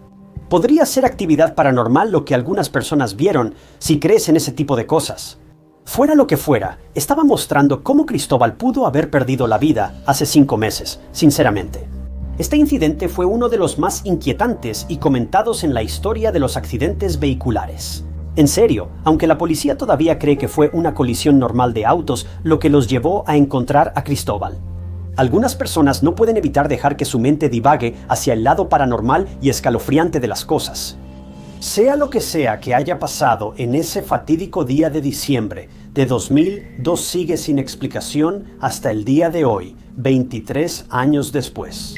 Speaker 1: Podría ser actividad paranormal lo que algunas personas vieron, si crees en ese tipo de cosas. Fuera lo que fuera, estaba mostrando cómo Cristóbal pudo haber perdido la vida hace 5 meses, sinceramente. Este incidente fue uno de los más inquietantes y comentados en la historia de los accidentes vehiculares. En serio, aunque la policía todavía cree que fue una colisión normal de autos lo que los llevó a encontrar a Cristóbal. Algunas personas no pueden evitar dejar que su mente divague hacia el lado paranormal y escalofriante de las cosas. Sea lo que sea que haya pasado en ese fatídico día de diciembre de 2002 sigue sin explicación hasta el día de hoy, 23 años después.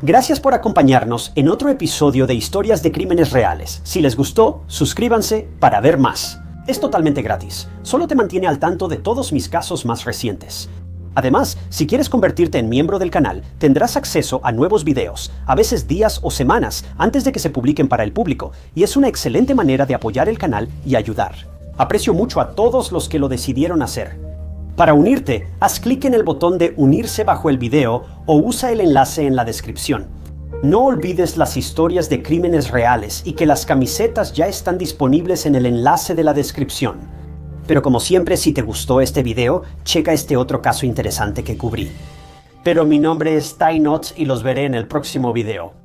Speaker 1: Gracias por acompañarnos en otro episodio de Historias de Crímenes Reales. Si les gustó, suscríbanse para ver más. Es totalmente gratis. Solo te mantiene al tanto de todos mis casos más recientes. Además, si quieres convertirte en miembro del canal, tendrás acceso a nuevos videos, a veces días o semanas antes de que se publiquen para el público, y es una excelente manera de apoyar el canal y ayudar. Aprecio mucho a todos los que lo decidieron hacer. Para unirte, haz clic en el botón de unirse bajo el video o usa el enlace en la descripción. No olvides las historias de crímenes reales y que las camisetas ya están disponibles en el enlace de la descripción. Pero como siempre, si te gustó este video, checa este otro caso interesante que cubrí. Pero mi nombre es Ty Notts y los veré en el próximo video.